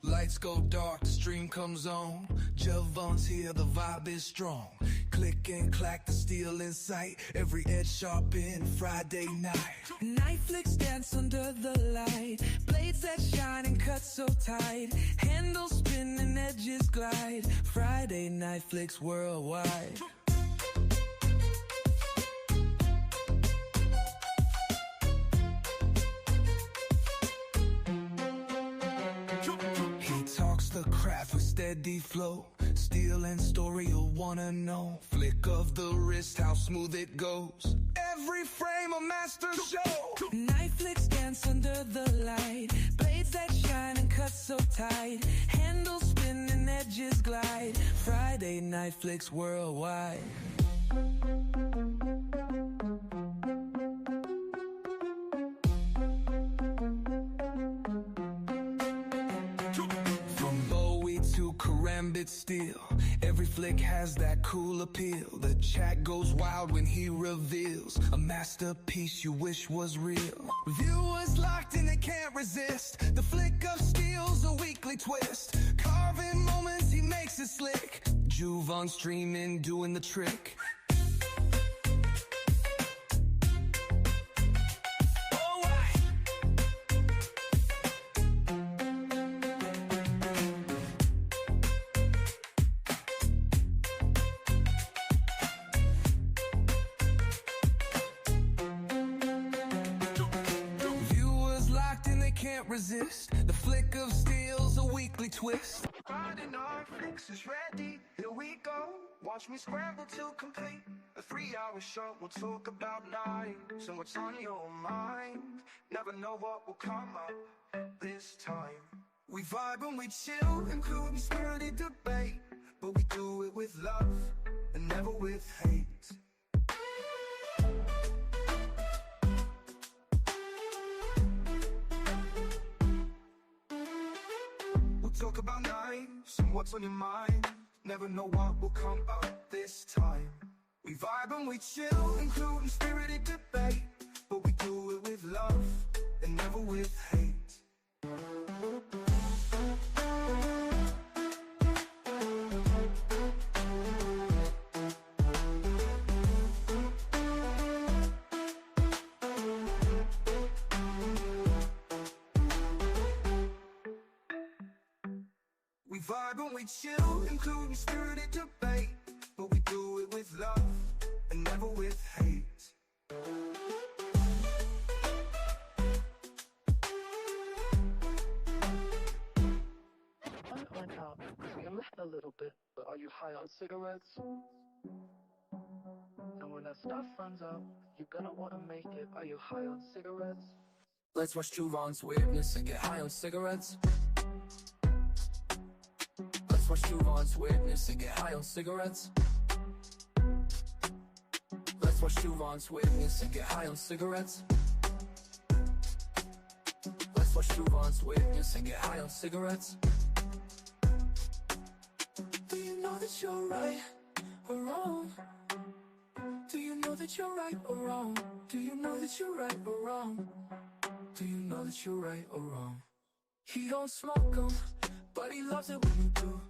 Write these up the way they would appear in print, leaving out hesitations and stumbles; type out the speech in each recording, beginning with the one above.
Lights go dark, the stream comes on. Javon's here, the vibe is strong. Click and clack, the steel in sight. Every edge sharp in Friday night. Night flicks dance under the light. Blades that shine and cut so tight. Handles spin and edges glide. Friday night flicks worldwide. The craft with steady flow. Steel and story you'll wanna know. Flick of the wrist, how smooth it goes. Every frame a master show. Night flicks dance under the light. Blades that shine and cut so tight. Handles spin and edges glide. Friday night flicks worldwide. Steel. Every flick has that cool appeal. The chat goes wild when he reveals a masterpiece you wish was real. Viewers locked in, they can't resist. The flick of steel's a weekly twist. Carving moments, he makes it slick. Juve on streaming, doing the trick. Resist. The flick of steel's a weekly twist. Friday night flicks is ready. Here we go. Watch me scramble to complete a 3-hour show. We'll talk about night. So what's on your mind? Never know what will come up this time. We vibe and we chill, including spirited debate. But we do it with love and never with hate. Talk about knives and what's on your mind. Never know what will come up this time. We vibe and we chill, including spirited debate. But we do it with love and never with hate. We vibe and we chill, including spirited debate. But we do it with love and never with hate. I went out, you left a little bit, but are you high on cigarettes? And when that stuff runs out, you're gonna wanna make it. Are you high on cigarettes? Let's watch Javon's weirdness and get high on cigarettes. Let's watch Javon's weirdness and get high on cigarettes. Let's watch Javon's weirdness and get high on cigarettes. Let's watch Javon's weirdness and get high on cigarettes. Do you know that you're right or wrong? Do you know that you're right or wrong? Do you know that you're right or wrong? Do you know that you're right or wrong? He don't smoke 'em, but he loves it when you do.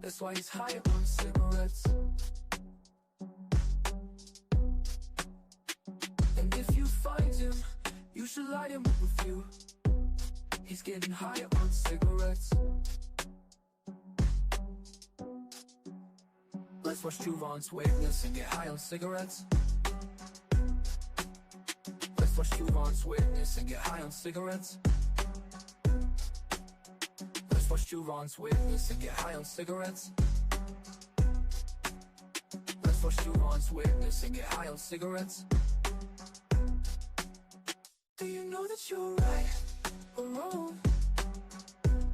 That's why he's high on cigarettes. And if you find him, you should light him up with you. He's getting higher on cigarettes. Let's watch Javon's weirdness and get high on cigarettes. Let's watch Javon's weirdness and get high on cigarettes. Let's watch Javon's weirdness and get high on cigarettes. Let's watch Javon's weirdness and get high on cigarettes. Do you know that you're right or wrong?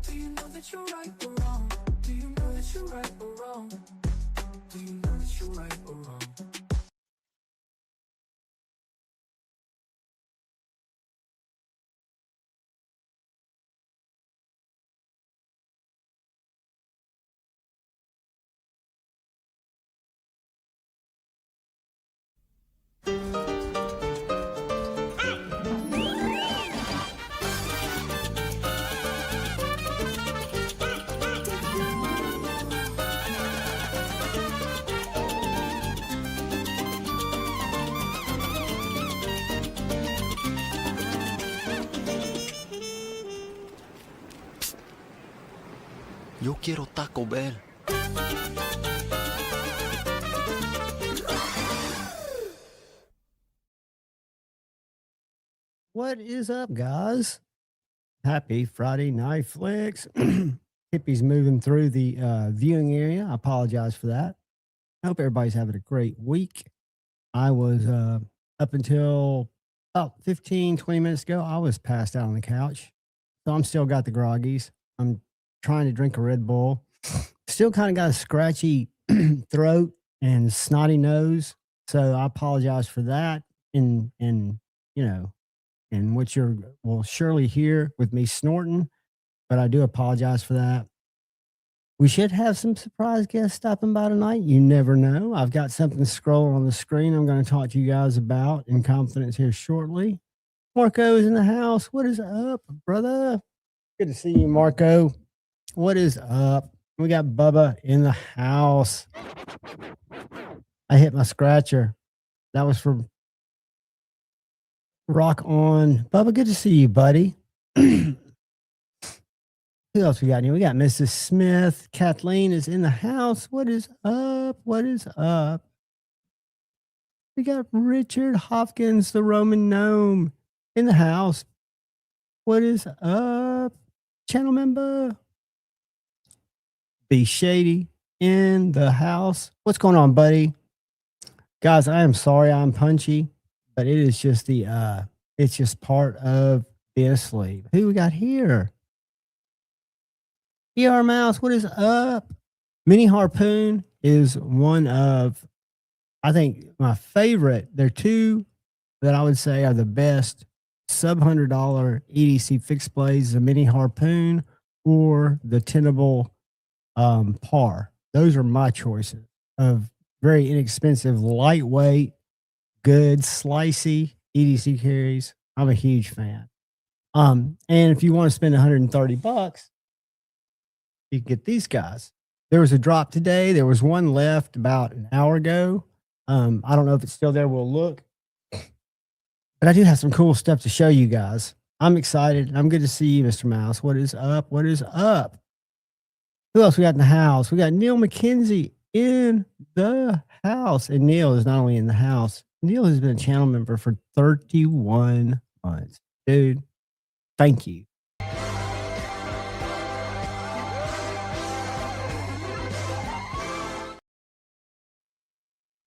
Do you know that you're right or wrong? Do you know that you're right or wrong? Do you know that you're right or wrong? Yo quiero Taco Bell. What is up, guys? Happy Friday night flicks. Hippie's moving through the viewing area. I apologize for that. I hope everybody's having a great week. I was up until about 15, 20 minutes ago, I was passed out on the couch. So I'm still got the groggies. I'm trying to drink a Red Bull. Still kind of got a scratchy throat and snotty nose. So I apologize for that. And you know, and what you're will surely hear with me snorting, but I do apologize for that. We should have some surprise guests stopping by tonight. You never know. I've got something scrolling on the screen I'm going to talk to you guys about in confidence here shortly. Marco is in the house. What is up, brother? Good to see you, Marco. What is up? We got Bubba in the house. I hit my scratcher. That was for Rock On. Bubba, good to see you, buddy. Who else we got here? We got Mrs. Smith. Kathleen is in the house. What is up? What is up? We got Richard Hopkins, the Roman gnome, in the house. What is up? Channel member. Be Shady in the house. What's going on, buddy? Guys, I am sorry I'm punchy, but it is just it's just part of being asleep. Who we got here? ER Mouse, what is up? Mini Harpoon is one of, I think, my favorite. There are two that I would say are the best sub-$100 EDC fixed blades, the Mini Harpoon or the Tenable Par. Those are my choices of very inexpensive, lightweight, good, slicey EDC carries. I'm a huge fan. And if you want to spend $130, you can get these guys. There was a drop today. There was one left about an hour ago. I don't know if it's still there. We'll look. But I do have some cool stuff to show you guys. I'm excited. I'm good to see you, Mr. Mouse. What is up? What is up? Who else we got in the house? We got Neil McKenzie in the house. And Neil is not only in the house, Neil has been a channel member for 31 months. Dude, thank you.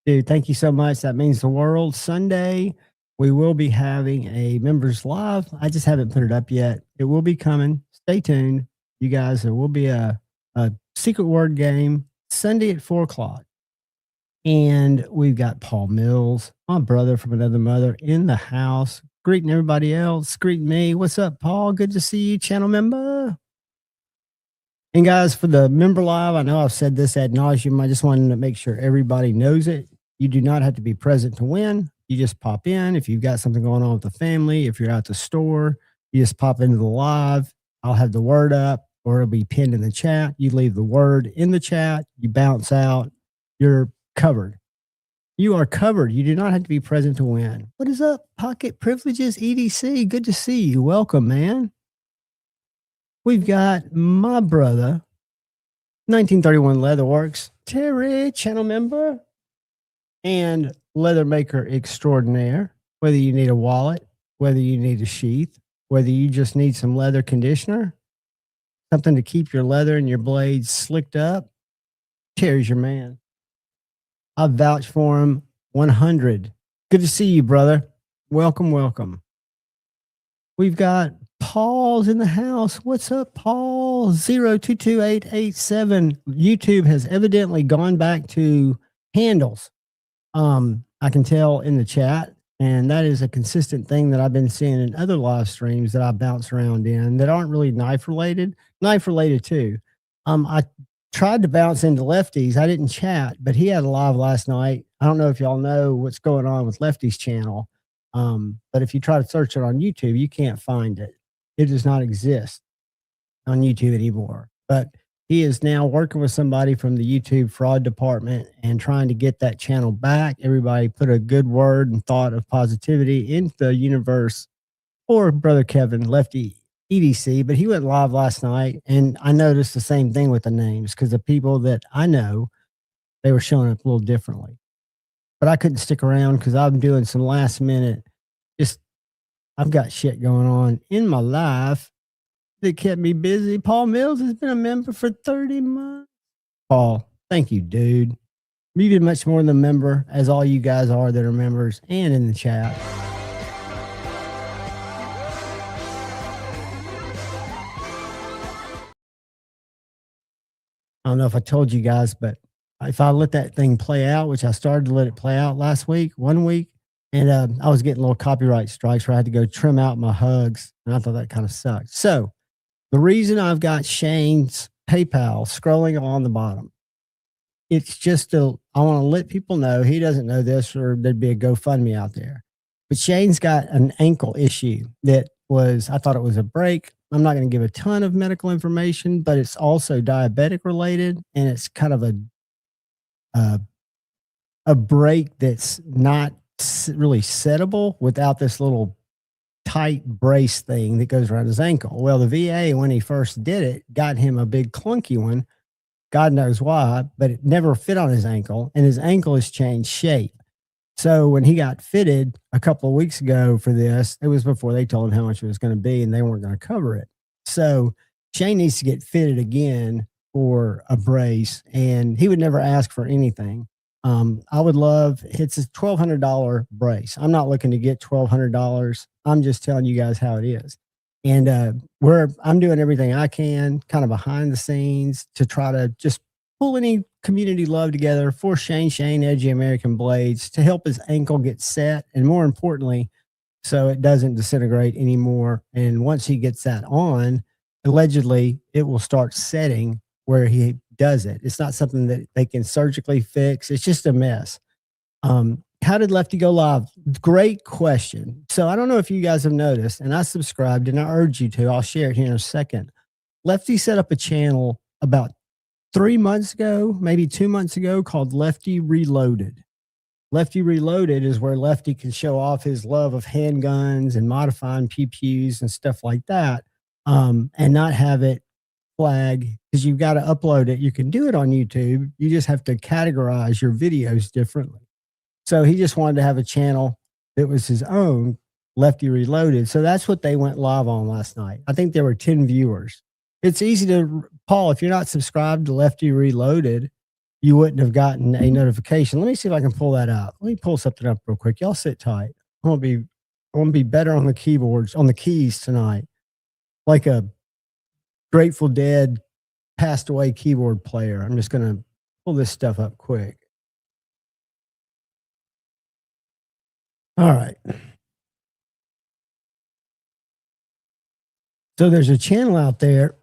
Dude, thank you so much. That means the world. Sunday, we will be having a members live. I just haven't put it up yet. It will be coming. Stay tuned, you guys. There will be a secret word game Sunday at 4:00. And we've got Paul Mills, my brother from another mother, in the house, greeting everybody else, greeting me. What's up, Paul? Good to see you, channel member. And guys, for the member live, I know I've said this ad nauseum. I just wanted to make sure everybody knows it. You do not have to be present to win. You just pop in. If you've got something going on with the family, if you're at the store, you just pop into the live. I'll have the word up or it'll be pinned in the chat. You leave the word in the chat. You bounce out. You're covered. You are covered. You do not have to be present to win. What is up, Pocket Privileges EDC? Good to see you. Welcome, man. We've got my brother, 1931 Leatherworks, Terry, channel member, and leather maker extraordinaire. Whether you need a wallet, whether you need a sheath, whether you just need some leather conditioner, something to keep your leather and your blades slicked up, Terry's your man. I vouch for him 100. Good to see you, brother. Welcome, welcome. We've got Paul's in the house. What's up, Paul? 022887. YouTube has evidently gone back to handles. I can tell in the chat, and that is a consistent thing that I've been seeing in other live streams that I bounce around in that aren't really knife related too. I tried to bounce into Lefty's. I didn't chat, but he had a live last night. I don't know if y'all know what's going on with Lefty's channel. But if you try to search it on YouTube, you can't find it. It does not exist on YouTube anymore. But he is now working with somebody from the YouTube fraud department and trying to get that channel back. Everybody put a good word and thought of positivity into the universe for Brother Kevin, Lefty EDC, but he went live last night, and I noticed the same thing with the names because the people that I know, they were showing up a little differently. But I couldn't stick around because I'm doing some last minute, just I've got shit going on in my life that kept me busy. Paul Mills has been a member for 30 months. Paul, thank you, dude. You did much more than a member, as all you guys are that are members and in the chat. I don't know if I told you guys, but if I let that thing play out, which I started to let it play out last week, 1 week, and I was getting little copyright strikes where I had to go trim out my hugs, and I thought that kind of sucked. So the reason I've got Shane's PayPal scrolling on the bottom, it's just I want to let people know he doesn't know this, or there'd be a GoFundMe out there. But Shane's got an ankle issue that I thought it was a break. I'm not going to give a ton of medical information, but it's also diabetic related, and it's kind of a break that's not really settable without this little tight brace thing that goes around his ankle. Well, the VA, when he first did it, got him a big clunky one. God knows why, but it never fit on his ankle, and his ankle has changed shape. So when he got fitted a couple of weeks ago for this, it was before they told him how much it was going to be, and they weren't going to cover it. So Shane needs to get fitted again for a brace, and he would never ask for anything. I would love, it's a $1,200 brace. I'm not looking to get $1,200. I'm just telling you guys how it is. And I'm doing everything I can kind of behind the scenes to try to just pull any community love together for Shane Edgy American Blades to help his ankle get set, and more importantly, so it doesn't disintegrate anymore. And once he gets that on, allegedly it will start setting where he does it. It's not something that they can surgically fix. It's just a mess. How did Lefty go live? Great question. So I don't know if you guys have noticed, and I subscribed and I urge you to. I'll share it here in a second. Lefty set up a channel about 3 months ago, maybe 2 months ago, called Lefty Reloaded. Lefty Reloaded is where Lefty can show off his love of handguns and modifying PPUs and stuff like that, and not have it flag, because you've got to upload it. You can do it on YouTube. You just have to categorize your videos differently. So he just wanted to have a channel that was his own, Lefty Reloaded. So that's what they went live on last night. I think there were 10 viewers. It's easy to, Paul, if you're not subscribed to Lefty Reloaded, you wouldn't have gotten a notification. Let me see if I can pull that up. Let me pull something up real quick. Y'all sit tight. I want to be better on the keyboards, on the keys tonight. Like a Grateful Dead passed away keyboard player. I'm just going to pull this stuff up quick. All right. So there's a channel out there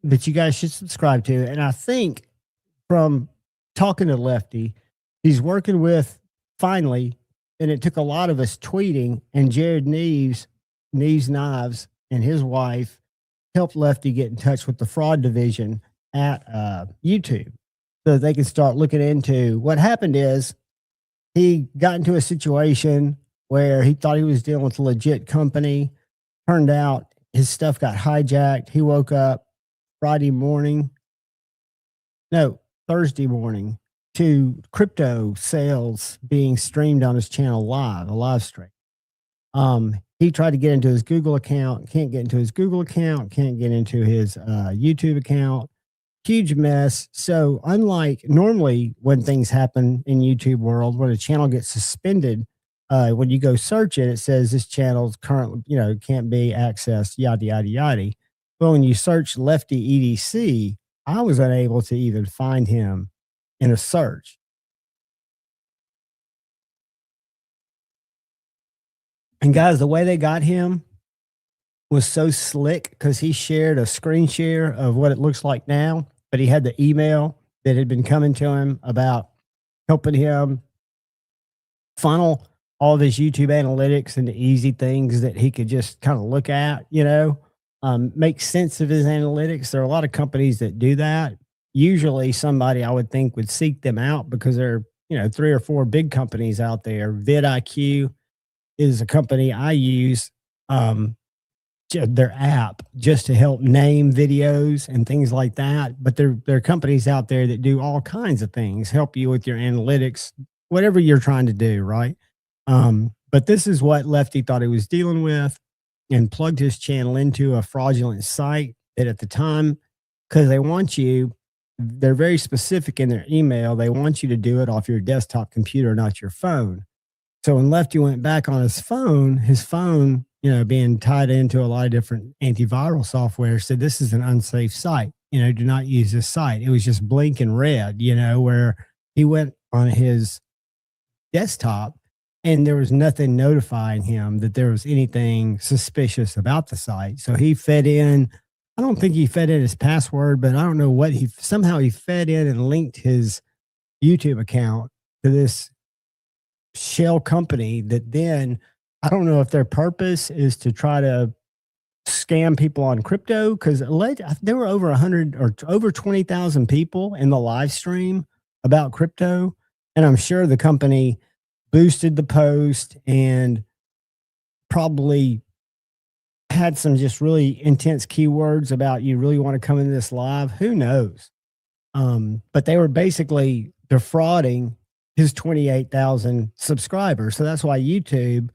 that you guys should subscribe to. And I think from talking to Lefty, he's working with, finally, and it took a lot of us tweeting, and Jared Neves Knives, and his wife helped Lefty get in touch with the fraud division at YouTube so that they could start looking into what happened. Is he got into a situation where he thought he was dealing with a legit company. Turned out his stuff got hijacked. He woke up Thursday morning to crypto sales being streamed on his channel live, a live stream. He tried to get into his Google account, can't get into his Google account, can't get into his YouTube account. Huge mess. So unlike normally when things happen in YouTube world, when a channel gets suspended, when you go search it, it says this channel's currently, can't be accessed, yada, yada, yada. But when you search Lefty EDC, I was unable to even find him in a search. And guys, the way they got him was so slick because he shared a screen share of what it looks like now, but he had the email that had been coming to him about helping him funnel all of his YouTube analytics into easy things that he could just kind of look at, make sense of his analytics. There are a lot of companies that do that. Usually somebody I would think would seek them out because there are, 3 or 4 big companies out there. vidIQ is a company I use. their app just to help name videos and things like that. But there are companies out there that do all kinds of things, help you with your analytics, whatever you're trying to do, right? But this is what Lefty thought he was dealing with, and plugged his channel into a fraudulent site that at the time, because they're very specific in their email. They want you to do it off your desktop computer, not your phone. So when Lefty went back on his phone, being tied into a lot of different antiviral software, said this is an unsafe site. Do not use this site. It was just blinking red, where he went on his desktop and there was nothing notifying him that there was anything suspicious about the site. So he fed in, I don't think he fed in his password, but I don't know what somehow he fed in and linked his YouTube account to this shell company that then, I don't know if their purpose is to try to scam people on crypto, because there were over 100 or over 20,000 people in the live stream about crypto. And I'm sure the company boosted the post and probably had some just really intense keywords about you really want to come into this live. Who knows? But they were basically defrauding his 28,000 subscribers. So that's why YouTube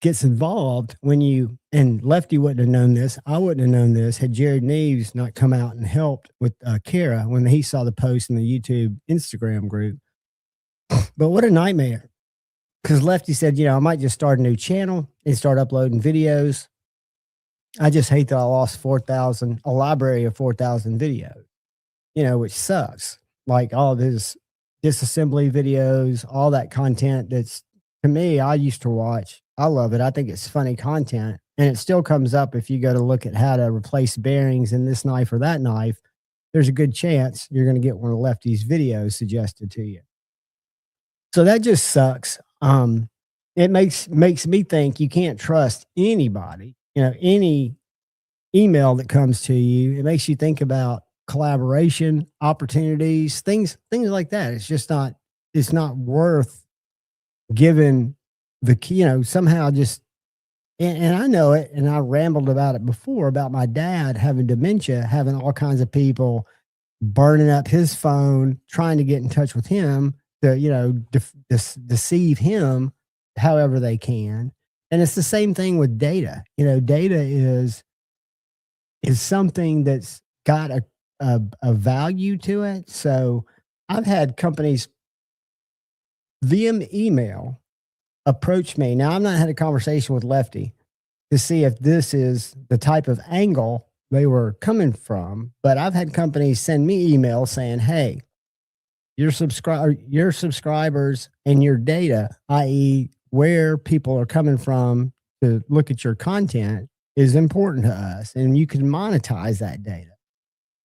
gets involved and Lefty wouldn't have known this. I wouldn't have known this had Jared Neves not come out and helped with Kara when he saw the post in the YouTube Instagram group. But what a nightmare. Because Lefty said, I might just start a new channel and start uploading videos. I just hate that I lost a library of 4,000 videos, which sucks. Like all this disassembly videos, all that content that's, to me, I used to watch. I love it. I think it's funny content. And it still comes up if you go to look at how to replace bearings in this knife or that knife. There's a good chance you're going to get one of Lefty's videos suggested to you. So that just sucks. It makes me think you can't trust anybody, any email that comes to you. It makes you think about collaboration, opportunities, things like that. It's not worth giving the key, somehow just, and I know it, and I rambled about it before about my dad having dementia, having all kinds of people burning up his phone, trying to get in touch with him to, deceive him however they can. And it's the same thing with data. Data is something that's got a value to it. So I've had companies via email approach me. Now, I've not had a conversation with Lefty to see if this is the type of angle they were coming from, but I've had companies send me emails saying, hey, your subscribers and your data, i.e. where people are coming from to look at your content, is important to us, and you can monetize that data.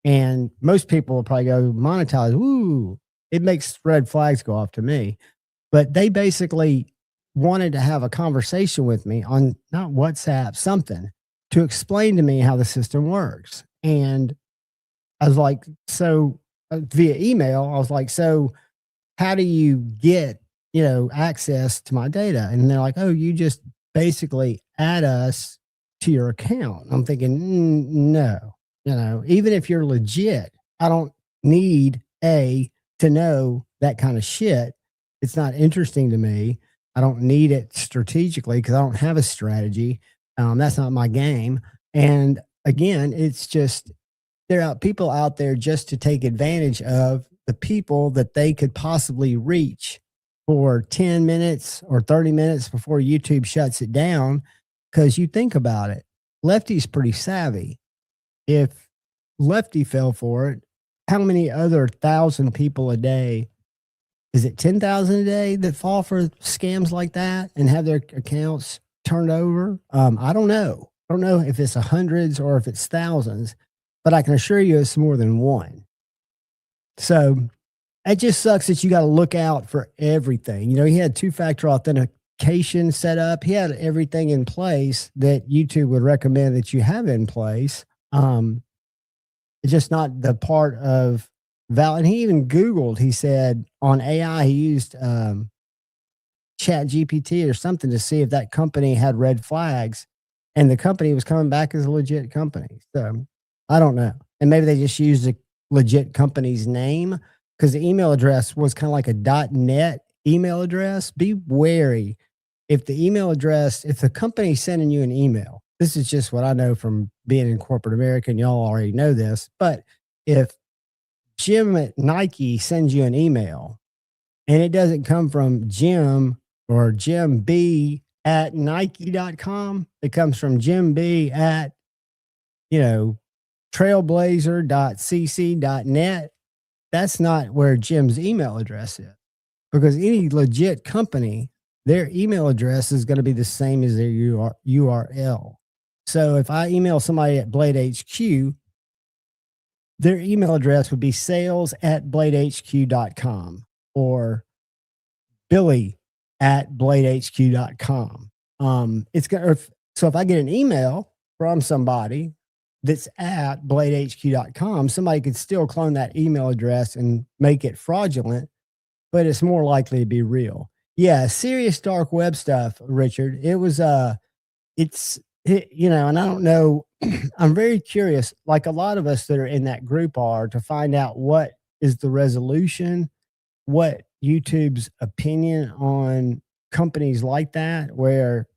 And most people will probably go, monetize, woo, it makes red flags go off to me. But they basically wanted to have a conversation with me on, not WhatsApp, something, to explain to me how the system works. And I was like, so via email, I was like, so how do you get, access to my data? And they're like, oh, you just basically add us to your account. I'm thinking, no, even if you're legit, I don't need to know that kind of shit. It's not interesting to me. I don't need it strategically because I don't have a strategy. That's not my game. And again, it's just, there are people out there just to take advantage of the people that they could possibly reach for 10 minutes or 30 minutes before YouTube shuts it down. Because you think about it, Lefty's pretty savvy. If Lefty fell for it, how many other 1,000 people a day, is it 10,000 a day that fall for scams like that and have their accounts turned over? I don't know. I don't know if it's hundreds or if it's thousands, but I can assure you it's more than one. So it just sucks that you got to look out for everything. He had two-factor authentication set up. He had everything in place that YouTube would recommend that you have in place. It's just not the part of valid. And he even Googled, he said on AI, he used Chat GPT or something to see if that company had red flags. and the company was coming back as a legit company. So I don't know. And maybe they just used a legit company's name because the email address was kind of like a .net email address. Be wary if the email address, if the company's sending you an email. This is just what I know from being in corporate America, and y'all already know this. But if Jim at Nike sends you an email and it doesn't come from Jim or Jim B at Nike.com, it comes from Jim B at, trailblazer.cc.net. That's not where Jim's email address is, because any legit company, their email address is going to be the same as their URL. So if I email somebody at Blade HQ, their email address would be sales@bladehq.com or billy@bladehq.com. So if I get an email from somebody that's at bladehq.com, somebody could still clone that email address and make it fraudulent, but it's more likely to be real. Yeah, serious dark web stuff, Richard. It was and I don't know. I'm very curious, like a lot of us that are in that group are, to find out what is the resolution, what YouTube's opinion on companies like that, where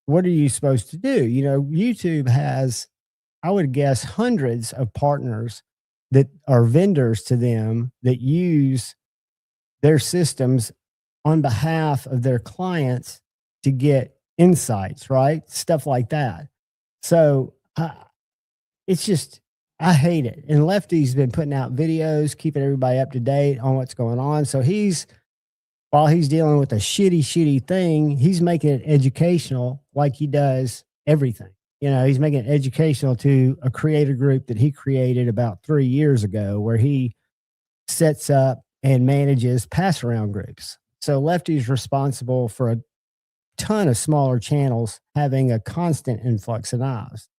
what are you supposed to do? YouTube has, I would guess, hundreds of partners that are vendors to them that use their systems on behalf of their clients to get insights, right? Stuff like that. So it's just, I hate it. And Lefty's been putting out videos, keeping everybody up to date on what's going on. So while he's dealing with a shitty thing, he's making it educational like he does everything. He's making it educational to a creator group that he created about 3 years ago, where he sets up and manages pass around groups. So Lefty's responsible for a ton of smaller channels having a constant influx of knives.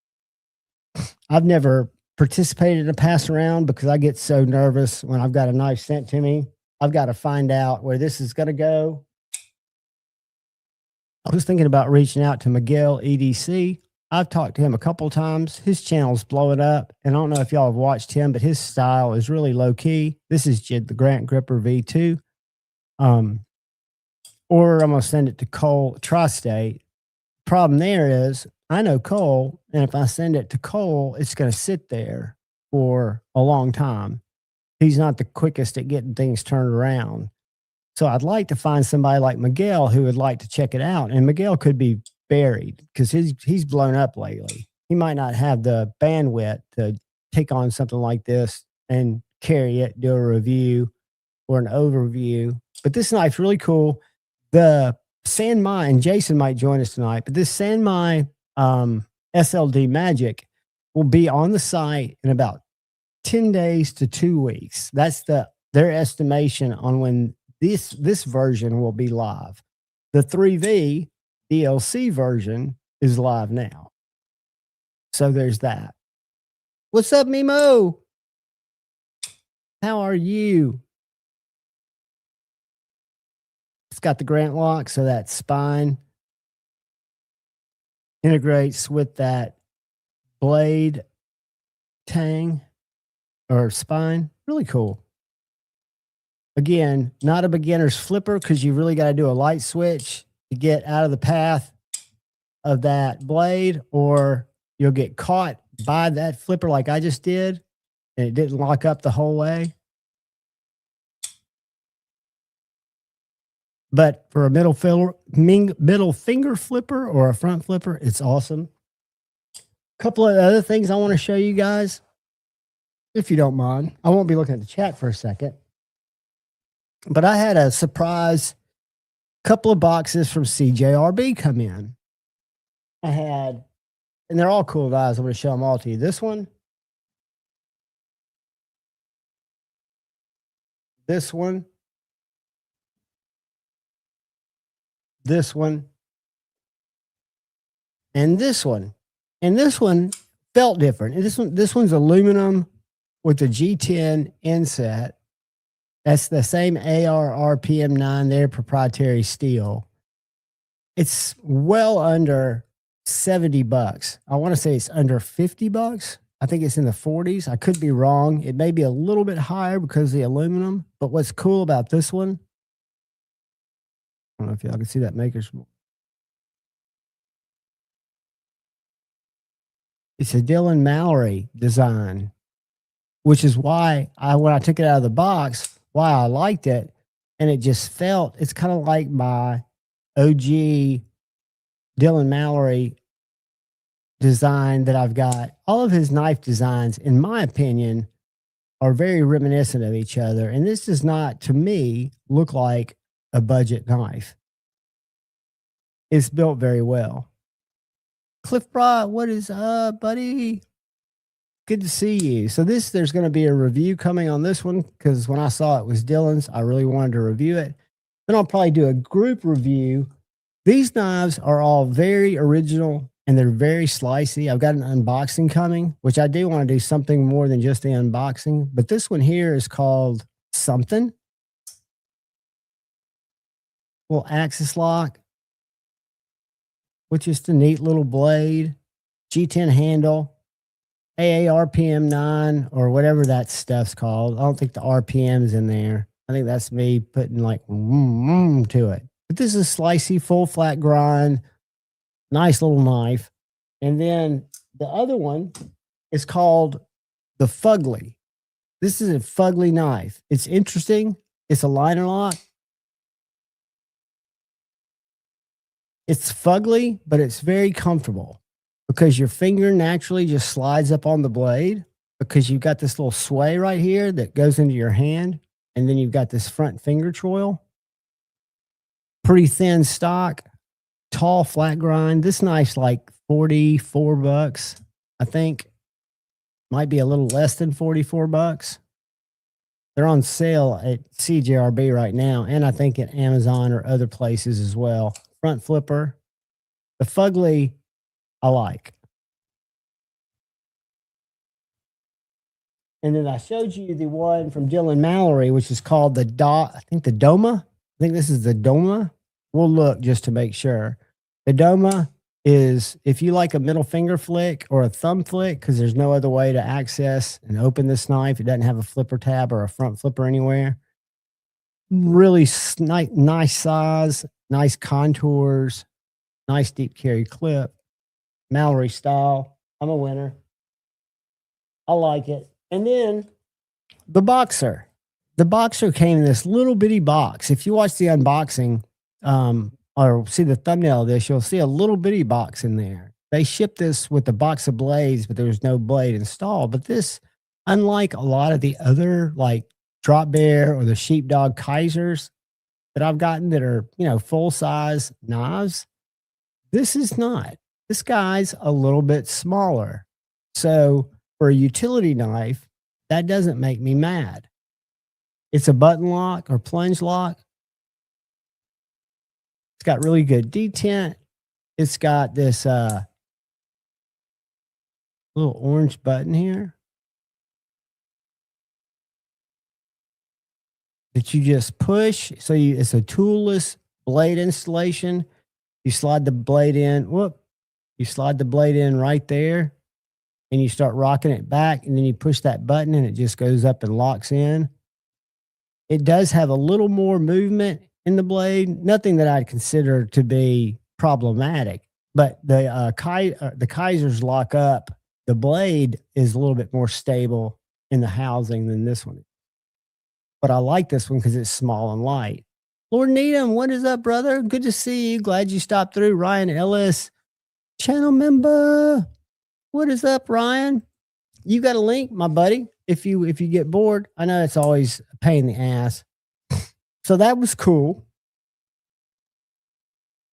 I've never participated in a pass around because I get so nervous when I've got a knife sent to me. I've got to find out where this is going to go. I was thinking about reaching out to Miguel EDC. I've talked to him a couple times. His channel's blowing up, and I don't know if y'all have watched him, but his style is really low key. This is Jid the Grant Gripper V2. Or I'm going to send it to Cole Tri-State. Problem there is, I know Cole, and if I send it to Cole, it's going to sit there for a long time. He's not the quickest at getting things turned around. So I'd like to find somebody like Miguel who would like to check it out. And Miguel could be buried because he's blown up lately. He might not have the bandwidth to take on something like this and carry it, do a review or an overview. But this knife's really cool. The Sanmai, and Jason might join us tonight, but this Sanmai SLD Magic will be on the site in about 10 days to 2 weeks. That's their estimation on when this version will be live. The 3V DLC version is live now. So there's that. What's up, Mimo? How are you? It's got the Grant lock, so that spine integrates with that blade tang or spine. Really cool. Again, not a beginner's flipper because you really got to do a light switch to get out of the path of that blade, or you'll get caught by that flipper like I just did, and it didn't lock up the whole way. But for a middle finger flipper or a front flipper, it's awesome. A couple of other things I want to show you guys, if you don't mind. I won't be looking at the chat for a second. But I had a surprise couple of boxes from CJRB come in. And they're all cool guys. I'm going to show them all to you. This one, this one, this one, and this one. And this one felt different. And this one's aluminum with the G10 inset. That's the same AR RPM9 there, proprietary steel. It's well under $70. I want to say it's under $50. I think it's in the 40s. I could be wrong. It may be a little bit higher because of the aluminum. But what's cool about this one, I don't know if y'all can see that maker's mark. It's a Dylan Mallory design, which is why when I took it out of the box, why I liked it. And it just felt, it's kind of like my OG Dylan Mallory design that I've got. All of his knife designs, in my opinion, are very reminiscent of each other. And this does not, to me, look like a budget knife. It's built very well. Cliff Broad, what is up, buddy? Good to see you. So there's going to be a review coming on this one because when I saw it was Dylan's, I really wanted to review it. Then I'll probably do a group review. These knives are all very original and they're very slicey. I've got an unboxing coming, which I do want to do something more than just the unboxing. But this one here is called something. Little axis lock, which is a neat little blade, G10 handle, AA RPM 9 or whatever that stuff's called. I don't think the RPM is in there. I think that's me putting like to it. But this is slicey, full flat grind, nice little knife. And then the other one is called the Fugly. This is a Fugly knife. It's interesting. It's a liner lock. It's fugly, but it's very comfortable because your finger naturally just slides up on the blade because you've got this little sway right here that goes into your hand. And then you've got this front finger choil. Pretty thin stock, tall flat grind. This knife's like $44, I think. Might be a little less than $44. They're on sale at CJRB right now, and I think at Amazon or other places as well. Front flipper. The Fugly, I like. And then I showed you the one from Dylan Mallory, which is called the Doma. I think this is the Doma. We'll look just to make sure. The Doma is if you like a middle finger flick or a thumb flick, because there's no other way to access and open this knife. It doesn't have a flipper tab or a front flipper anywhere. Really nice size, nice contours, nice deep carry clip. Mallory style. I'm a winner. I like it. And then the Boxer. The Boxer came in this little bitty box. If you watch the unboxing or see the thumbnail of this, you'll see a little bitty box in there. They shipped this with the box of blades, but there was no blade installed. But this, unlike a lot of the other like Drop Bear or the Sheepdog Kaisers that I've gotten that are, full size knives, this is not. This guy's a little bit smaller. So for a utility knife, that doesn't make me mad. It's a button lock or plunge lock. It's got really good detent. It's got this little orange button here that you just push. So it's a toolless blade installation. You slide the blade in. You slide the blade in right there. And you start rocking it back, and then you push that button, and it just goes up and locks in. It does have a little more movement in the blade, nothing that I'd consider to be problematic. But the Kaisers lock up. The blade is a little bit more stable in the housing than this one. But I like this one because it's small and light. Lord Needham, what is up, brother? Good to see you. Glad you stopped through. Ryan Ellis, channel member. What is up, Ryan? You got a link, my buddy, if you get bored. I know it's always a pain in the ass. So that was cool.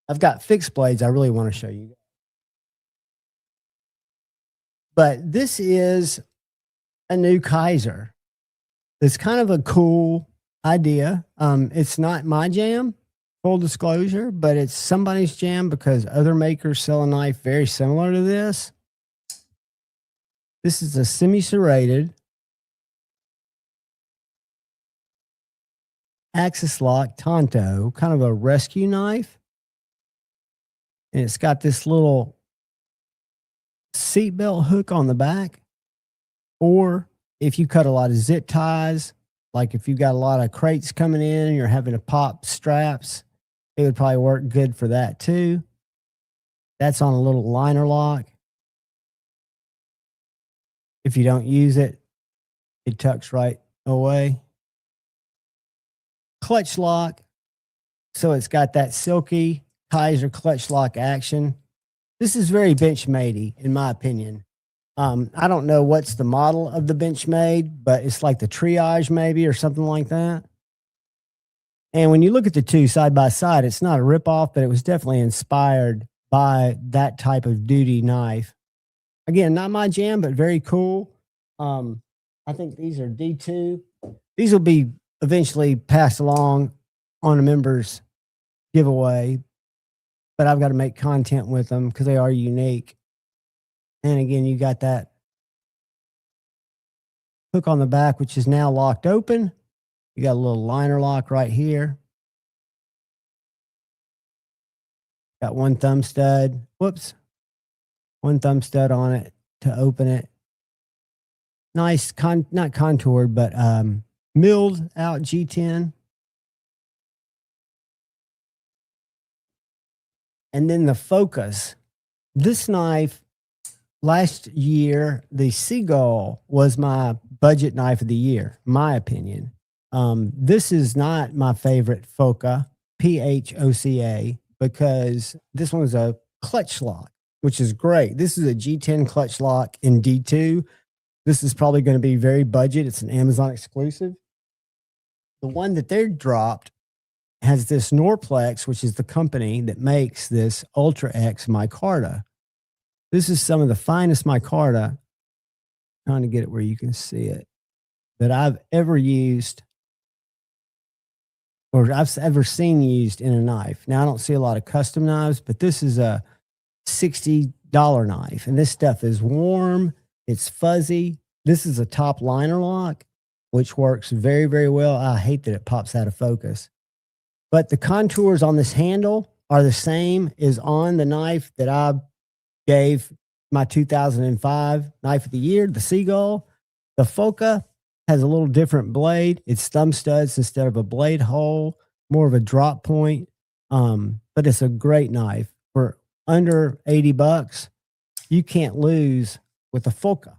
I've got fixed blades I really want to show you. But this is a new Kaiser. It's kind of a cool idea. It's not my jam, full disclosure, but it's somebody's jam because other makers sell a knife very similar to this. This is a semi-serrated axis lock Tonto, kind of a rescue knife. And it's got this little seatbelt hook on the back, or if you cut a lot of zip ties, like if you got a lot of crates coming in and you're having to pop straps, it would probably work good for that too. That's on a little liner lock. If you don't use it, it tucks right away. Clutch lock. So it's got that silky Kaiser clutch lock action. This is very Benchmade-y, in my opinion. I don't know what's the model of the Benchmade, but it's like the Triage maybe or something like that. And when you look at the two side by side, it's not a ripoff, but it was definitely inspired by that type of duty knife. Again, not my jam, but very cool. I think these are D2. These will be eventually passed along on a members giveaway, but I've got to make content with them because they are unique. And again, you got that hook on the back, which is now locked open. You got a little liner lock right here. Got one thumb stud. Whoops. One thumb stud on it to open it. Nice, not contoured, but milled out G10. And then the focus. This knife, last year, the Seagull was my budget knife of the year, my opinion. This is not my favorite Foca, Phoca, because this one was a clutch lock, which is great. This is a G10 clutch lock in D2. This is probably going to be very budget. It's an Amazon exclusive. The one that they dropped has this Norplex, which is the company that makes this Ultra X micarta. This is some of the finest micarta, trying to get it where you can see it, that I've ever used or I've ever seen used in a knife. Now, I don't see a lot of custom knives, but this is a $60 knife, and this stuff is warm. It's fuzzy. This is a top liner lock, which works very, very well. I hate that it pops out of focus. But the contours on this handle are the same as on the knife that I gave my 2005 knife of the year, the Seagull. The Foca has a little different blade. It's thumb studs instead of a blade hole, more of a drop point. But it's a great knife. For under $80, you can't lose with the Foca,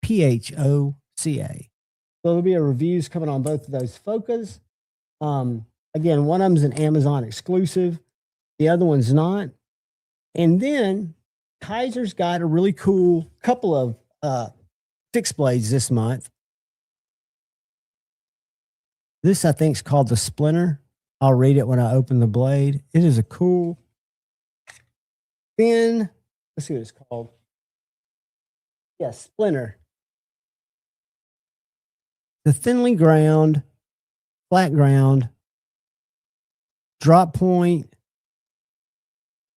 Phoca. So there'll be a reviews coming on both of those Focas. Again, one of them's an Amazon exclusive. The other one's not. And then Kaiser's got a really cool couple of fixed blades this month. This, I think, is called the Splinter. I'll read it when I open the blade. It is a cool, thin, let's see what it's called. Yeah, Splinter. The thinly ground, flat ground, drop point,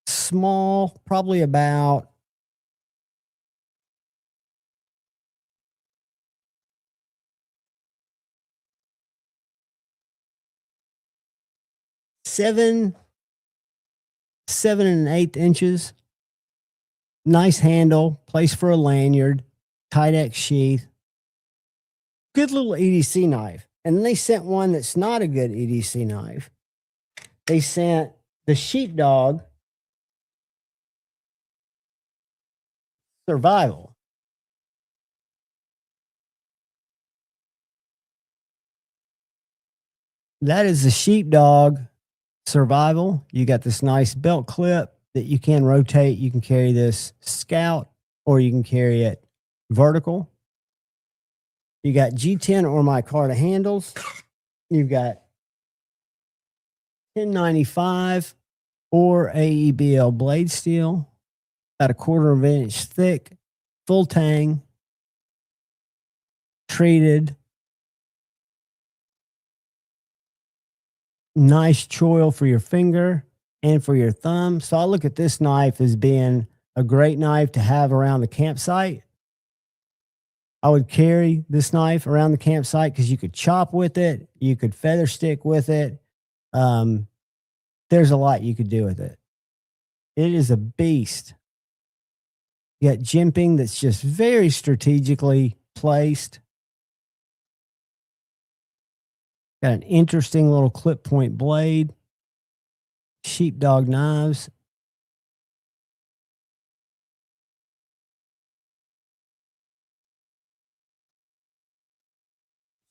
small, probably about 7 7 1/8 inches. Nice handle, place for a lanyard, Kydex sheath. Good little EDC knife. And then they sent one that's not a good EDC knife. They sent the Sheepdog Survival. That is the Sheepdog Survival. You got this nice belt clip that you can rotate. You can carry this scout or you can carry it vertical. You got G10 or micarta handles. You've got 1095 or AEBL blade steel. About 1/4 inch thick, full tang, treated. Nice choil for your finger and for your thumb. So I look at this knife as being a great knife to have around the campsite. I would carry this knife around the campsite because you could chop with it. You could feather stick with it. There's a lot you could do with it. It is a beast. You got jimping that's just very strategically placed. Got an interesting little clip point blade. Sheepdog knives.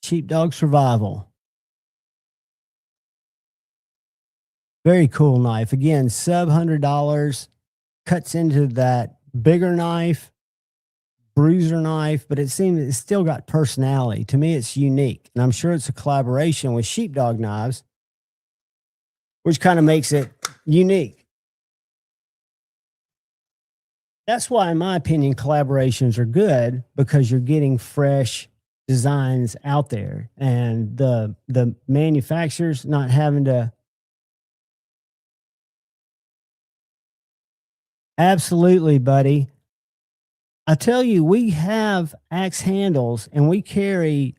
Sheepdog Survival. Very cool knife. Again, sub $100. Cuts into that bigger knife, bruiser knife, but it seems it's still got personality. To me, it's unique. And I'm sure it's a collaboration with Sheepdog Knives, which kind of makes it unique. That's why, in my opinion, collaborations are good, because you're getting fresh designs out there, and the manufacturers not having to. Absolutely, buddy. I tell you, we have axe handles and we carry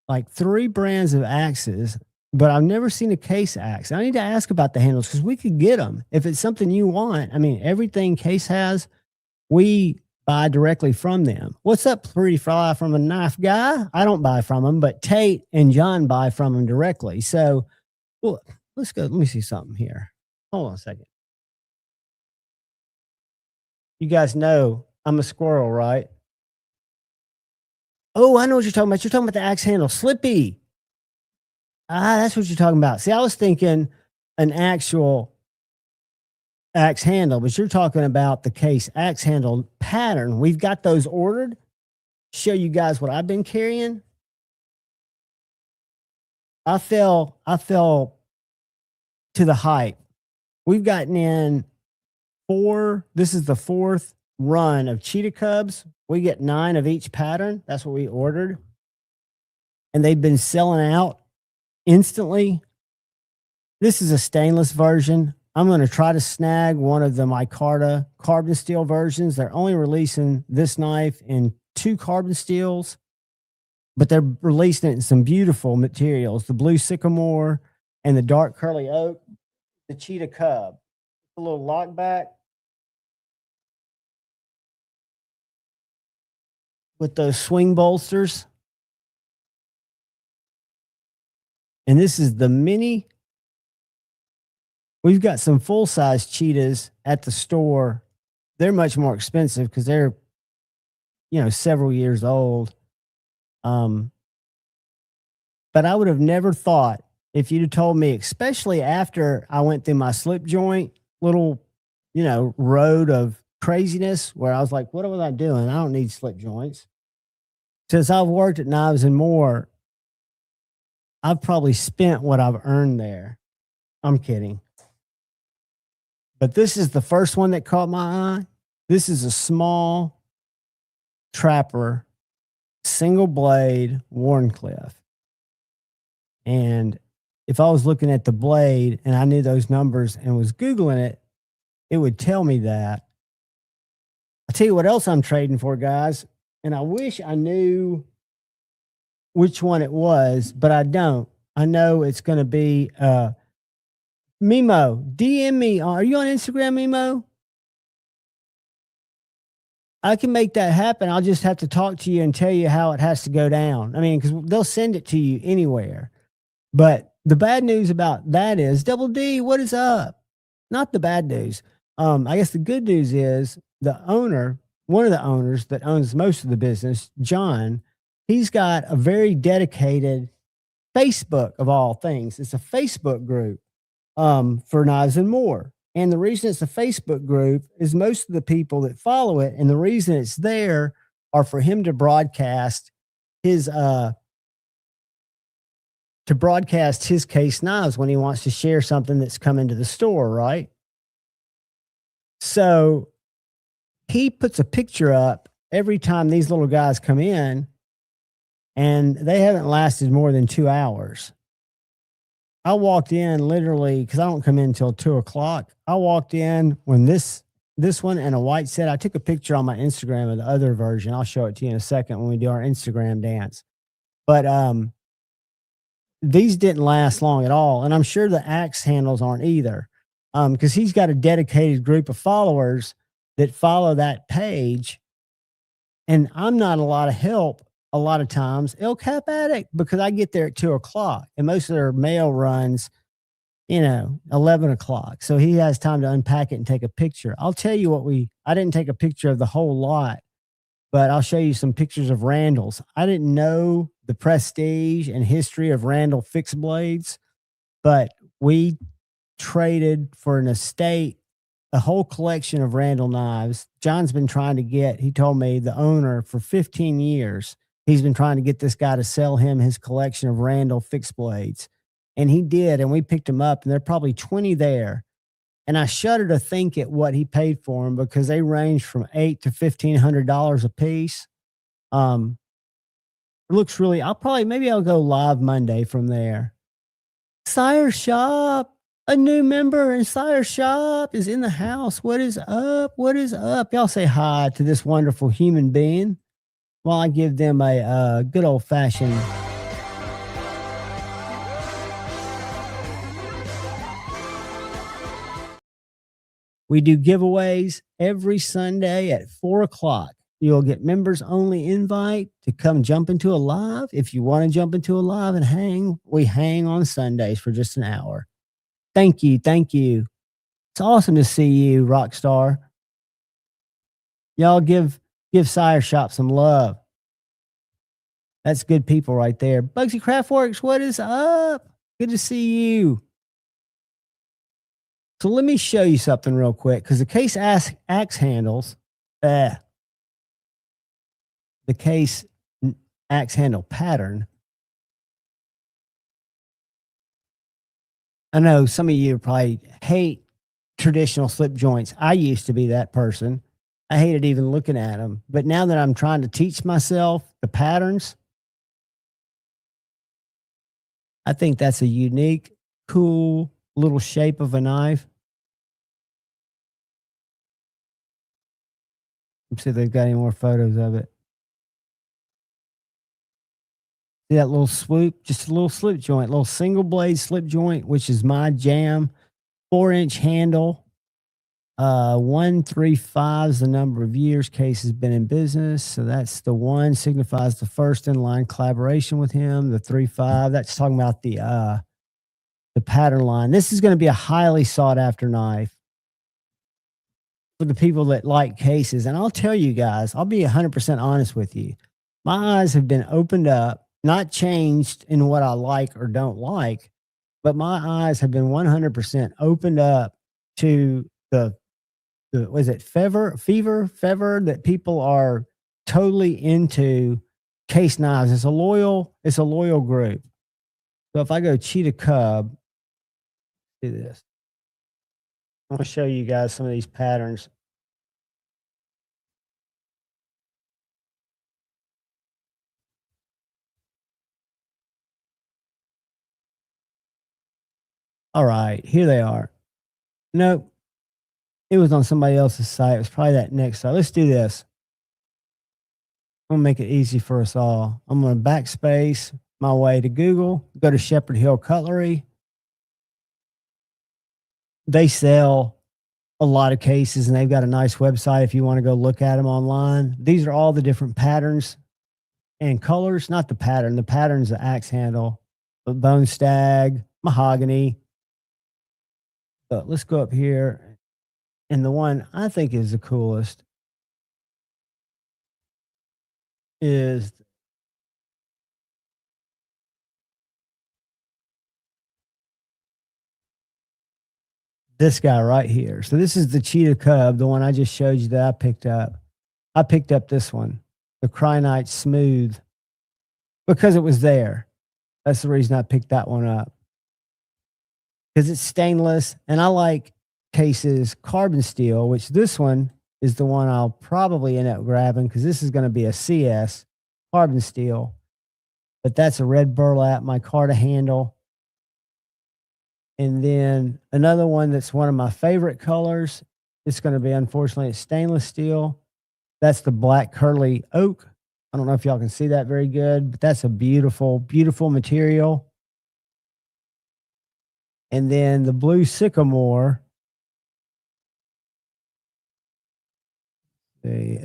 like 3 brands of axes, but I've never seen a case axe. I need to ask about the handles, because we could get them if it's something you want. I mean, everything Case has, we buy directly from them. What's up, Pretty Fly from a Knife Guy? I don't buy from them, but Tate and John buy from them directly. So, well, let's go. Let me see something here. Hold on a second. You guys know I'm a squirrel, right? Oh, I know what you're talking about. You're talking about the axe handle. Slippy. Ah, that's what you're talking about. See, I was thinking an actual axe handle, but you're talking about the Case axe handle pattern. We've got those ordered. Show you guys what I've been carrying. I fell to the hype. We've gotten in 4. This is the 4th run of cheetah cubs. We get 9 of each pattern. That's what we ordered. And they've been selling out instantly. This is a stainless version. I'm going to try to snag one of the micarta carbon steel versions. They're only releasing this knife in 2 carbon steels, but they're releasing it in some beautiful materials. The blue sycamore and the dark curly oak, the cheetah cub. A little lock back with those swing bolsters. And this is the mini. We've got some full-size cheetahs at the store. They're much more expensive because they're, several years old. But I would have never thought, if you'd have told me, especially after I went through my slip joint little, road of craziness where I was like, what was I doing? I don't need slip joints. Since I've worked at Knives and More, I've probably spent what I've earned there. I'm kidding. But this is the first one that caught my eye. This is a small trapper, single blade Warncliffe. And if I was looking at the blade and I knew those numbers and was Googling it, it would tell me that. I'll tell you what else I'm trading for, guys. And I wish I knew which one it was, but I don't. I know it's going to be Mimo. DM me. Are you on Instagram, Mimo? I can make that happen. I'll just have to talk to you and tell you how it has to go down. I mean, because they'll send it to you anywhere. But the bad news about that is, Double D, what is up? Not the bad news. I guess the good news is the owner, one of the owners that owns most of the business, John, he's got a very dedicated Facebook of all things. It's a Facebook group for Knives and More. And the reason it's a Facebook group is most of the people that follow it, and the reason it's there are for him to broadcast his Case knives when he wants to share something that's come into the store, right? So he puts a picture up every time these little guys come in, and they haven't lasted more than 2 hours. I walked in literally, because I don't come in until 2:00. I walked in when this one and a white set. I took a picture on my Instagram of the other version. I'll show it to you in a second when we do our Instagram dance. But these didn't last long at all. And I'm sure the axe handles aren't either, because he's got a dedicated group of followers that follow that page. And I'm not a lot of help a lot of times. El Cap Addict, because I get there at 2:00 and most of their mail runs, 11:00. So he has time to unpack it and take a picture. I'll tell you I didn't take a picture of the whole lot, but I'll show you some pictures of Randall's. I didn't know the prestige and history of Randall fixed blades, but we traded for an estate, a whole collection of Randall knives. John's been trying to get, he told me, the owner for 15 years, he's been trying to get this guy to sell him his collection of Randall fixed blades. And he did, and we picked him up, and there are probably 20 there. And I shudder to think at what he paid for them because they range from $800 to $1,500 a piece. It looks really, maybe I'll go live Monday from there. Sire Shop, a new member in Sire Shop is in the house. What is up? What is up? Y'all say hi to this wonderful human being while I give them a good old fashioned. We do giveaways every Sunday at 4:00. You'll get members only invite to come jump into a live. If you want to jump into a live and hang, we hang on Sundays for just an hour. Thank you. Thank you. It's awesome to see you, Rockstar. Y'all give Sire Shop some love. That's good people right there. Bugsy Craftworks, what is up? Good to see you. So let me show you something real quick, because the case axe handles, the case axe handle pattern. I know some of you probably hate traditional slip joints. I used to be that person. I hated even looking at them. But now that I'm trying to teach myself the patterns, I think that's a unique, cool little shape of a knife. Let's see if they've got any more photos of it. See that little swoop? Just a little slip joint, little single blade slip joint, which is my jam. 4-inch handle. 135 is the number of years case has been in business. So that's the 1, signifies the first in line collaboration with him. The 35, that's talking about the pattern line. This is going to be a highly sought after knife for the people that like cases. And I'll tell you guys, I'll be 100% honest with you. My eyes have been opened up, not changed in what I like or don't like, but my eyes have been 100% opened up to the was it fever that people are totally into case knives. It's a loyal group. So if I go Cheetah Cub, do this. I want to show you guys some of these patterns. All right, here they are. Nope. It was on somebody else's site. It was probably that next site. Let's do this. I'm going to make it easy for us all. I'm going to backspace my way to Google, go to Shepherd Hill Cutlery. They sell a lot of cases, and they've got a nice website if you want to go look at them online. These are all the different patterns and colors. Not the pattern. The pattern's the axe handle, but bone stag, mahogany. But let's go up here. And the one I think is the coolest is this guy right here. So this is the Cheetah Cub, the one I just showed you that I picked up. I picked up this one, the Krynite Smooth, because it was there. That's the reason I picked that one up. Because it's stainless, and I like cases carbon steel, which this one is the one I'll probably end up grabbing because this is going to be a CS carbon steel. But that's a red burlap, micarta handle. And then another one that's one of my favorite colors. It's going to be, unfortunately, it's stainless steel. That's the black curly oak. I don't know if y'all can see that very good, but that's a beautiful, beautiful material. And then the blue sycamore. see,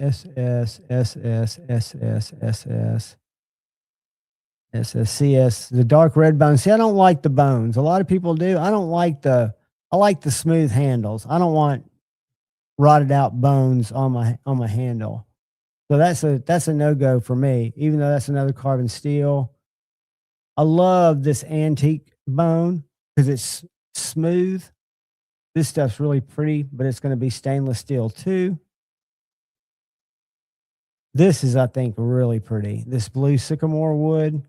SSCS, the dark red bones. See, I don't like the bones. A lot of people do. I like the smooth handles. I don't want rotted out bones on my handle. So that's a no-go for me, even though that's another carbon steel. I love this antique bone because it's smooth. This stuff's really pretty, but it's going to be stainless steel too. This is, I think, really pretty. This blue sycamore wood.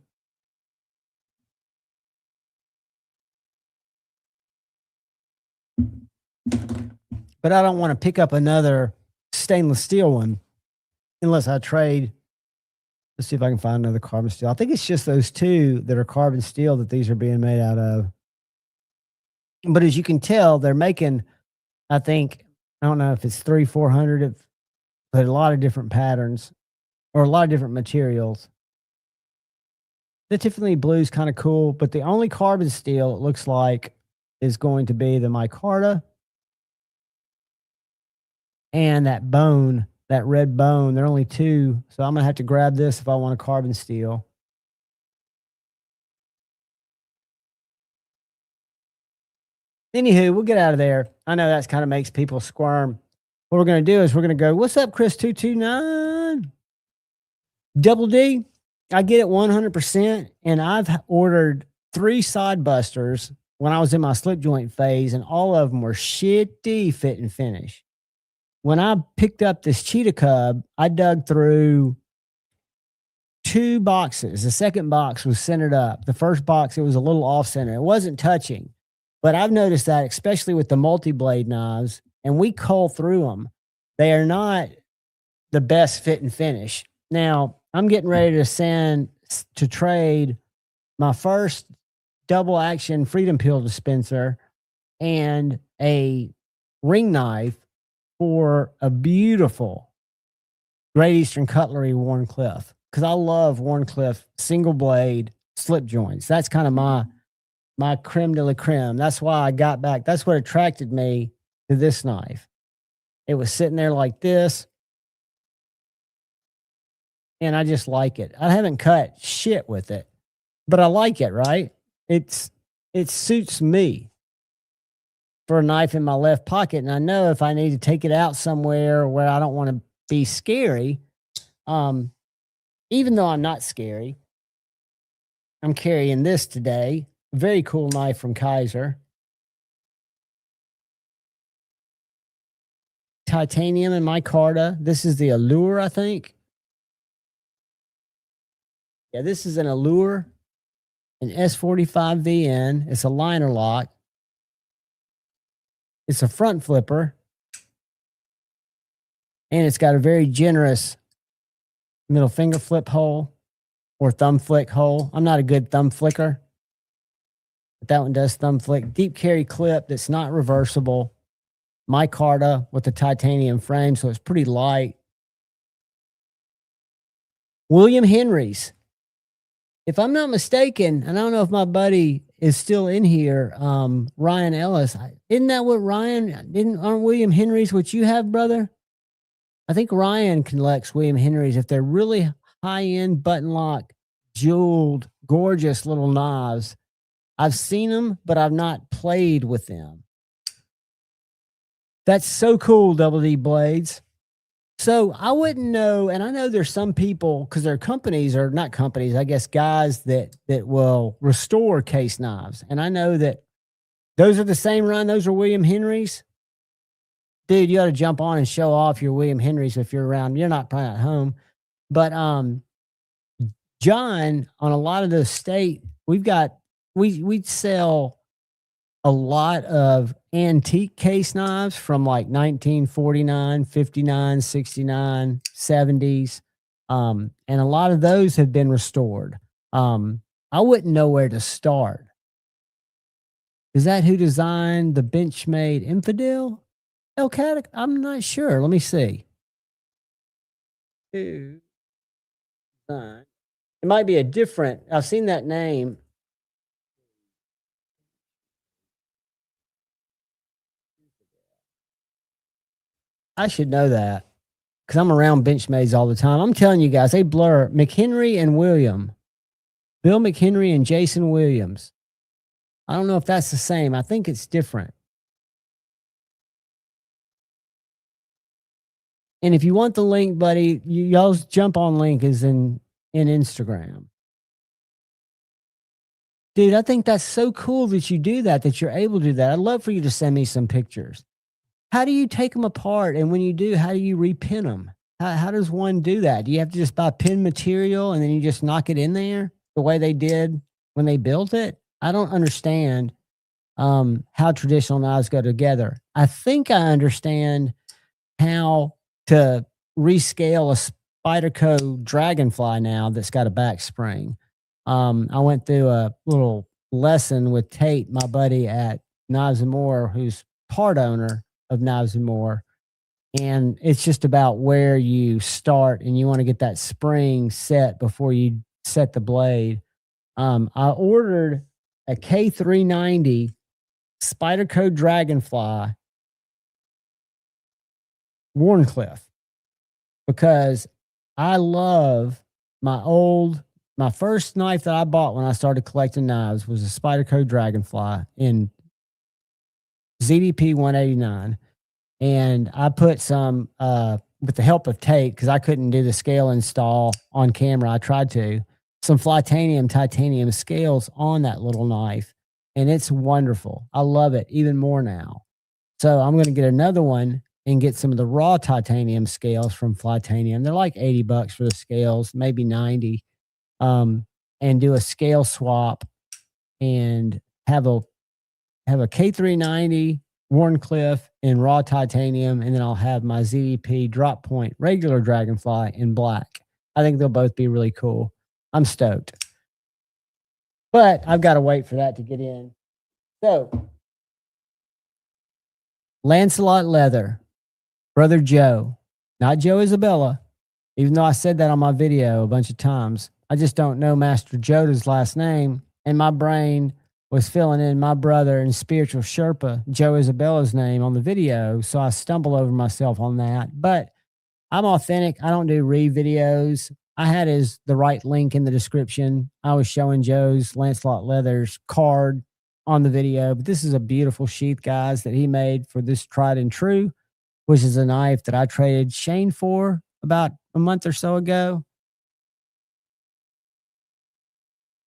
But I don't want to pick up another stainless steel one unless I trade. Let's see if I can find another carbon steel. I think it's just those two that are carbon steel that these are being made out of. But as you can tell, they're making, I think, I don't know if it's 300-400, but a lot of different patterns or a lot of different materials. The Tiffany blue is kind of cool, but the only carbon steel it looks like is going to be the micarta and that bone, that red bone. There are only two, so I'm going to have to grab this if I want a carbon steel. Anywho, we'll get out of there. I know that kind of makes people squirm. What we're going to do is we're going to go, what's up, Chris 229? Double D, I get it 100%. And I've ordered 3 side busters when I was in my slip joint phase, and all of them were shitty fit and finish. When I picked up this cheetah cub, I dug through 2 boxes. The second box was centered up. The first box, it was a little off center. It wasn't touching. But I've noticed that, especially with the multi-blade knives, and we cull through them, they are not the best fit and finish. Now, I'm getting ready to trade my first double action Freedom Peel dispenser and a ring knife for a beautiful Great Eastern Cutlery Warncliffe, because I love Warncliffe single blade slip joints. That's kind of my creme de la creme. That's why I got back. That's what attracted me to this knife. It was sitting there like this, and I just like it. I haven't cut shit with it, but I like it, right? It suits me for a knife in my left pocket, and I know if I need to take it out somewhere where I don't want to be scary, even though I'm not scary, I'm carrying this today. Very cool knife from Kaiser. Titanium and micarta. This is the Allure, I think. Yeah, this is an Allure, an S45VN. It's a liner lock. It's a front flipper. And it's got a very generous middle finger flip hole or thumb flick hole. I'm not a good thumb flicker, but that one does thumb flick. Deep carry clip that's not reversible. Micarta with the titanium frame, so it's pretty light. William Henry's. If I'm not mistaken, and I don't know if my buddy is still in here, Ryan Ellis. Isn't that what Ryan, aren't William Henry's what you have, brother? I think Ryan collects William Henry's. If they're really high-end button lock, jeweled, gorgeous little knives, I've seen them, but I've not played with them. That's so cool, Double D Blades. So I wouldn't know, and I know there's some people, because they're companies, or not companies, I guess guys that will restore case knives. And I know that those are the same run. Those are William Henry's. Dude, you ought to jump on and show off your William Henry's if you're around. You're not probably at home. But John, on a lot of the state, we sell a lot of antique case knives from like 1949, 59, 69, 70s. And a lot of those have been restored. I wouldn't know where to start. Is that who designed the Benchmade Infidel? Elcatic? I'm not sure. Let me see. It might be a different. I've seen that name. I should know that because I'm around Benchmades all the time. I'm telling you guys, they blur. McHenry and William. Bill McHenry and Jason Williams. I don't know if that's the same. I think it's different. And if you want the link, buddy, y'all's jump on link is in Instagram. Dude, I think that's so cool that you do that you're able to do that. I'd love for you to send me some pictures. How do you take them apart? And when you do, how do you repin them? How does one do that? Do you have to just buy pin material and then you just knock it in there the way they did when they built it? I don't understand how traditional knives go together. I think I understand how to rescale a Spyderco Dragonfly now that's got a back spring. I went through a little lesson with Tate, my buddy at Knives and More, who's part owner of Knives and More. And it's just about where you start, and you want to get that spring set before you set the blade. I ordered a K390 Spyderco Dragonfly Warncliffe because I love my first knife that I bought when I started collecting knives was a Spyderco Dragonfly in ZDP 189. And I put some, with the help of Tate, because I couldn't do the scale install on camera. I tried to, some titanium scales on that little knife. And it's wonderful. I love it even more now. So I'm going to get another one and get some of the raw titanium scales from Flytanium. They're like $80 for the scales, maybe 90. And do a scale swap and have a K390 Warncliffe in raw titanium, and then I'll have my ZDP drop point regular Dragonfly in black. I think they'll both be really cool. I'm stoked. But I've got to wait for that to get in. So, Lancelot Leather, Brother Joe, not Joe Isabella, even though I said that on my video a bunch of times. I just don't know Master Joda's last name, and my brain was filling in my brother and spiritual Sherpa, Joe Isabella's name on the video, so I stumble over myself on that. But I'm authentic. I don't do videos. I had the right link in the description. I was showing Joe's Lancelot Leather's card on the video, but this is a beautiful sheath, guys, that he made for this Tried and True, which is a knife that I traded Shane for about a month or so ago.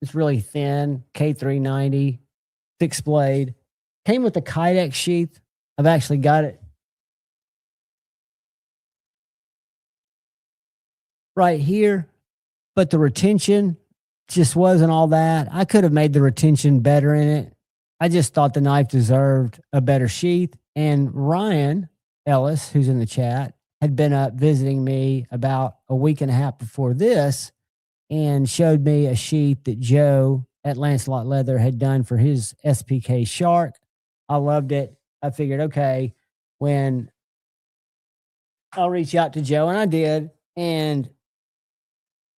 It's really thin, K390, fixed blade. Came with the Kydex sheath. I've actually got it right here, but the retention just wasn't all that. I could have made the retention better in it. I just thought the knife deserved a better sheath. And Ryan Ellis, who's in the chat, had been up visiting me about a week and a half before this, and showed me a sheath that Joe at Lancelot Leather had done for his SPK Shark. I loved it. I figured, okay, when I'll reach out to Joe, and I did, and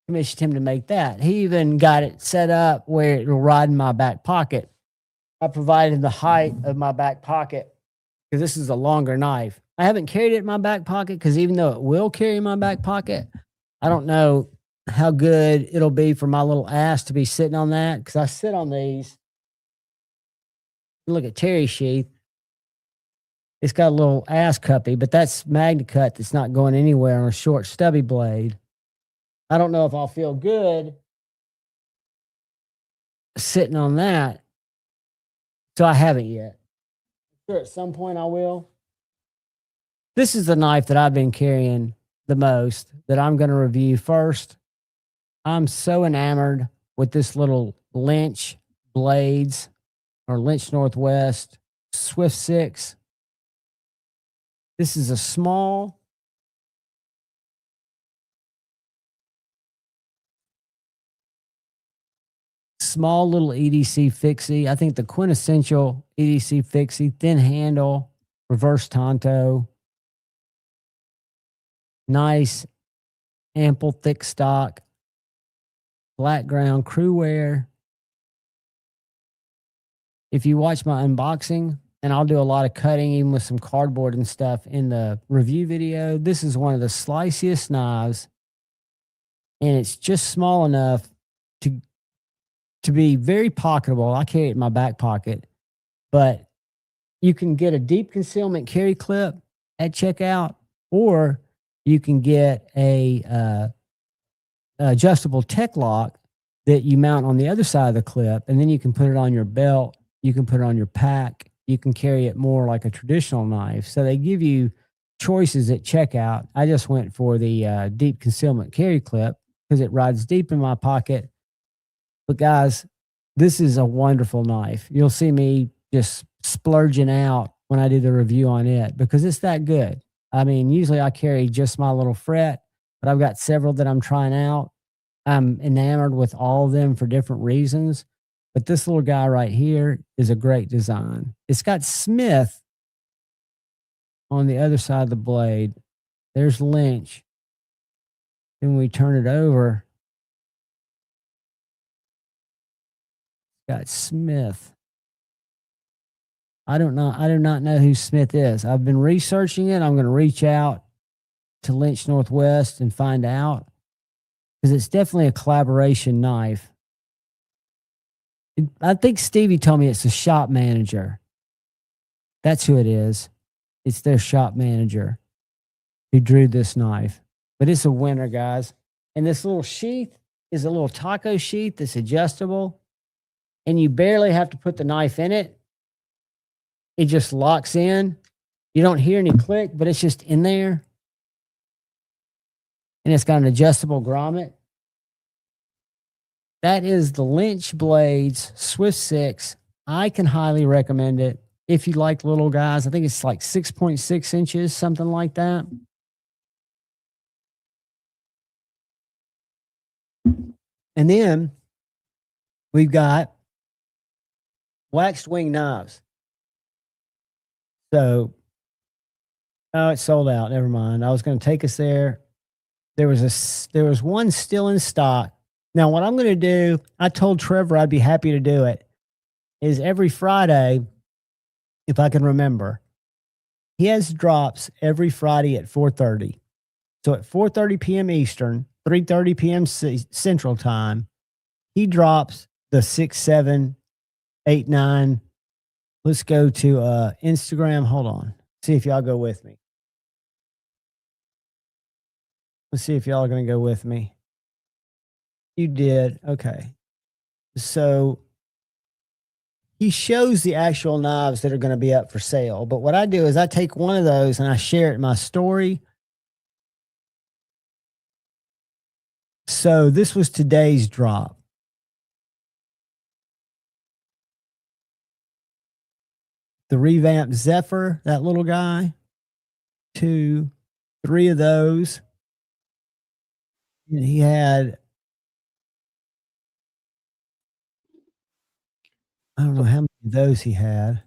commissioned him to make that. He even got it set up where it'll ride in my back pocket. I provided the height of my back pocket because this is a longer knife. I haven't carried it in my back pocket because even though it will carry in my back pocket, I don't know how good it'll be for my little ass to be sitting on that, because I sit on these. Look at Terry's sheath. It's got a little ass cuppy, but that's Magna Cut that's not going anywhere on a short stubby blade. I don't know if I'll feel good sitting on that, so I haven't yet. I'm sure at some point I will. This is the knife that I've been carrying the most that I'm going to review first. I'm so enamored with this little Lynch blades, or Lynch Northwest Swift 6. This is a small little EDC fixie. I think the quintessential EDC fixie, thin handle, reverse tanto, nice, ample, thick stock, black ground, crew wear. If you watch my unboxing and I'll do a lot of cutting, even with some cardboard and stuff in the review video. This is one of the sliciest knives, and it's just small enough to be very pocketable. I carry it in my back pocket, but you can get a deep concealment carry clip at checkout, or you can get a adjustable tech lock that you mount on the other side of the clip, and then you can put it on your belt. You can put it on your pack. You can carry it more like a traditional knife. So they give you choices at checkout. I just went for the deep concealment carry clip because it rides deep in my pocket. But guys, this is a wonderful knife. You'll see me just splurging out when I do the review on it because it's that good. I mean, usually I carry just my little fret, but I've got several that I'm trying out. I'm enamored with all of them for different reasons. But this little guy right here is a great design. It's got Smith on the other side of the blade. There's Lynch. Then we turn it over. Got Smith. I do not know who Smith is. I've been researching it. I'm going to reach out to Lynch Northwest and find out, because it's definitely a collaboration knife. I think Stevie told me it's a shop manager. That's who it is. It's their shop manager who drew this knife. But it's a winner, guys. And this little sheath is a little taco sheath that's adjustable. And you barely have to put the knife in it. It just locks in. You don't hear any click, but it's just in there. And it's got an adjustable grommet. That is the Lynch Blades Swift 6. I can highly recommend it if you like little guys. I think it's like 6.6 inches, something like that. And then we've got waxed wing knives. So, oh, it's sold out. Never mind. I was going to take us there. There was one still in stock. Now, what I'm going to do, I told Trevor I'd be happy to do it, is every Friday, if I can remember, he has drops every Friday at 4:30. So at 4:30 p.m. Eastern, 3:30 p.m. Central Time, he drops the 6, 7, 8, 9. Let's go to Instagram. Hold on. See if y'all go with me. Let's see if y'all are going to go with me. You did. Okay. So he shows the actual knives that are going to be up for sale. But what I do is I take one of those and I share it in my story. So this was today's drop. The revamped Zephyr, that little guy. 2, 3 of those. And he had, I don't know how many of those he had.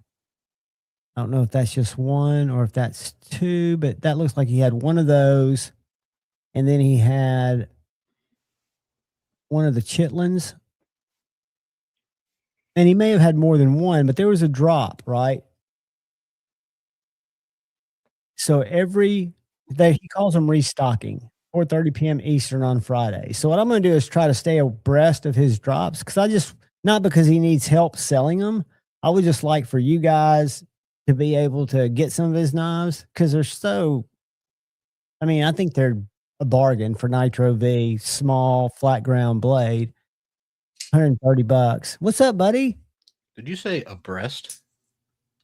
I don't know if that's just one or if that's 2, but that looks like he had one of those. And then he had one of the chitlins. And he may have had more than one, but there was a drop, right? So he calls them restocking, 4:30 p.m. Eastern on Friday. So what I'm going to do is try to stay abreast of his drops, because not because he needs help selling them. I would just like for you guys to be able to get some of his knives, because I think they're a bargain for Nitro V, small flat ground blade, $130. What's up, buddy? Did you say abreast?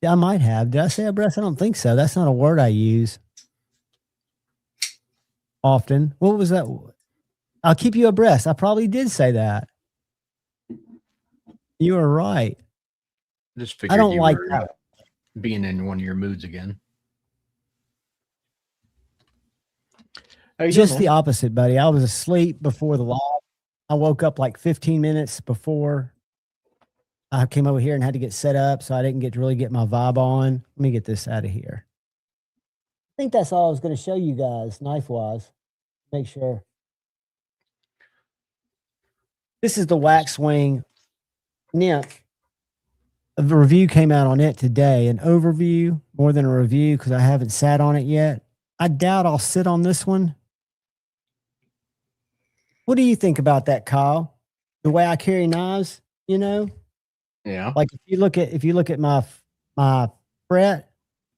Yeah, I might have. Did I say abreast? I don't think so. That's not a word I use often. What was that? I'll keep you abreast. I probably did say that. You are right. Just figured I don't you like were that. Being in one of your moods again. Just the opposite, buddy. I was asleep before the live. I woke up like 15 minutes before I came over here and had to get set up, so I didn't really get my vibe on. Let me get this out of here. I think that's all I was going to show you guys, knife-wise. Make sure. This is the wax wing nymph. A review came out on it today, an overview more than a review because I haven't sat on it yet. I doubt I'll sit on this one. What do you think about that, Kyle? The way I carry knives, you know, Yeah. like if you look at my fret,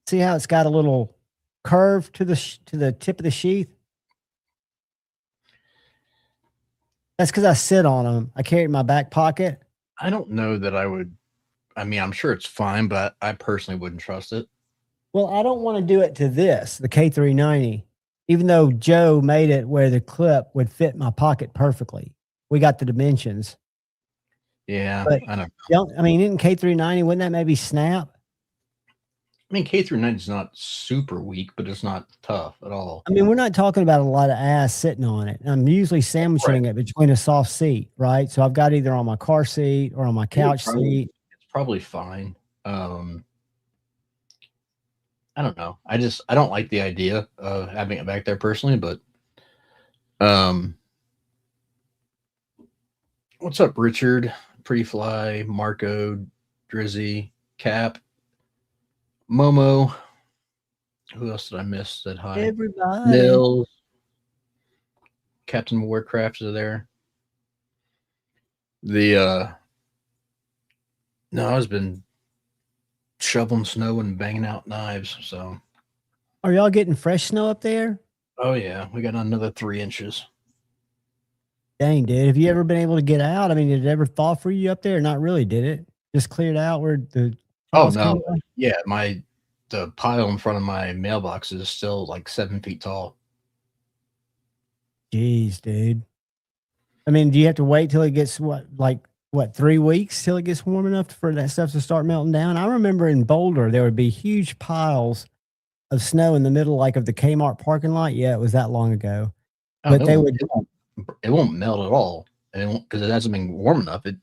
see how it's got a little curve to the tip of the sheath. That's because I sit on them. I carry it in my back pocket. I don't know that I would. I mean, I'm sure it's fine, but I personally wouldn't trust it. Well, I don't want to do it to this, the K390, even though Joe made it where the clip would fit my pocket perfectly. We got the dimensions. Yeah, But I don't. I mean, in K390, wouldn't that maybe snap? I mean, K390 is not super weak, but it's not tough at all. I mean, we're not talking about a lot of ass sitting on it. I'm usually sandwiching it between a soft seat, right? So I've got either on my car seat or on my couch seat. It's probably fine. I don't know. I don't like the idea of having it back there personally, but what's up, Richard? Pretty Fly, Marco, Drizzy, Cap, Momo. Who else did I miss? Said hi. Everybody. Mills, Captain Warcraft is there. No, I've been shoveling snow and banging out knives. So, are y'all getting fresh snow up there? Oh yeah, we got another 3 inches. Dang, dude. Have you ever been able to get out? I mean, did it ever thaw for you up there? Not really, did it? Just cleared out where the Oh no. Yeah, the pile in front of my mailbox is still like 7 feet tall. Jeez, dude. I mean, do you have to wait till it gets 3 weeks till it gets warm enough for that stuff to start melting down? I remember in Boulder, there would be huge piles of snow in the middle, like of the Kmart parking lot. Yeah, it was that long ago. But they would. It won't melt at all, and because it hasn't been warm enough. Today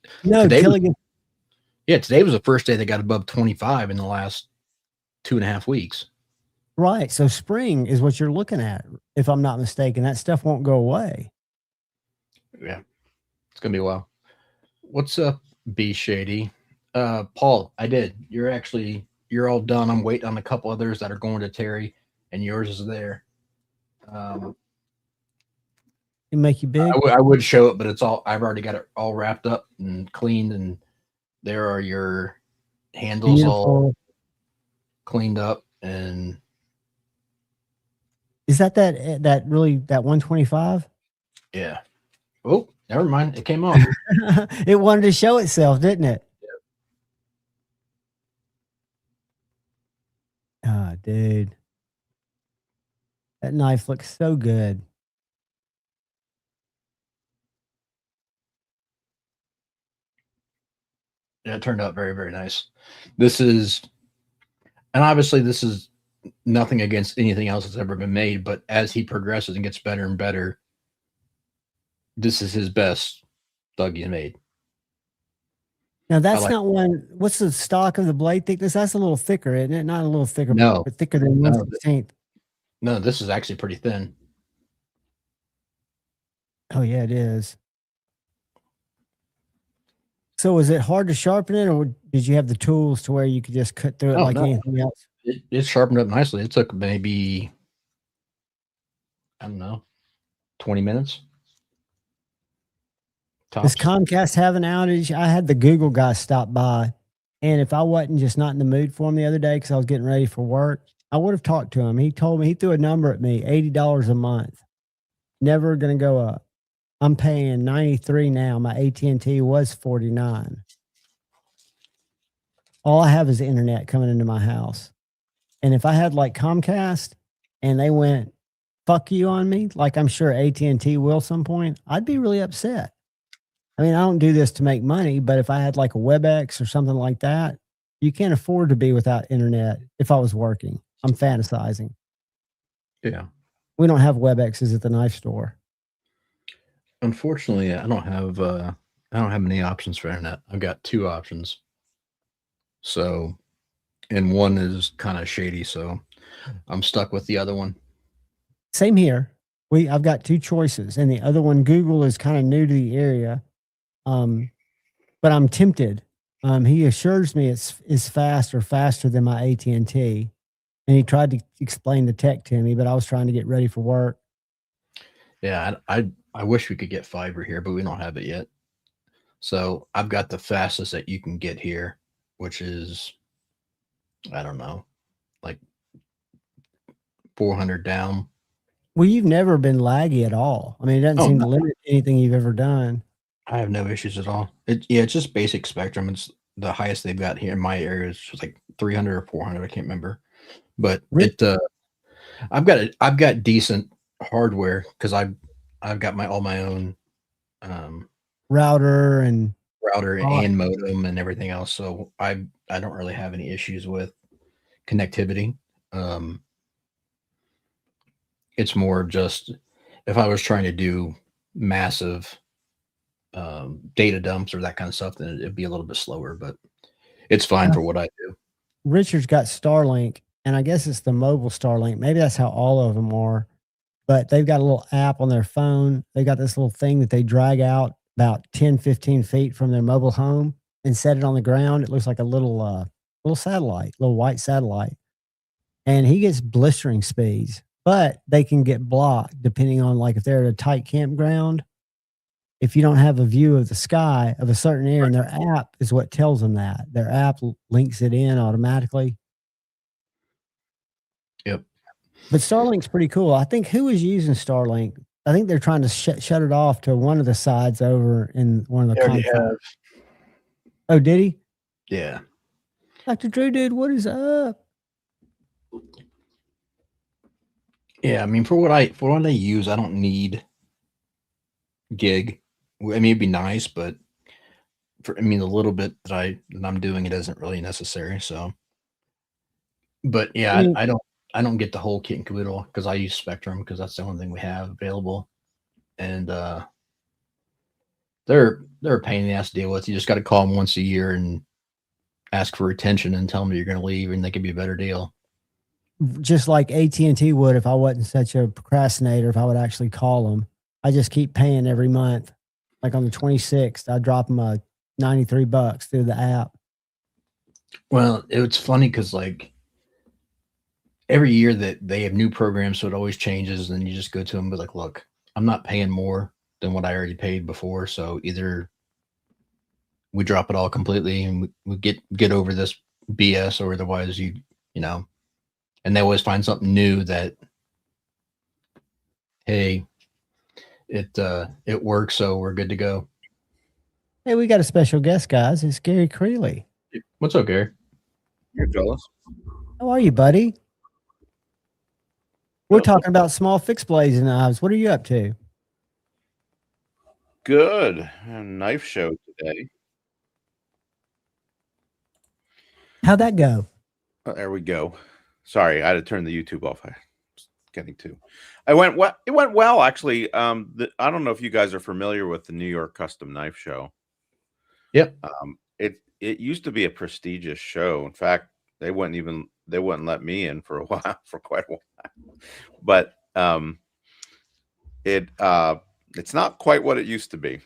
was the first day they got above 25 in the last 2.5 weeks. Right. So spring is what you're looking at, if I'm not mistaken. That stuff won't go away. Yeah, it's gonna be a while. What's up, B Shady? Paul, I did. You're all done. I'm waiting on a couple others that are going to Terry, and yours is there. It make you big. I would show it, but I've already got it all wrapped up and cleaned, and there are your handles all cleaned up. And is that 125? Yeah. Oh, never mind. It came off. It wanted to show itself, didn't it? Yep. Ah, dude. That knife looks so good. Yeah, it turned out very, very nice. This is nothing against anything else that's ever been made, but as he progresses and gets better and better, this is his best Dougie made. Now that's not one. What's the stock of the blade thickness? That's a little thicker, isn't it? Not a little thicker, but thicker than 1/16. No, this is actually pretty thin. Oh yeah, it is. So is it hard to sharpen it, or did you have the tools to where you could just cut through it anything else? It sharpened up nicely. It took maybe, I don't know, 20 minutes. Does Comcast have an outage? I had the Google guy stop by, and if I wasn't just not in the mood for him the other day because I was getting ready for work, I would have talked to him. He told me, he threw a number at me, $80 a month. Never going to go up. I'm paying $93 now. My AT&T was $49. All I have is the internet coming into my house. And if I had like Comcast and they went, fuck you on me, like I'm sure AT&T will some point, I'd be really upset. I mean, I don't do this to make money, but if I had like a WebEx or something like that, you can't afford to be without internet if I was working. I'm fantasizing. Yeah. We don't have WebExes at the knife store. Unfortunately, I don't have any options for internet. I've got 2 options. So, and one is kind of shady, so I'm stuck with the other one. Same here. I've got 2 choices, and the other one, Google, is kind of new to the area. But I'm tempted. He assures me it's faster than my AT&T, and he tried to explain the tech to me, but I was trying to get ready for work. Yeah, I wish we could get fiber here, but we don't have it yet. So I've got the fastest that you can get here, which is, I don't know, like 400 down. Well, you've never been laggy at all. I mean, it doesn't Oh, seem no. to limit anything you've ever done. I have no issues at all. It's just basic spectrum. It's the highest they've got here in my area is just like 300 or 400. I can't remember, but I've got decent hardware because I've got all my own Router and router all. and modem and everything else. So I don't really have any issues with connectivity. It's more just if I was trying to do massive data dumps or that kind of stuff, then it'd be a little bit slower, but it's fine for what I do. Richard's got Starlink, and I guess it's the mobile Starlink. Maybe that's how all of them are. But they've got a little app on their phone. They got this little thing that they drag out about 10, 15 feet from their mobile home and set it on the ground. It looks like a little satellite, little white satellite. And he gets blistering speeds, but they can get blocked depending on like if they're at a tight campground. If you don't have a view of the sky of a certain area, and their app is what tells them that. Their app links it in automatically. Yep. But Starlink's pretty cool. I think who is using Starlink? I think they're trying to shut it off to one of the sides over in one of the conference. Oh, did he? Yeah. Dr. Drew, dude, what is up? Yeah, I mean, for what I use, I don't need gig. I mean, it'd be nice, but the little bit that I'm doing, it isn't really necessary. So, but yeah, I don't get the whole kit and caboodle because I use Spectrum because that's the only thing we have available, and they're a pain in the ass to deal with. You just got to call them once a year and ask for retention and tell them you're going to leave, and they give you a better deal. Just like AT&T would if I wasn't such a procrastinator. If I would actually call them, I just keep paying every month. Like on the 26th, I drop them $93 through the app. Well, it's funny because like every year that they have new programs, so it always changes. And you just go to them, but like, look, I'm not paying more than what I already paid before. So either we drop it all completely and we get over this BS, or otherwise you know. And they always find something new that, hey, it works, so we're good to go. Hey, we got a special guest, guys. It's Gary Creeley. What's up, Gary? Hey, fellas. How are you, buddy? We're talking about small fixed blades and knives. What are you up to? Good. A knife show today. How'd that go? Oh, there we go. Sorry, I had to turn the YouTube off. I was getting to. It went well, actually. I don't know if you guys are familiar with the New York Custom Knife Show. Yep. It used to be a prestigious show. In fact, they wouldn't let me in for a while, for quite a while. But it's not quite what it used to be,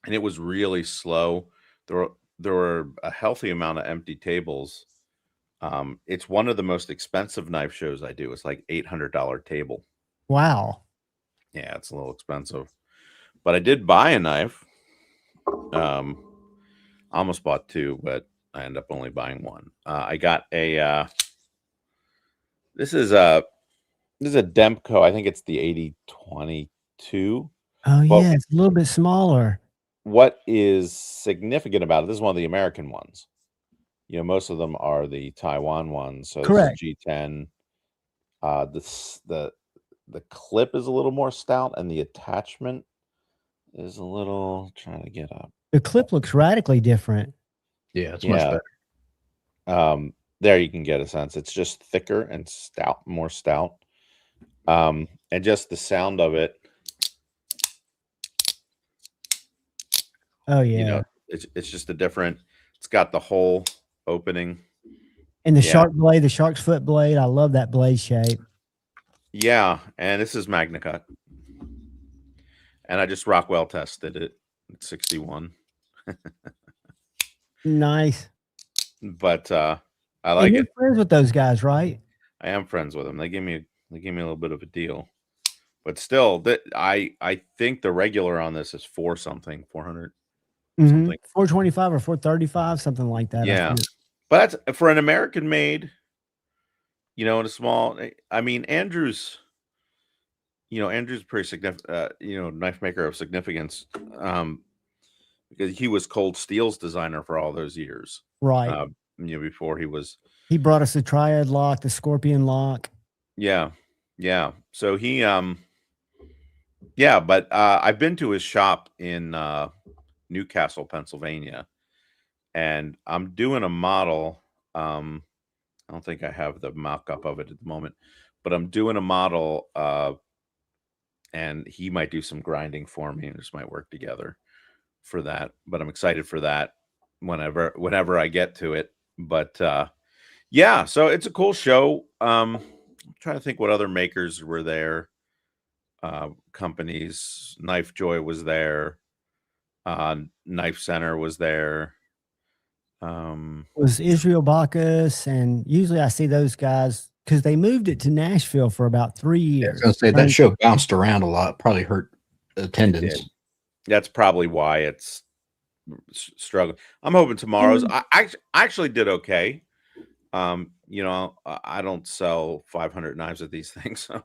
and it was really slow. There were a healthy amount of empty tables. It's one of the most expensive knife shows I do. It's like $800 table. Wow. Yeah, it's a little expensive, but I did buy a knife. I almost bought two, but I ended up only buying one. I got a. This is a Demco. I think it's the 8022. Oh yeah, it's a little bit smaller. What is significant about it? This is one of the American ones. You know, most of them are the Taiwan ones. So correct. This is G10. The clip is a little more stout, and the attachment is a little. Trying to get up. The clip looks radically different. Yeah, it's much better. There you can get a sense. It's just thicker and stout, more stout. And just the sound of it. Oh yeah. You know, it's just a different. It's got the whole opening. And the shark blade, the shark's foot blade. I love that blade shape. Yeah, and this is MagnaCut. And I just Rockwell tested it at 61. Nice. But I And like you're it. friends with those guys, right? I am friends with them. They give me a little bit of a deal. But still, that I think the regular on this is 400 something. 425 or 435, something like that. I Yeah. think. But that's for an American made, in a small. I mean, Andrew's pretty significant, knife maker of significance, because he was Cold Steel's designer for all those years. Right. Before he was. He brought us the Triad lock, the Scorpion lock. Yeah. Yeah. So he, yeah, but I've been to his shop in Newcastle, Pennsylvania, and I'm doing a model. I don't think I have the mock-up of it at the moment, but I'm doing a model, and he might do some grinding for me, and this might work together for that. But I'm excited for that whenever I get to it. But yeah, so it's a cool show. I'm trying to think what other makers were there. Companies. Knife Joy was there. Knife Center was there. Was Israel Bacchus, and usually I see those guys because they moved it to Nashville for about 3 years. I was going to say that show bounced around a lot, probably hurt attendance. That's probably why it's struggling. I'm hoping tomorrow's. I actually did okay. I don't sell 500 knives at these things, so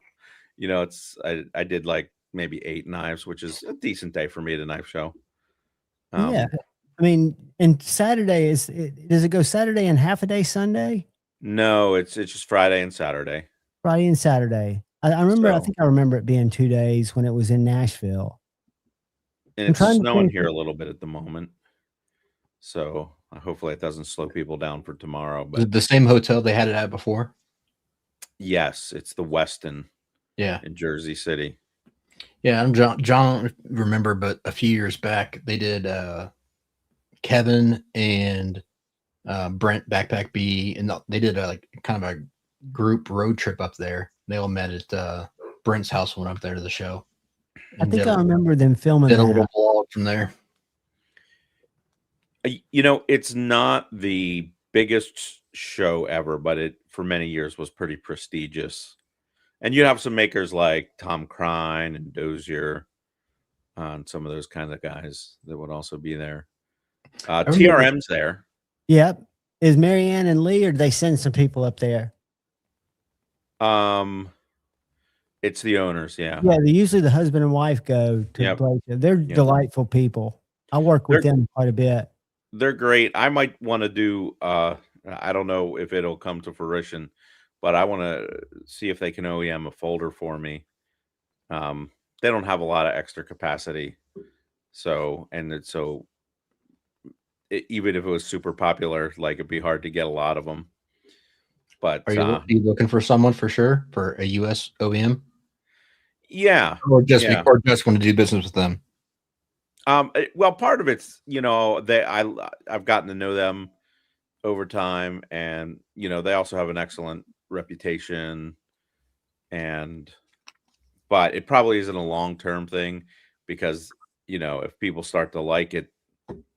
I did like maybe 8 knives, which is a decent day for me at a knife show. Yeah. I mean, and Saturday does it go Saturday and half a day Sunday? No, it's just Friday and Saturday. Friday and Saturday. I remember. I think I remember it being 2 days when it was in Nashville. And it's snowing here a little bit at the moment, so hopefully it doesn't slow people down for tomorrow. But the same hotel they had it at before. Yes, it's the Westin. Yeah, in Jersey City. Yeah, I'm John. Remember, but a few years back they did Kevin and Brent Backpack B, and they did like kind of a group road trip up there. They all met at Brent's house, went up there to the show. I think I remember them filming did a little vlog from there. It's not the biggest show ever, but it for many years was pretty prestigious. And you have some makers like Tom Crine and Dozier, and some of those kinds of guys that would also be there. TRM's there. Yep. Is Marianne and Lee, or do they send some people up there? It's the owners, yeah. Yeah, usually the husband and wife go to play. They're delightful people. I work with them quite a bit. They're great. I might want to do, I don't know if it'll come to fruition, but I want to see if they can OEM a folder for me. They don't have a lot of extra capacity. Even if it was super popular, like it'd be hard to get a lot of them. But are you looking for someone for sure for a US OEM? Yeah. Or just want to do business with them? Well, part of it's, I've gotten to know them over time, and they also have an excellent reputation, but it probably isn't a long-term thing, because if people start to like it,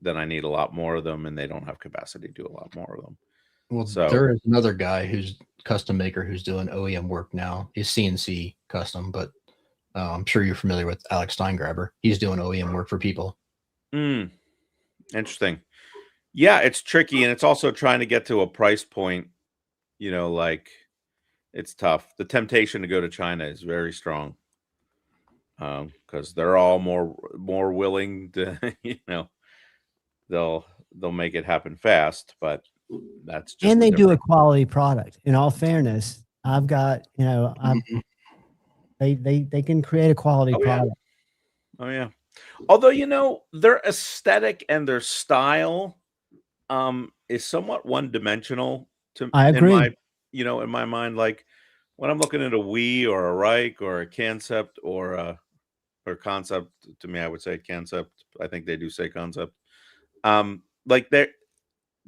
then I need a lot more of them, and they don't have capacity to do a lot more of them. Well, there is another guy who's custom maker who's doing OEM work now. He's CNC custom, but I'm sure you're familiar with Alex Steingraber. He's doing OEM work for people. Interesting. Yeah, it's tricky, and it's also trying to get to a price point. Like it's tough. The temptation to go to China is very strong, because they're all more willing to, they'll make it happen fast, but that's just and they do a quality product. In all fairness, I've got they can create a quality product. Oh yeah. Although their aesthetic and their style is somewhat one-dimensional to I agree. In my mind, like when I'm looking at a Wii or a Reich or a Concept or Concept, to me I would say Concept. I think they do say Concept. Like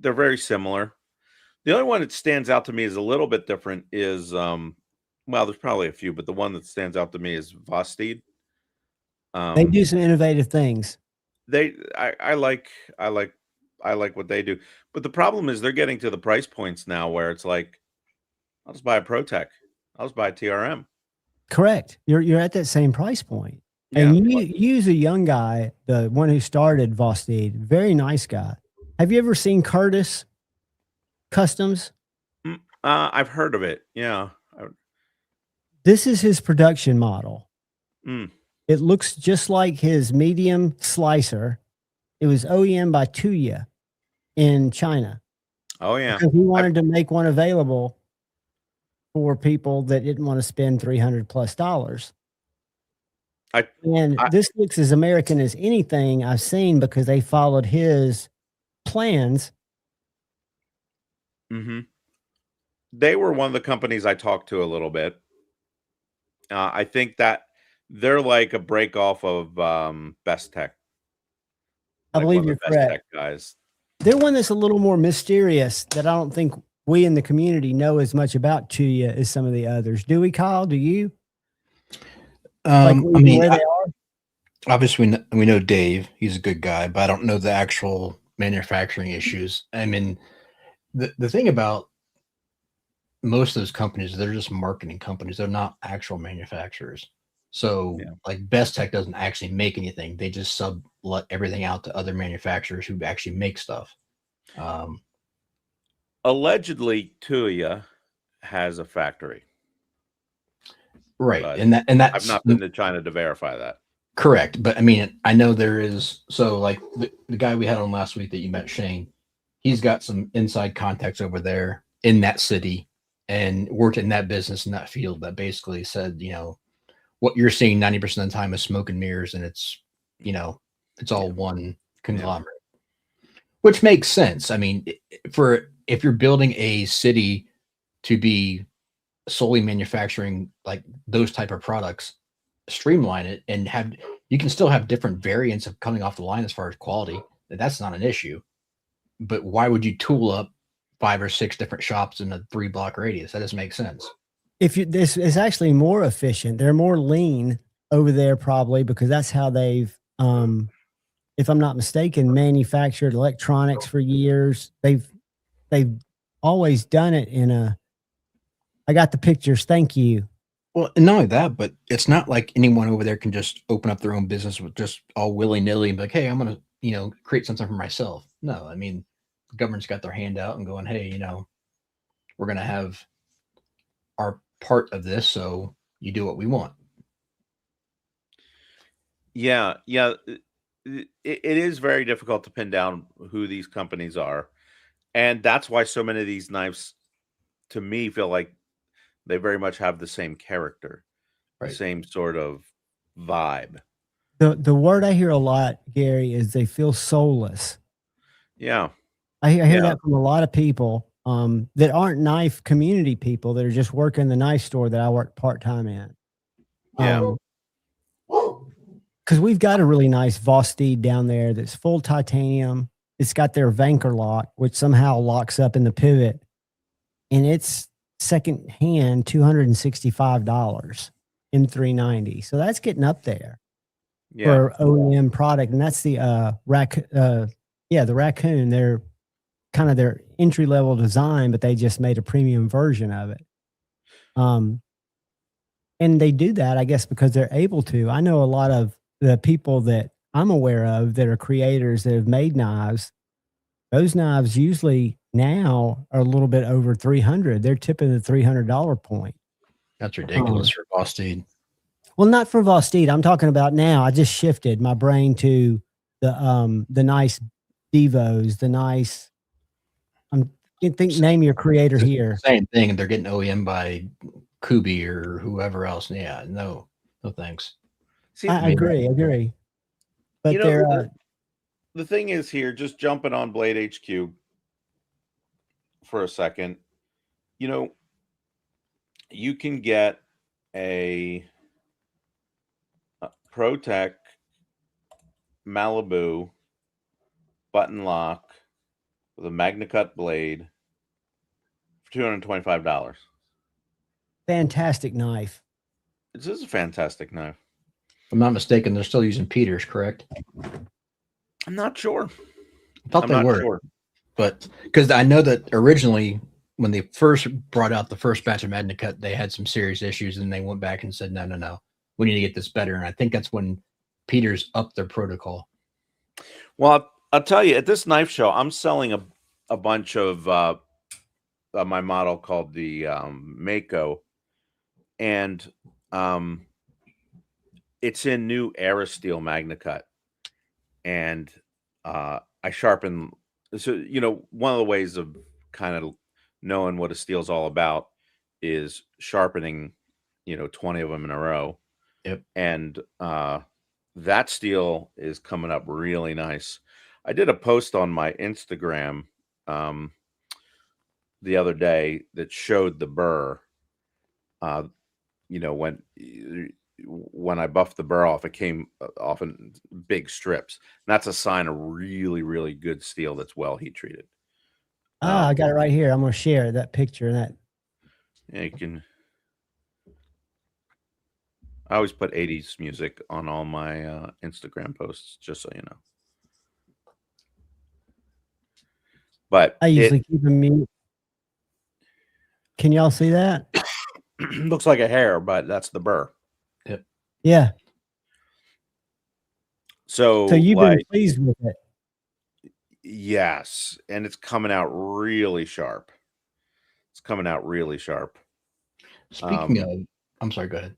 they're very similar. The only one that stands out to me is a little bit different is there's probably a few, but the one that stands out to me is Vosteed. They do some innovative things. I like I like what they do. But the problem is they're getting to the price points now where it's like, I'll just buy a ProTech. I'll just buy a TRM. Correct. You're at that same price point. Yeah. And you use a young guy, the one who started Vostede, very nice guy. Have you ever seen Curtis Customs? I've heard of it. Yeah. This is his production model. Mm. It looks just like his medium slicer. It was OEM by Tuya in China. Oh, yeah. Because he wanted to make one available for people that didn't want to spend $300+ this looks as American as anything I've seen because they followed his plans. Mm-hmm. They were one of the companies I talked to a little bit. I think that they're like a break off of Best Tech. I believe you're Best correct. Tech guys. They're one that's a little more mysterious that I don't think we in the community know as much about Tuya as some of the others. Do we, Kyle? Do you? I mean, where they are? Obviously, we know Dave. He's a good guy, but I don't know the actual manufacturing issues. I mean, the thing about most of those companies, they're just marketing companies. They're not actual manufacturers. So, like Best Tech doesn't actually make anything. They just sublet everything out to other manufacturers who actually make stuff. Allegedly, Tuya has a factory. Right. And that's I've not been to China to verify that. Correct. But I mean, I know there is. So like the guy we had on last week that you met, Shane, he's got some inside contacts over there in that city and worked in that business in that field that basically said, what you're seeing 90% of the time is smoke and mirrors, and it's, it's all one conglomerate, which makes sense. I mean, if you're building a city to be solely manufacturing like those type of products, streamline it and you can still have different variants of coming off the line as far as quality. That's not an issue. But why would you tool up 5 or 6 different shops in a 3-block radius? That doesn't make sense. This is actually more efficient. They're more lean over there probably because that's how they've, if I'm not mistaken, manufactured electronics for years. They've always done it I got the pictures. Thank you. Well, not only that, but it's not like anyone over there can just open up their own business with just all willy-nilly and be like, hey, I'm going to, create something for myself. No, I mean, the government's got their hand out and going, hey, we're going to have our part of this. So you do what we want. Yeah. It is very difficult to pin down who these companies are. And that's why so many of these knives, to me, feel like they very much have the same character, the same sort of vibe. The word I hear a lot, Gary, is they feel soulless. Yeah. I hear that from a lot of people that aren't knife community people that are just working the knife store that I work part-time in. Yeah. Because we've got a really nice Vostede down there that's full titanium. It's got their Vanker lock, which somehow locks up in the pivot. And it's secondhand $265 in $390. So that's getting up there for OEM product. And that's the the Raccoon. They're kind of their entry level design, but they just made a premium version of it. And they do that, I guess, because they're able to. I know a lot of the people that I'm aware of that are creators that have made knives. Those knives usually now are a little bit over $300. They're tipping the $300 point. That's ridiculous for Vostede. Well, not for Vostede. I'm talking about now. I just shifted my brain to the nice Devos, the nice. Name your creator here. Same thing, and they're getting OEM by Kubi or whoever else. Yeah, no thanks. See, I agree. But the thing is here, just jumping on Blade HQ for a second, you can get a ProTech Malibu button lock with a MagnaCut blade for $225. Fantastic knife. This is a fantastic knife. If I'm not mistaken, they're still using Peters, correct? I'm not sure. I thought I'm they not were, sure. but because I know that originally when they first brought out the first batch of Magna Cut, they had some serious issues, and they went back and said, no, we need to get this better. And I think that's when Peters upped their protocol. Well, I'll tell you, at this knife show, I'm selling a bunch of my model called the Mako, and it's in new Aerosteel Magna Cut, and I sharpen. So one of the ways of kind of knowing what a steel's all about is sharpening 20 of them in a row. Yep. And that steel is coming up really nice. I did a post on my Instagram the other day that showed the burr. When I buffed the burr off, it came off in big strips. And that's a sign of really, really good steel that's well heat treated. I got it right here. I'm going to share that picture and that. Yeah, you can. I always put 80s music on all my Instagram posts, just so you know. But I usually keep them mute. Can y'all see that? Looks like a hair, but that's the burr. Yep. Yeah. So you've been pleased with it? Yes, and it's coming out really sharp. It's coming out really sharp. Speaking of, I'm sorry, go ahead.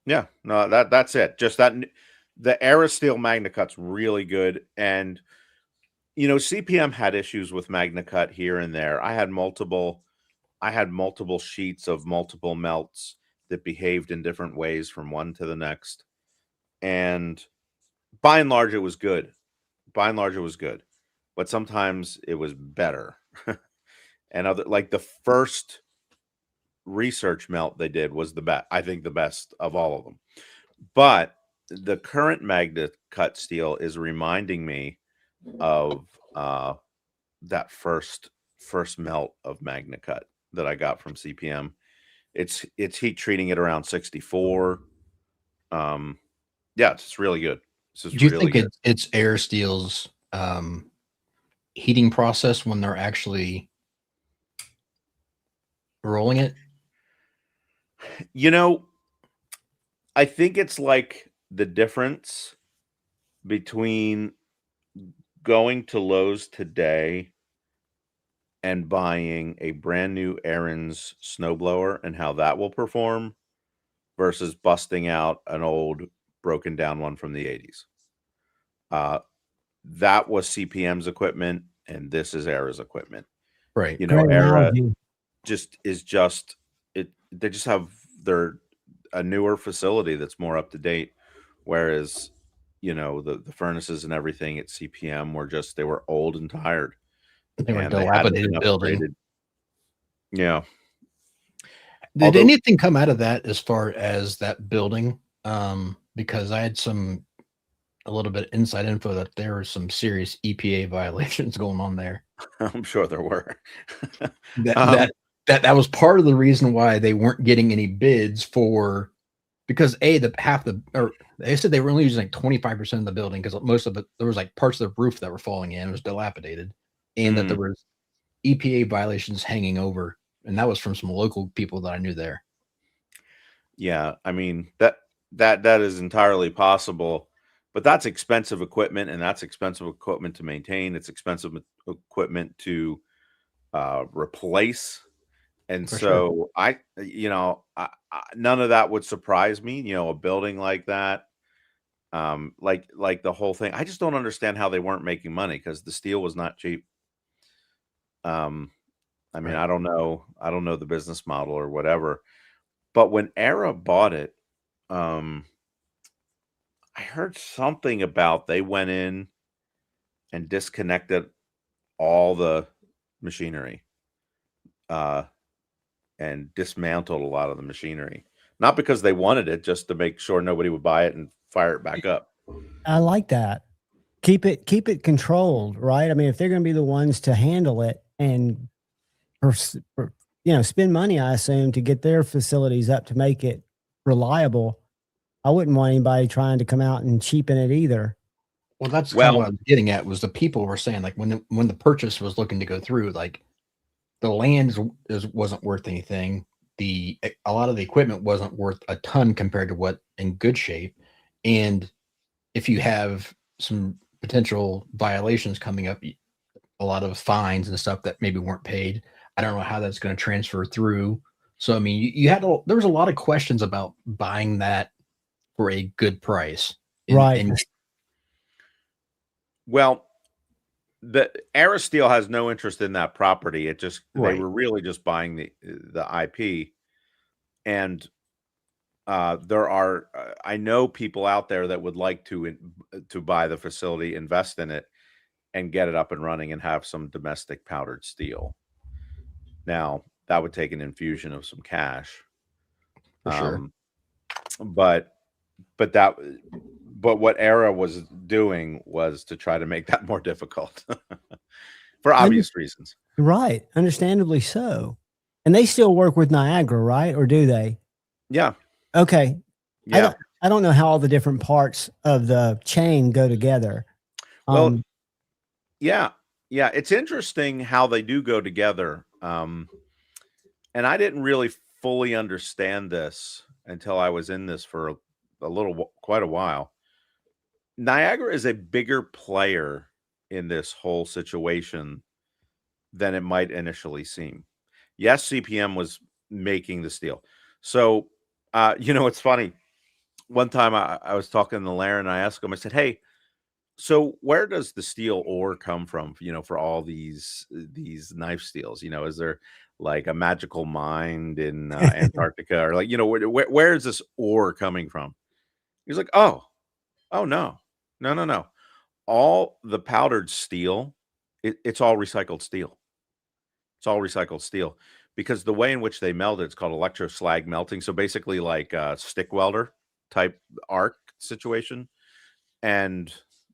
Yeah, no, that's it. Just that the Aerosteel Magna Cut's really good, and CPM had issues with Magna Cut here and there. I had multiple sheets of multiple melts that behaved in different ways from one to the next, and by and large, it was good. But sometimes it was better. And like the first research melt they did was the best. I think the best of all of them. But the current Magna Cut steel is reminding me of that first melt of Magna Cut that I got from CPM. It's heat treating it around 64. Yeah, it's really good. Do you think it's Aerosteel's heating process when they're actually rolling it? I think it's like the difference between going to Lowe's today and buying a brand new Ariens snowblower and how that will perform versus busting out an old broken down one from the 80s. That was CPM's equipment, and this is Era's equipment. Right. Era is just it. They just have a newer facility that's more up to date, whereas the furnaces and everything at CPM they were old and tired. They were dilapidated building. Yeah. Did anything come out of that as far as that building? Because I had a little bit of inside info that there were some serious EPA violations going on there. I'm sure there were. That was part of the reason why they weren't getting any bids for, because they said they were only using like 25% of the building because most of it, there was like parts of the roof that were falling in, it was dilapidated, and that there was EPA violations hanging over, and that was from some local people that I knew there. Yeah, I mean that is entirely possible, but that's expensive equipment, and that's expensive equipment to maintain. It's expensive equipment to replace, and for so sure. I none of that would surprise me. A building like that, like the whole thing. I just don't understand how they weren't making money because the steel was not cheap. I mean, right. I don't know the business model or whatever, but when Era bought it, I heard something about they went in and disconnected all the machinery, and dismantled a lot of the machinery, not because they wanted it, just to make sure nobody would buy it and fire it back up. I like that. Keep it controlled, right? I mean, if they're going to be the ones to handle it and spend money, I assume, to get their facilities up to make it reliable, I wouldn't want anybody trying to come out and cheapen it either. Well, that's kind of what I was getting at. Was the people were saying like when the purchase was looking to go through, like the land wasn't worth anything. A lot of the equipment wasn't worth a ton compared to what in good shape, and if you have some potential violations coming up, a lot of fines and stuff that maybe weren't paid. I don't know how that's going to transfer through. So I mean, there was a lot of questions about buying that for a good price, Right. Well, the Aristeel has no interest in that property. It just they were really just buying the IP, and there are I know people out there that would like to buy the facility, invest in it, and get it up and running, and have some domestic powdered steel. Now that would take an infusion of some cash, for sure. But what Era was doing was to try to make that more difficult for obvious reasons. Right. Understandably so. And they still work with Niagara, right? Or do they? Yeah. Okay. Yeah. I don't know how all the different parts of the chain go together. Well, yeah. It's interesting how they do go together. And I didn't really fully understand this until I was in this for quite a while. Niagara is a bigger player in this whole situation than it might initially seem. Yes, CPM was making the steel. So, it's funny. One time I was talking to Laren and I asked him, I said, hey, so where does the steel ore come from, for all these knife steels? Is there like a magical mine in Antarctica or like, where is this ore coming from? He's like, oh, no. All the powdered steel, it's all recycled steel. It's all recycled steel because the way in which they melt it's called electroslag melting. So basically like a stick welder type arc situation, and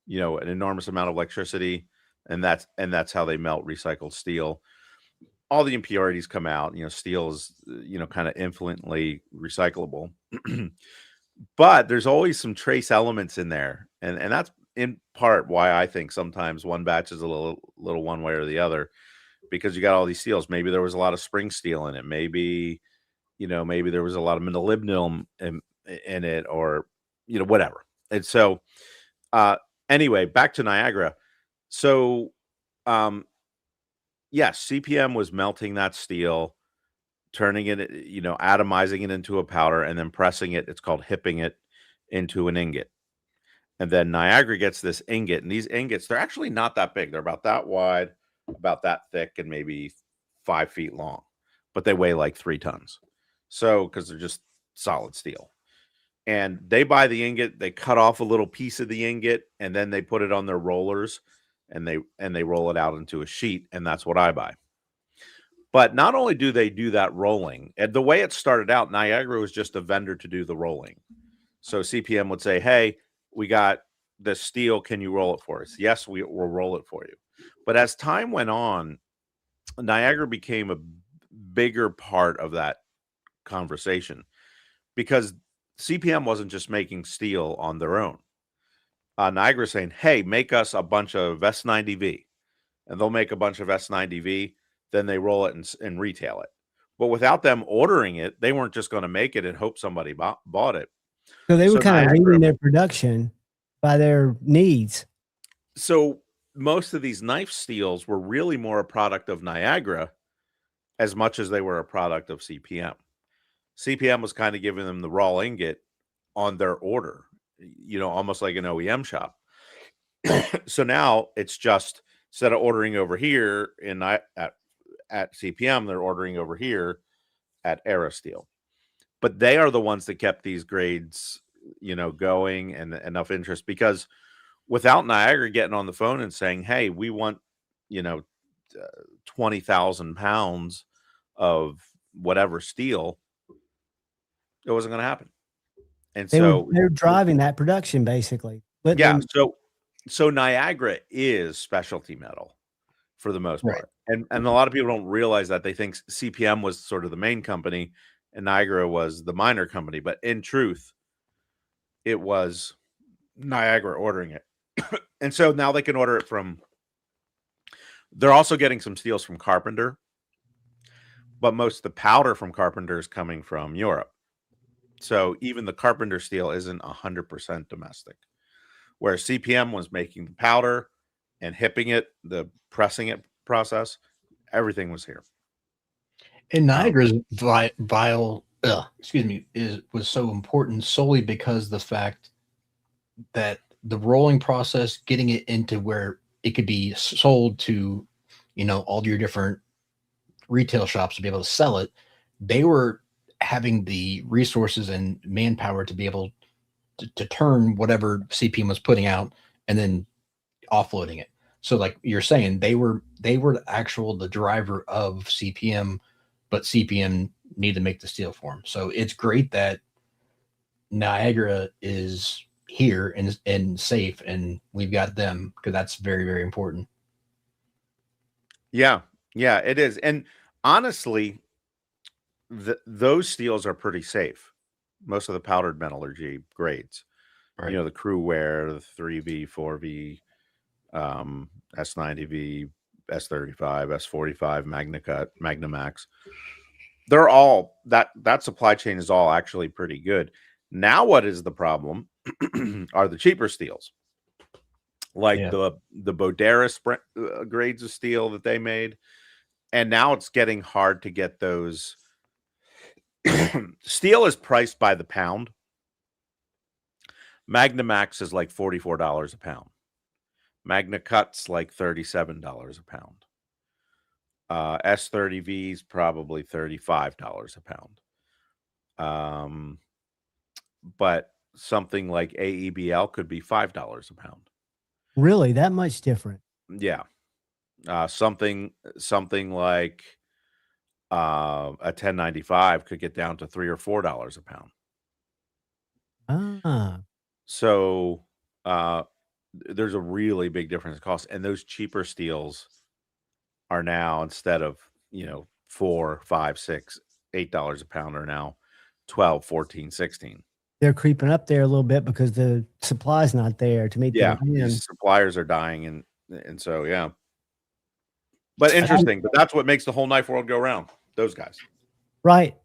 an enormous amount of electricity, and that's how they melt recycled steel. All the impurities come out. Steel is kind of infinitely recyclable, but there's always some trace elements in there, and that's in part why I think sometimes one batch is a little one way or the other, because you got all these steels. Maybe there was a lot of spring steel in it. Maybe there was a lot of molybdenum in it, or whatever. And so anyway, back to Niagara. So yes, CPM was melting that steel, turning it, atomizing it into a powder, and then pressing it. It's called hipping it into an ingot. And then Niagara gets this ingot, and these ingots, they're actually not that big. They're about that wide, about that thick, and maybe 5 feet long, but they weigh like 3 tons. So, because they're just solid steel. And they buy the ingot, they cut off a little piece of the ingot, and then they put it on their rollers, and they roll it out into a sheet, and that's what I buy. But not only do they do that rolling, and the way it started out, Niagara was just a vendor to do the rolling. So CPM would say, hey, we got the steel, can you roll it for us? Yes, we'll roll it for you. But as time went on, Niagara became a bigger part of that conversation, because CPM wasn't just making steel on their own. Niagara saying, hey, make us a bunch of S90V, and they'll make a bunch of S90V, then they roll it and retail it. But without them ordering it, they weren't just going to make it and hope somebody bought it. So they were kind of leading their production by their needs. So most of these knife steels were really more a product of Niagara as much as they were a product of CPM. CPM was kind of giving them the raw ingot on their order, almost like an OEM shop. So now it's just, instead of ordering over here at CPM, they're ordering over here at Aristeel. But they are the ones that kept these grades, going, and enough interest, because without Niagara getting on the phone and saying, hey, we want, 20,000 pounds of whatever steel, it wasn't going to happen. And they're driving that production basically. But so Niagara is specialty metal for the most part. And a lot of people don't realize that. They think CPM was sort of the main company and Niagara was the minor company. But in truth, it was Niagara ordering it. And so now they can order it from. They're also getting some steels from Carpenter, but most of the powder from Carpenter is coming from Europe. So even the Carpenter steel isn't 100% domestic. Whereas CPM was making the powder and hipping it, the pressing it process, everything was here. And Niagara's was so important solely because the fact that the rolling process, getting it into where it could be sold to, all your different retail shops to be able to sell it, they were having the resources and manpower to be able to turn whatever CPM was putting out and then offloading it. So like you're saying, they were the driver of CPM, but CPM needed to make the steel for them. So it's great that Niagara is here and safe, and we've got them, because that's very, very important. Yeah, it is. And honestly, those steels are pretty safe. Most of the powdered metallurgy grades, Right. the Crew Wear, the 3V, 4V, S90V, S35, S45, MagnaCut, MagnaMax. They're all that supply chain is all actually pretty good. Now, what is the problem are the cheaper steels, like the Boderis grades of steel that they made. And now it's getting hard to get those. Steel is priced by the pound. MagnaMax is like $44 a pound. MagnaCut's like $37 a pound. S30V is probably $35 a pound. But something like AEBL could be $5 a pound. Really, that much different? Yeah. Something like a 1095 could get down to $3 or $4 a pound. So there's a really big difference in cost, and those cheaper steels are now, instead of $4, $5, $6, $8 a pound, are now $12, $14, $16. They're creeping up there a little bit because the supply's not there to meet the demand. These suppliers are dying, and so But interesting, but that's what makes the whole knife world go round. Those guys. Right.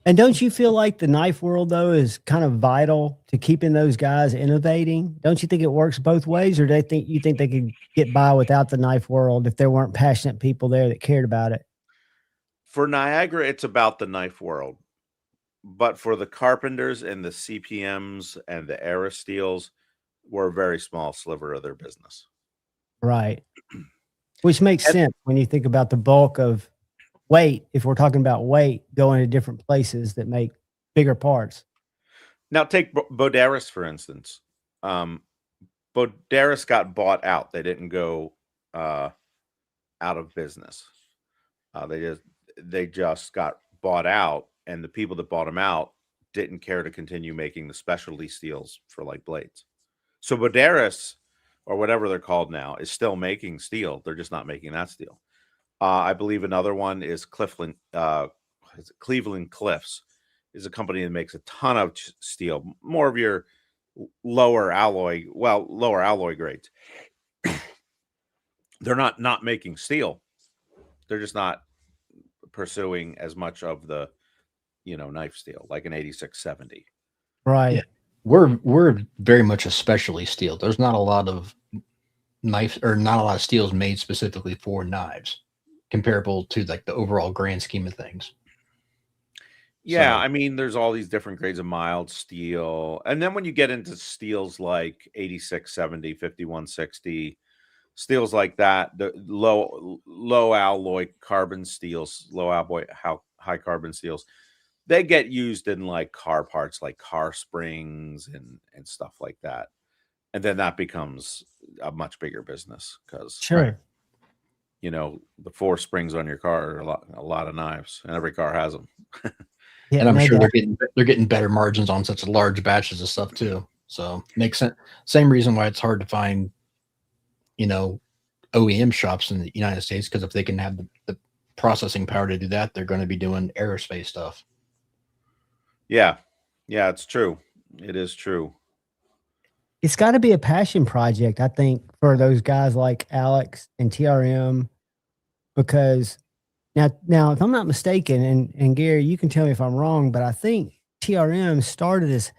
And don't you feel like the knife world, though, is kind of vital to keeping those guys innovating? Don't you think it works both ways, or do you think they could get by without the knife world if there weren't passionate people there that cared about it? For Niagara, it's about the knife world. But for the Carpenters and the CPMs and the Era Steels, we're a very small sliver of their business. Right. Which makes sense when you think about the bulk of weight, if we're talking about weight, going to different places that make bigger parts. Now take Boderis, for instance. Boderis got bought out. They didn't go out of business. They just got bought out, and the people that bought them out didn't care to continue making the specialty steels for like blades. So Boderis, or whatever they're called now, is still making steel. They're just not making that steel. I believe another one is Cleveland Cliffs, is a company that makes a ton of steel, more of your lower alloy grades. They're not making steel. They're just not pursuing as much of the knife steel, like an 8670. Right. Yeah. We're very much a specialty steel. There's not a lot of knives, or not a lot of steels made specifically for knives, comparable to like the overall grand scheme of things. Yeah, so, I mean, there's all these different grades of mild steel. And then when you get into steels like 8670, 5160, steels like that, the low alloy carbon steels, high carbon steels, they get used in like car parts, like car springs and stuff like that. And then that becomes a much bigger business because the 4 springs on your car are a lot of knives, and every car has them. Yeah, and I'm sure they're getting better margins on such large batches of stuff too. So makes sense. Same reason why it's hard to find, OEM shops in the United States, because if they can have the processing power to do that, they're going to be doing aerospace stuff. Yeah, it's true. It is true. it's got to be a passion project, I think, for those guys like Alex and TRM, because now if I'm not mistaken, and Gary, you can tell me if I'm wrong, but I think TRM started as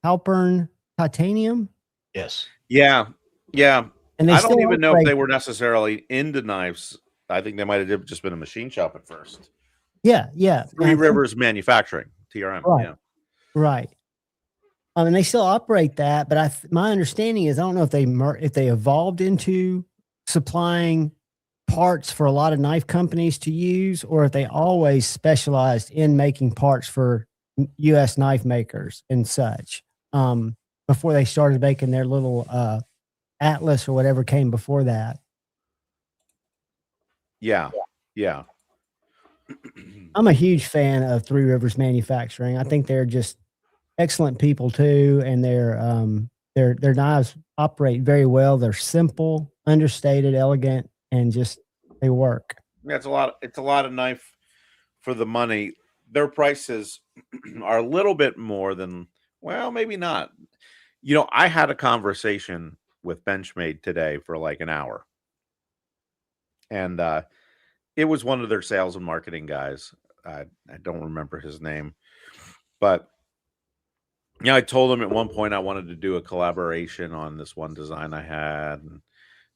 Halpern Titanium, Yes. Yeah. and they I don't still even know if operate. they were necessarily into knives. I think they might have just been a machine shop at first. Yeah, Three I think- Rivers Manufacturing, TRM. Right. Yeah. right. And they still operate that, but my understanding is I don't know if they evolved into supplying parts for a lot of knife companies to use, or if they always specialized in making parts for U.S. knife makers and such. Before they started making their little Atlas or whatever came before that. Yeah. I'm a huge fan of Three Rivers Manufacturing. I think they're just excellent people too, and their knives operate very well. They're simple, understated, elegant, and just they work. Yeah, it's a lot of knife for the money. Their prices are a little bit more than, well, maybe not. I had a conversation with Benchmade today for like an hour. And it was one of their sales and marketing guys. I don't remember his name. But I told him at one point I wanted to do a collaboration on this one design I had, and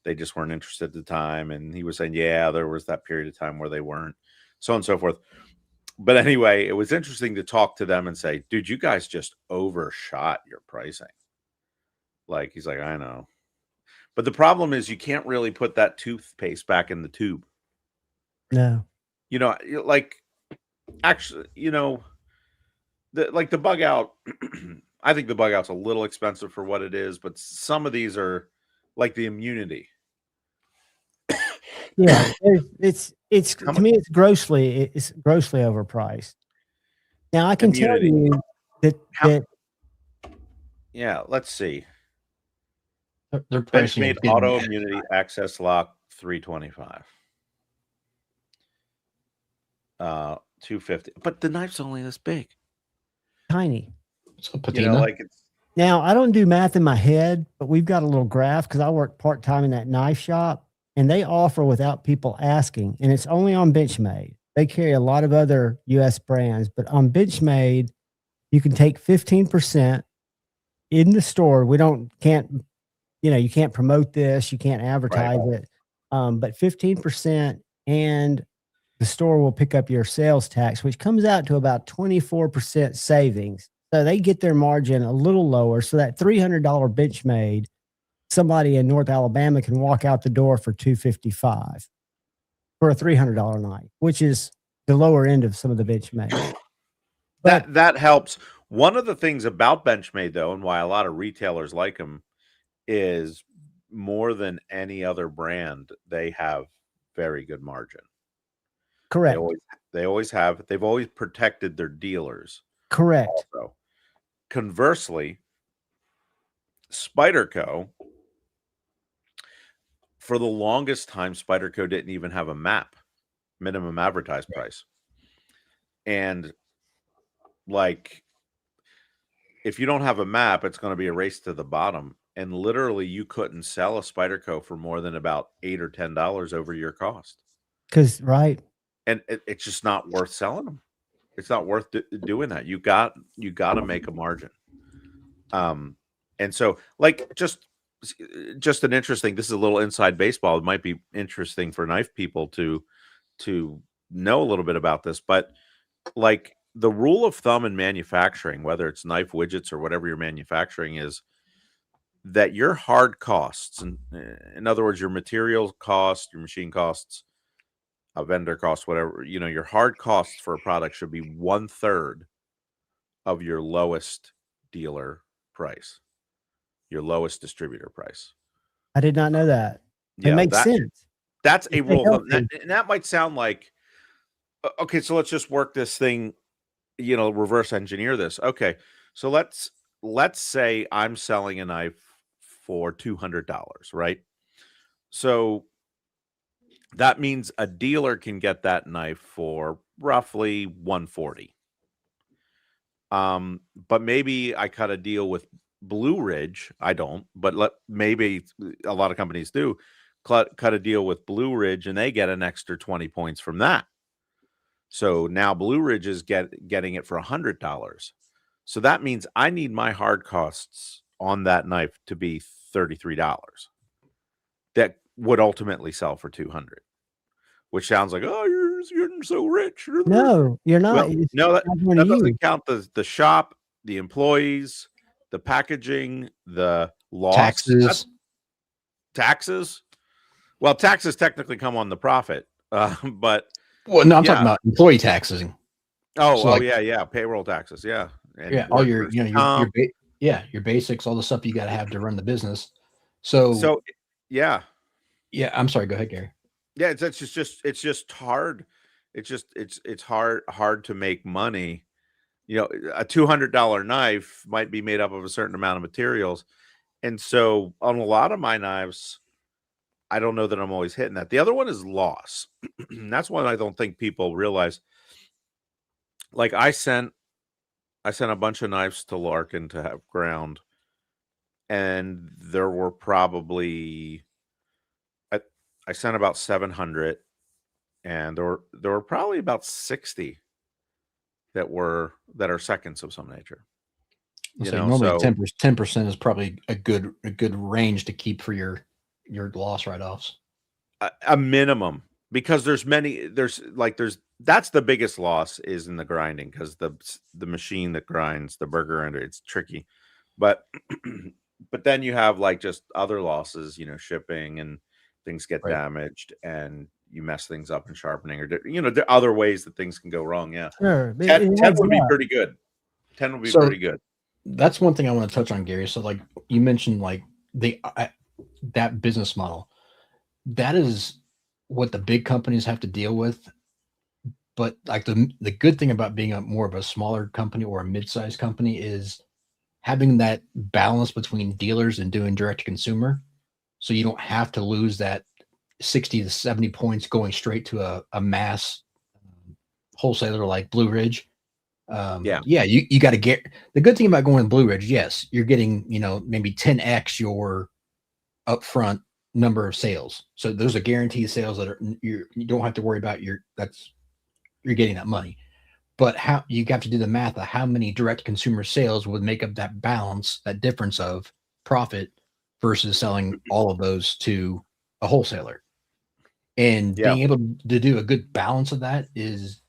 they just weren't interested at the time. And he was saying, yeah, there was that period of time where they weren't, so on and so forth. But anyway, it was interesting to talk to them and say, dude, you guys just overshot your pricing. Like, he's like, I know. But the problem is you can't really put that toothpaste back in the tube. No. Like, actually, the bug out, I think the bug out's a little expensive for what it is, but some of these are like the immunity. Yeah, it's to me it's grossly overpriced. Now I can tell you that yeah, let's see. Their pricing Benchmade Auto Immunity Access Lock 325. 250. But the knife's only this big. tiny. It's a patina. Now I don't do math in my head, but we've got a little graph because I work part-time in that knife shop, and they offer without people asking, and it's only on Benchmade. They carry a lot of other US brands, but on Benchmade, you can take 15% in the store. You can't promote this, you can't advertise it. But 15%, and the store will pick up your sales tax, which comes out to about 24% savings. So they get their margin a little lower. So that $300 Benchmade, somebody in North Alabama can walk out the door for $255 for a $300 knife, which is the lower end of some of the Benchmade. That helps. One of the things about Benchmade, though, and why a lot of retailers like them, is more than any other brand, they have very good margin. Correct. They always have. They've always protected their dealers. Correct. Also. Conversely, Spyderco, for the longest time, Spyderco didn't even have a MAP, minimum advertised price. And like, if you don't have a MAP, it's going to be a race to the bottom. And literally, you couldn't sell a Spyderco for more than about $8 or $10 over your cost. And it's just not worth selling them. It's not worth doing that. You got to make a margin. And so, like, just an interesting. This is a little inside baseball. It might be interesting for knife people to know a little bit about this, but like the rule of thumb in manufacturing, whether it's knife widgets or whatever you're manufacturing, is that your hard costs, and in other words, your material costs, your machine costs, a vendor cost, whatever, your hard costs for a product should be 1/3 of your lowest dealer price, your lowest distributor price. I did not know that. It makes sense. That's a rule. And that might sound like, okay, so let's just work this thing, reverse engineer this. Okay, so let's say I'm selling a knife for $200, right? So that means a dealer can get that knife for roughly $140. But maybe I cut a deal with Blue Ridge. I don't, but maybe a lot of companies do cut a deal with Blue Ridge, and they get an extra 20 points from that. So now Blue Ridge is getting it for $100. So that means I need my hard costs on that knife to be $33. That would ultimately sell for $200, which sounds like, oh, you're so rich. No, you're not. Well, It's no, that not going to you. doesn't count the shop, the employees, the packaging, the loss, taxes. Well, taxes technically come on the profit, but well, no, I'm talking about employee taxes. Oh, yeah, payroll taxes, yeah, and all your your basics, all the stuff you got to have to run the business. So yeah. I'm sorry. Go ahead, Gary. Yeah, it's just hard. It's hard to make money. You know, a $200 knife might be made up of a certain amount of materials, and so on a lot of my knives, I don't know that I'm always hitting that. The other one is loss. That's one I don't think people realize. Like I sent a bunch of knives to Larkin to have ground, and there were probably I sent about 700, and there were probably about 60 that are seconds of some nature. Normally 10% is probably a good range to keep for your loss write-offs. A minimum, because that's the biggest loss is in the grinding, because the machine that grinds the burger grinder, it's tricky, but then you have like just other losses, shipping and things get damaged and you mess things up in sharpening, or there are other ways that things can go wrong. Yeah, sure. 10 would be pretty good. 10 would be pretty good. That's one thing I want to touch on, Gary. So like you mentioned, like that business model, that is what the big companies have to deal with. But like the good thing about being more of a smaller company or a mid-sized company is having that balance between dealers and doing direct to consumer. So you don't have to lose that 60 to 70 points going straight to a mass wholesaler like Blue Ridge. You got to get the good thing about going to Blue Ridge. Yes, you're getting, maybe 10x your upfront number of sales. So those are guaranteed sales that you don't have to worry about. You're getting that money. But how you have to do the math of how many direct consumer sales would make up that balance, that difference of profit versus selling all of those to a wholesaler. And being able to do a good balance of that is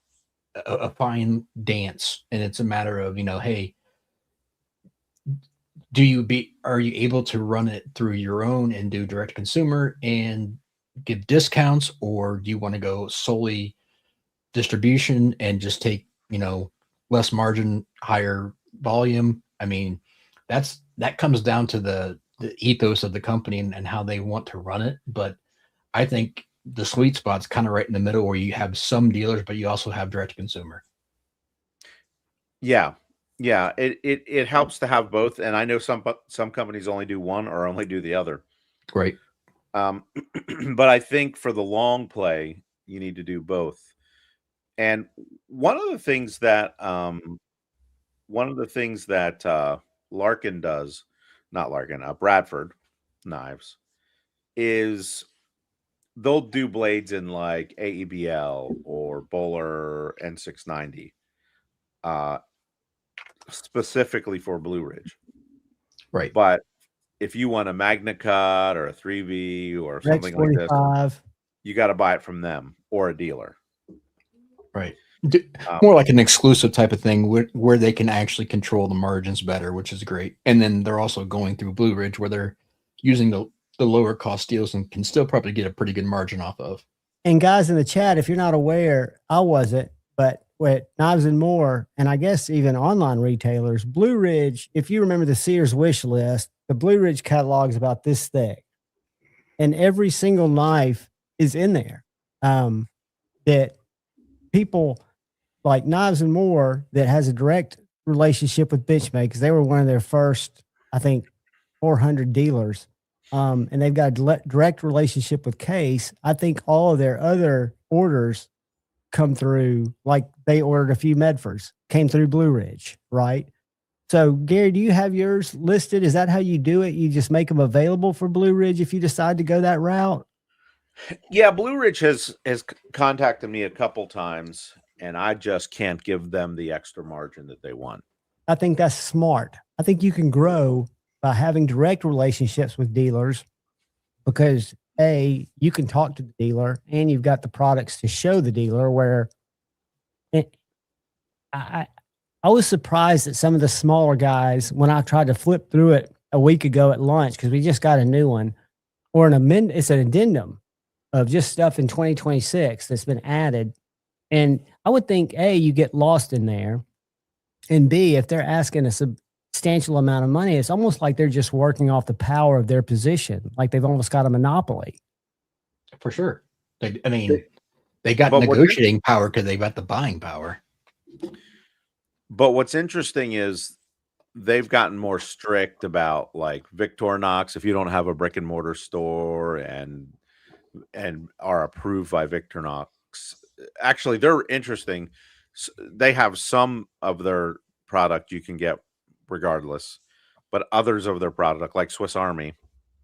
a fine dance. And it's a matter of, hey, are you able to run it through your own and do direct consumer and give discounts, or do you want to go solely distribution and just take, less margin, higher volume? I mean, that comes down to the ethos of the company and how they want to run it. But I think the sweet spot's kind of right in the middle, where you have some dealers, but you also have direct consumer. Yeah. It helps to have both. And I know some companies only do one or only do the other. Great. But I think for the long play, you need to do both. And one of the things that Larkin does, not Larkin, Bradford Knives, is they'll do blades in like AEBL or Bowler N690, specifically for Blue Ridge. Right. But if you want a Magna Cut or a 3V or something like this, you got to buy it from them or a dealer. Right. More like an exclusive type of thing where they can actually control the margins better, which is great. And then they're also going through Blue Ridge, where they're using the lower cost deals and can still probably get a pretty good margin off of. And guys in the chat, if you're not aware, I wasn't, but with Knives and More, and I guess even online retailers, Blue Ridge, if you remember the Sears wish list, the Blue Ridge catalog is about this thick. And every single knife is in there. That people like Knives and More that has a direct relationship with Benchmade, because they were one of their first, I think, 400 dealers. And they've got a direct relationship with Case. I think all of their other orders come through, like they ordered a few Medfords, came through Blue Ridge, right? So, Gary, do you have yours listed? Is that how you do it? You just make them available for Blue Ridge if you decide to go that route? Yeah, Blue Ridge has contacted me a couple times, and I just can't give them the extra margin that they want. I think that's smart. I think you can grow by having direct relationships with dealers because you can talk to the dealer and you've got the products to show the dealer where I was surprised that some of the smaller guys, when I tried to flip through it a week ago at lunch, because we just got a new one, or it's an addendum of just stuff in 2026 that's been added. And I would think, A, you get lost in there. And B, if they're asking a substantial amount of money, it's almost like they're just working off the power of their position. Like they've almost got a monopoly. For sure. They got negotiating power because they got the buying power. But what's interesting is they've gotten more strict about like Victorinox. If you don't have a brick and mortar store and are approved by Victorinox, actually they're interesting. They have some of their product you can get regardless, but others of their product, like Swiss Army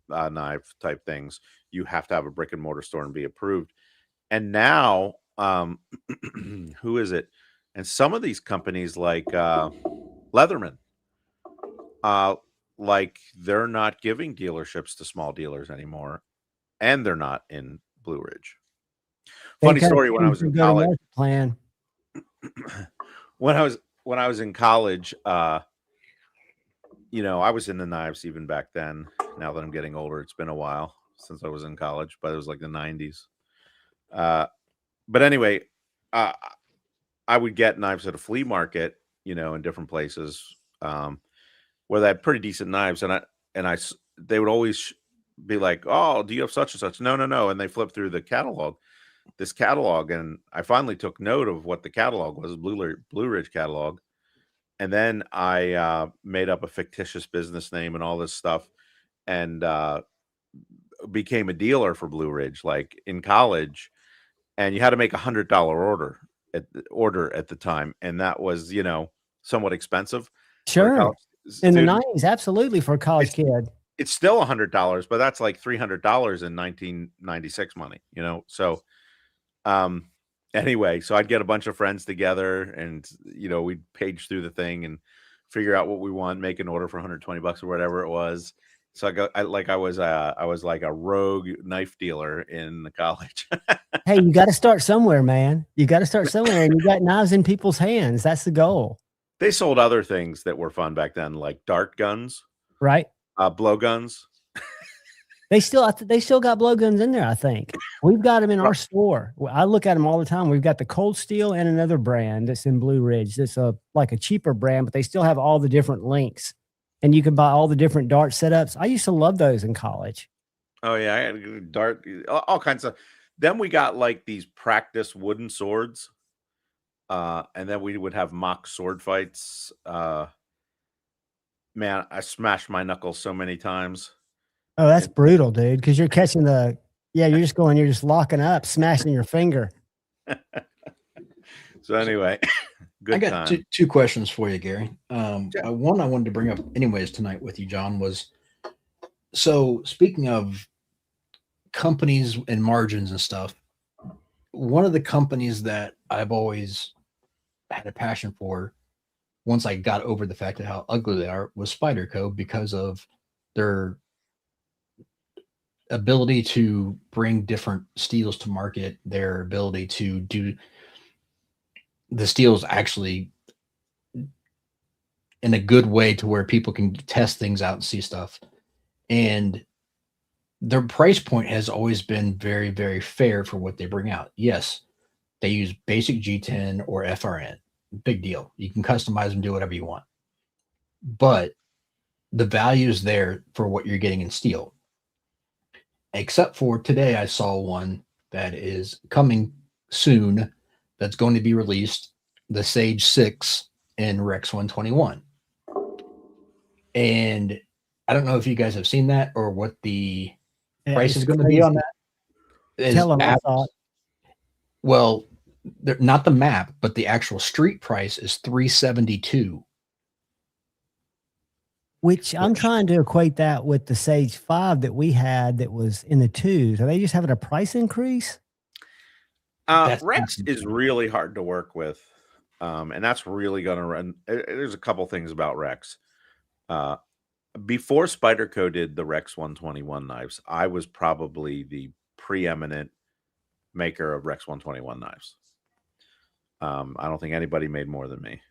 knife type things, you have to have a brick and mortar store and be approved. And now, who is it? And some of these companies like Leatherman, like they're not giving dealerships to small dealers anymore, and they're not in Blue Ridge. Funny story: when I was in college, when I was in college, you know, I was in the knives even back then. Now that I'm getting older, it's been a while since I was in college, but it was like the 90s. But anyway, I would get knives at a flea market, you know, in different places where they had pretty decent knives, and they would always be like, "Oh, do you have such and such?" No, and they flip through the catalog, and I finally took note of what the catalog was, Blue Ridge catalog, and then I made up a fictitious business name and all this stuff, and became a dealer for Blue Ridge, like in college, and you had to make $100 order at the time, and that was, you know, somewhat expensive. Sure. In the 90s, absolutely, for a college kid. It's still $100, but that's like $300 in 1996 money, you know? So, anyway, so I'd get a bunch of friends together and, you know, we'd page through the thing and figure out what we want, make an order for $120 or whatever it was. So I was like a rogue knife dealer in the college. Hey, you got to start somewhere, man. You got to start somewhere, and you got knives in people's hands. That's the goal. They sold other things that were fun back then, like dart guns, right? Blow guns. They still got blow guns in there. I think we've got them in our store. I look at them all the time. We've got the Cold Steel and another brand that's in Blue Ridge. That's like a cheaper brand, but they still have all the different links, and you can buy all the different dart setups. I used to love those in college. Oh yeah, I had dart, all kinds of. Then we got like these practice wooden swords, and then we would have mock sword fights. Man, I smashed my knuckles so many times. Oh, that's brutal, dude. Because you're catching you're just locking up, smashing your finger. So anyway, good. I got two questions for you, Gary. One I wanted to bring up anyways tonight with you, John, was, so speaking of companies and margins and stuff, one of the companies that I've always had a passion for, once I got over the fact of how ugly they are, was Spyderco, because of their ability to bring different steels to market, their ability to do the steels actually in a good way to where people can test things out and see stuff. And their price point has always been very, very fair for what they bring out. Yes, they use basic G10 or FRN. Big deal. You can customize and do whatever you want. But the value is there for what you're getting in steel. Except for today, I saw one that is coming soon that's going to be released, the Sage 6 in Rex 121. And I don't know if you guys have seen that or what the price is going to be on that. Tell them I thought. Well, not the map, but the actual street price is $372. Which I'm trying to equate that with the Sage 5 that we had that was in the 2s. Are they just having a price increase? Rex is really hard to work with. And that's really going to run. There's a couple things about Rex. Before Spyderco did the Rex 121 knives, I was probably the preeminent maker of Rex 121 knives. I don't think anybody made more than me.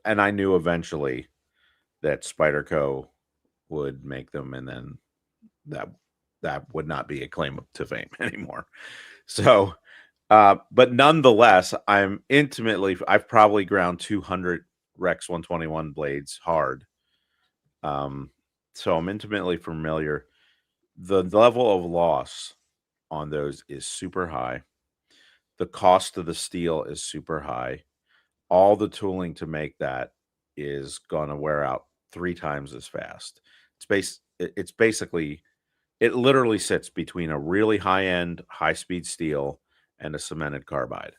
And I knew eventually that Spyderco would make them, and then that would not be a claim to fame anymore. So, but nonetheless, I've probably ground 200 Rex 121 blades hard. So I'm intimately familiar. The level of loss on those is super high. The cost of the steel is super high. All the tooling to make that is going to wear out 3 times as fast. It's basically, it literally sits between a really high-end, high-speed steel and a cemented carbide.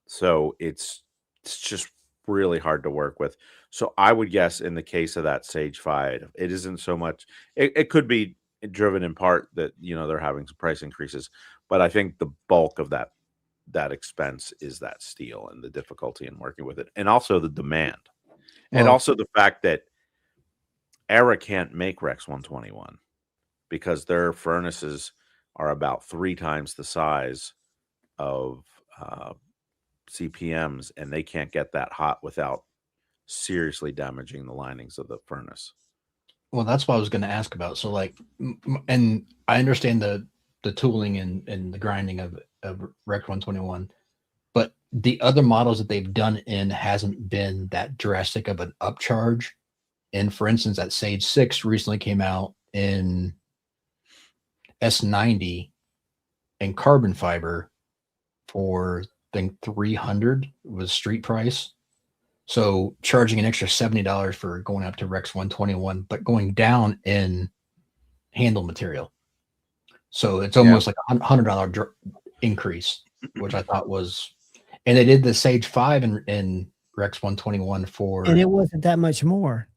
So it's just really hard to work with. So I would guess in the case of that Sage 5, it isn't so much. It could be driven in part that they're having some price increases, but I think the bulk of that expense is that steel and the difficulty in working with it, and also the demand, and also the fact that Era can't make Rex 121 because their furnaces are about 3 times the size of CPMs, and they can't get that hot without seriously damaging the linings of the furnace. Well, that's what I was going to ask about. So, and I understand the tooling and the grinding of Rex 121, but the other models that they've done in hasn't been that drastic of an upcharge. And for instance, that Sage 6 recently came out in S90 and carbon fiber for, I think, $300 was street price. So charging an extra $70 for going up to Rex 121, but going down in handle material. So it's almost like a $100 increase, which I thought was, and they did the Sage 5 in Rex 121 for, and it wasn't that much more.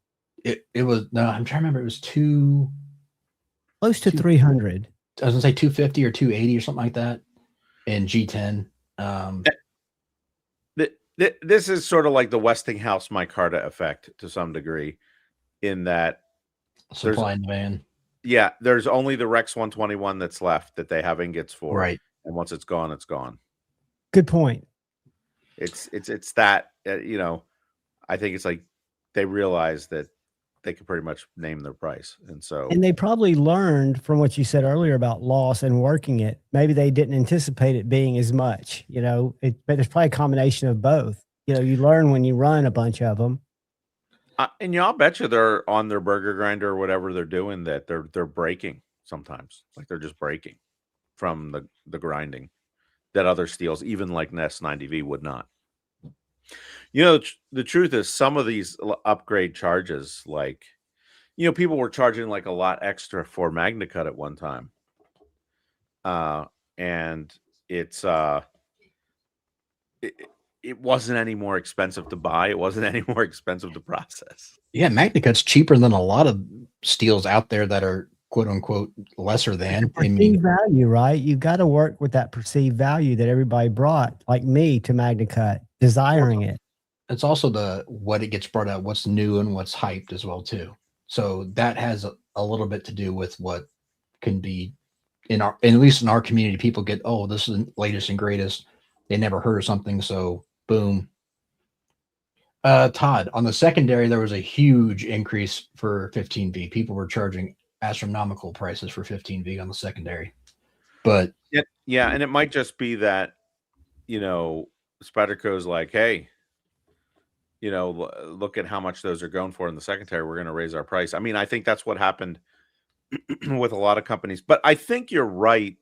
It was, no, I'm trying to remember. It was close to 300. I was gonna say 250 or 280 or something like that in G10. This is sort of like the Westinghouse micarta effect to some degree, in that supply and demand. Yeah, there's only the Rex 121 that's left that they have ingots for, right? And once it's gone, it's gone. Good point. It's that I think it's like they realize that they can pretty much name their price, and they probably learned from what you said earlier about loss and working it. Maybe they didn't anticipate it being as much, but it's probably a combination of both. You learn when you run a bunch of them. And I'll bet you they're on their burger grinder or whatever they're doing, that they're breaking sometimes, like they're just breaking from the grinding that other steels, even like an S90V, would not. The truth is, some of these upgrade charges, like, people were charging like a lot extra for MagnaCut at one time. And it's, it wasn't any more expensive to buy. It wasn't any more expensive to process. Yeah. MagnaCut's cheaper than a lot of steels out there that are quote unquote lesser than. Perceived value, right? You've got to work with that perceived value that everybody brought, like me, to MagnaCut, desiring it. It's also what it gets brought out, what's new and what's hyped as well too. So that has a little bit to do with what can be at least in our community. People get, oh, this is the latest and greatest. They never heard of something, so boom. Todd, on the secondary, there was a huge increase for 15V. People were charging astronomical prices for 15V on the secondary. But yeah, and it might just be that Spyderco's like, hey, look at how much those are going for in the secondary. We're going to raise our price. I mean, I think that's what happened with a lot of companies. But I think you're right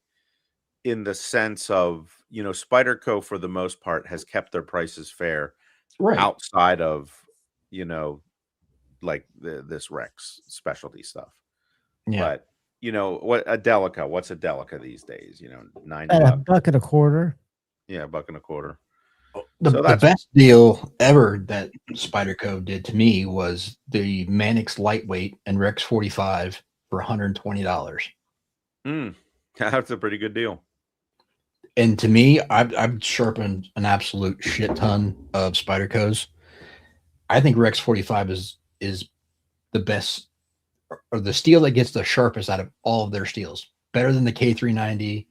in the sense of, Spyderco, for the most part, has kept their prices fair, right, outside of, like this Rex specialty stuff. Yeah. But, what's a Delica these days? $90. At $1.25. Yeah, $1.25. The best deal ever that Spyderco did to me was the Mannix Lightweight and Rex 45 for $120. That's a pretty good deal. And to me, I've sharpened an absolute shit ton of Spydercos. I think Rex 45 is the best, or the steel that gets the sharpest out of all of their steels. Better than the K390,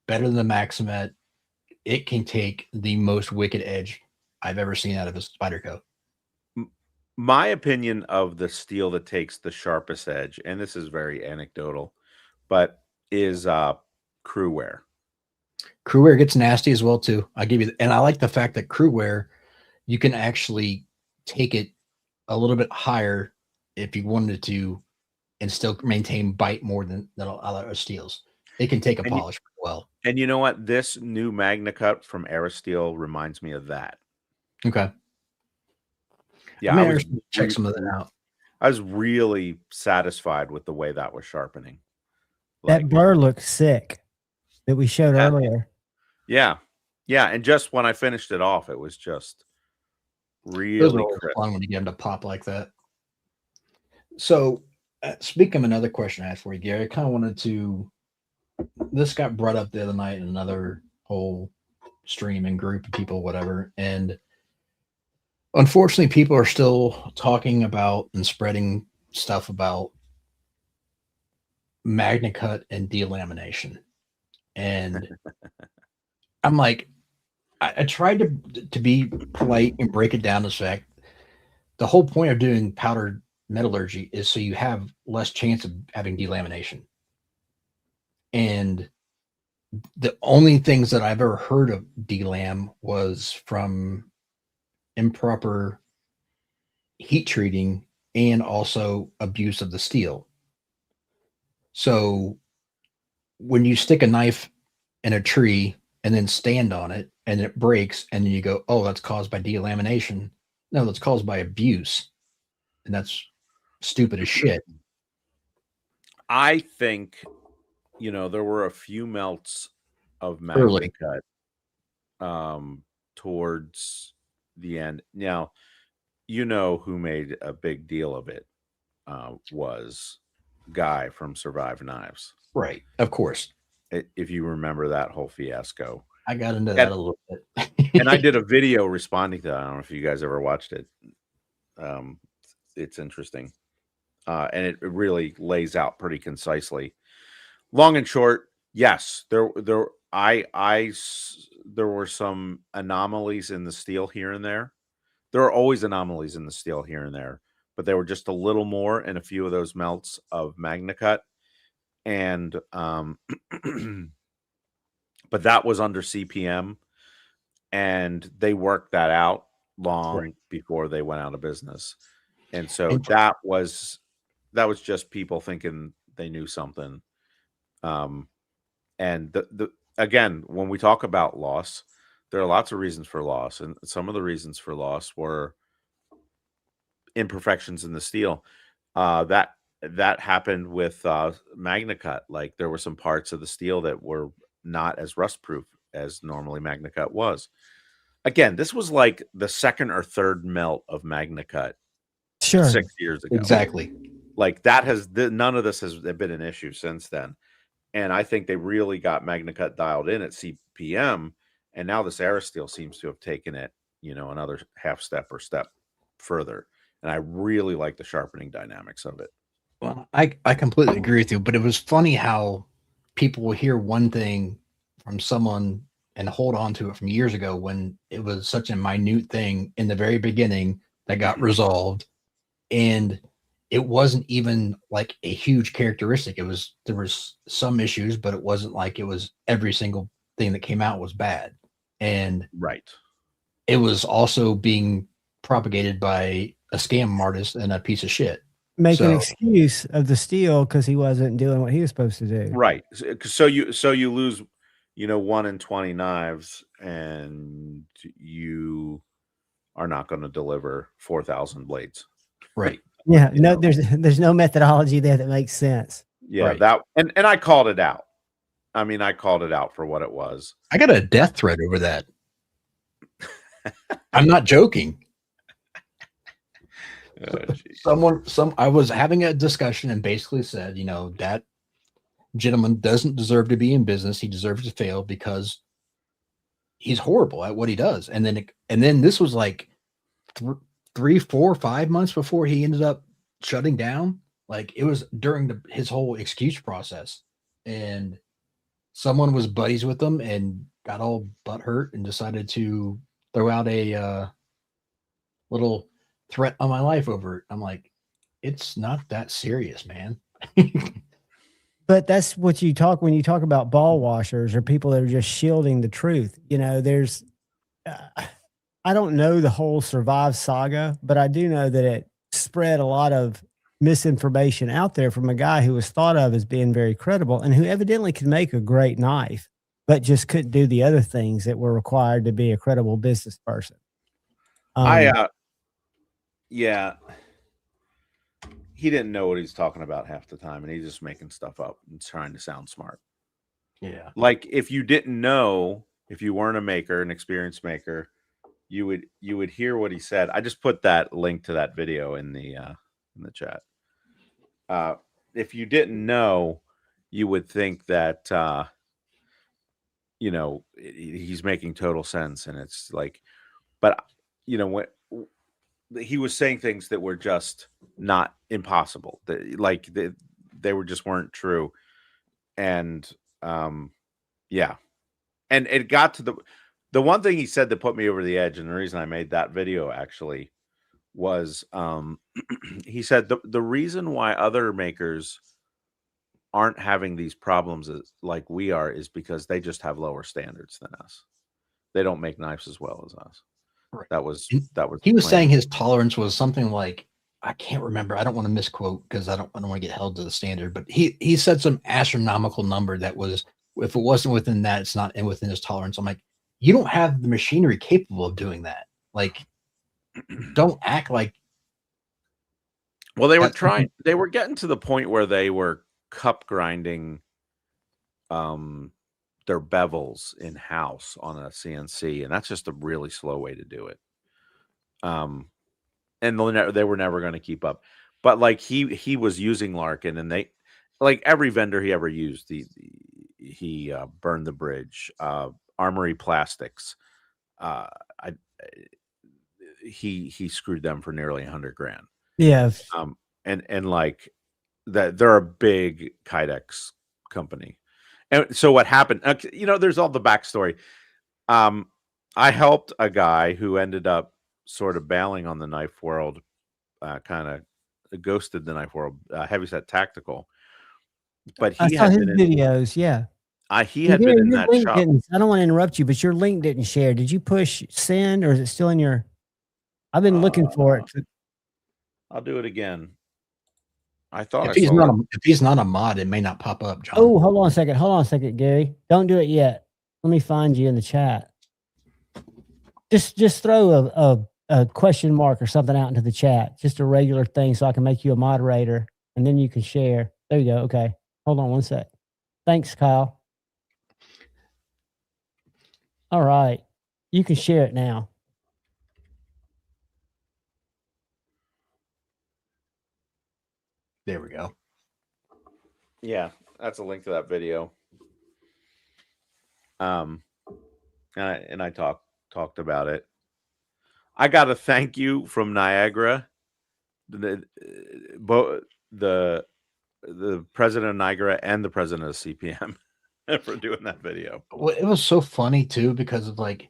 better than the Maximet. It can take the most wicked edge I've ever seen out of a Spyderco. My opinion of the steel that takes the sharpest edge, and this is very anecdotal, but is crew wear. Crew wear gets nasty as well too. I give you, and I like the fact that crew wear, you can actually take it a little bit higher if you wanted to, and still maintain bite more than other steels. It can take a polish well. And you know what? This new MagnaCut from Aerosteel reminds me of that. Okay. Yeah, I check some of that out. I was really satisfied with the way that was sharpening. That burr looks sick that we showed earlier. Yeah. Yeah. And just when I finished it off, it was just really fun when you get them to pop like that. So, speaking of another question I had for you, Gary, I kind of wanted to. This got brought up the other night in another whole stream and group of people, whatever. And unfortunately, people are still talking about and spreading stuff about MagnaCut and delamination. And I'm like, I tried to be polite and break it down as fact. The whole point of doing powdered metallurgy is so you have less chance of having delamination. And the only things that I've ever heard of delam was from improper heat treating and also abuse of the steel. So when you stick a knife in a tree and then stand on it and it breaks and then you go, oh, that's caused by delamination. No, that's caused by abuse. And that's stupid as shit. I think, there were a few melts of MagnaCut towards the end. Now, who made a big deal of it was Guy from Survive Knives. Right. Of course. If you remember that whole fiasco. I got into that a little bit. And I did a video responding to that. I don't know if you guys ever watched it. It's interesting. And it really lays out pretty concisely. Long and short, yes, there were some anomalies in the steel here and there. There are always anomalies in the steel here and there, but they were just a little more in a few of those melts of MagnaCut. And but that was under CPM, and they worked that out long before they went out of business. And so that was just people thinking they knew something. And again, when we talk about loss, there are lots of reasons for loss, and some of the reasons for loss were imperfections in the steel. That happened with MagnaCut. Like there were some parts of the steel that were not as rust proof as normally MagnaCut was. Again, this was like the second or third melt of MagnaCut 6 years ago. Exactly. Like none of this has been an issue since then. And I think they really got MagnaCut dialed in at CPM. And now this Aerosteel seems to have taken it, another half step or step further. And I really like the sharpening dynamics of it. Well, I completely agree with you, but it was funny how people will hear one thing from someone and hold on to it from years ago when it was such a minute thing in the very beginning that got resolved. And it wasn't even like a huge characteristic. There was some issues, but it wasn't like it was every single thing that came out was bad. And it was also being propagated by a scam artist and a piece of shit. Make an excuse of the steel because he wasn't doing what he was supposed to do. Right. So you lose, 1 in 20 knives, and you are not going to deliver 4,000 blades. Right. Yeah. No, there's no methodology there that makes sense. Yeah. Right. And I called it out. I mean, I called it out for what it was. I got a death threat over that. I'm not joking. Oh, I was having a discussion and basically said, that gentleman doesn't deserve to be in business. He deserves to fail because he's horrible at what he does. And then this was like 3, 4, 5 months before he ended up shutting down. Like it was during his whole excuse process, and someone was buddies with him and got all butthurt and decided to throw out a little threat on my life over it. I'm like, it's not that serious, man. But that's what you talk when you talk about ball washers or people that are just shielding the truth. There's, I don't know the whole Survive saga, but I do know that it spread a lot of misinformation out there from a guy who was thought of as being very credible and who evidently could make a great knife, but just couldn't do the other things that were required to be a credible business person. Yeah. He didn't know what he's talking about half the time, and he's just making stuff up and trying to sound smart. Yeah. Like if you didn't know, if you weren't a maker, an experienced maker, you would hear what he said. I just put that link to that video in the chat. If you didn't know, you would think that he's making total sense, and it's like, but what he was saying things that were just not impossible. They were just weren't true. And yeah. And it got to the one thing he said that put me over the edge, and the reason I made that video actually was he said the reason why other makers aren't having these problems like we are is because they just have lower standards than us. They don't make knives as well as us. Right. That was he was saying his tolerance was something like, I can't remember. I don't want to misquote because I don't want to get held to the standard, but he said some astronomical number that was, if it wasn't within that, it's not within his tolerance. I'm like, you don't have the machinery capable of doing that. Like, don't act like. Well, they were getting to the point where they were cup grinding their bevels in house on a CNC, and that's just a really slow way to do it. And they were never going to keep up. But like he was using Larkin, and they, like every vendor he ever used, he burned the bridge. Armory Plastics, he screwed them for nearly $100,000. Yeah. And like that, they're a big Kydex company. And so what happened, there's all the backstory. I helped a guy who ended up sort of bailing on the knife world, kind of ghosted the knife world, Heavyset Tactical. But I saw his videos. Yeah. He had been in that shop. I don't want to interrupt you, but your link didn't share. Did you push send, or is it still in your? I've been looking for it. I'll do it again. I thought if he's not a mod, it may not pop up, John. Oh, hold on a second, Gary. Don't do it yet. Let me find you in the chat. Just throw a question mark or something out into the chat. Just a regular thing so I can make you a moderator, and then you can share. There you go. Okay. Hold on one sec. Thanks, Kyle. All right. You can share it now. There we go. Yeah, that's a link to that video. And I talked about it. I got a thank you from Niagara, the president of Niagara and the president of CPM for doing that video. Well, it was so funny too, because of like,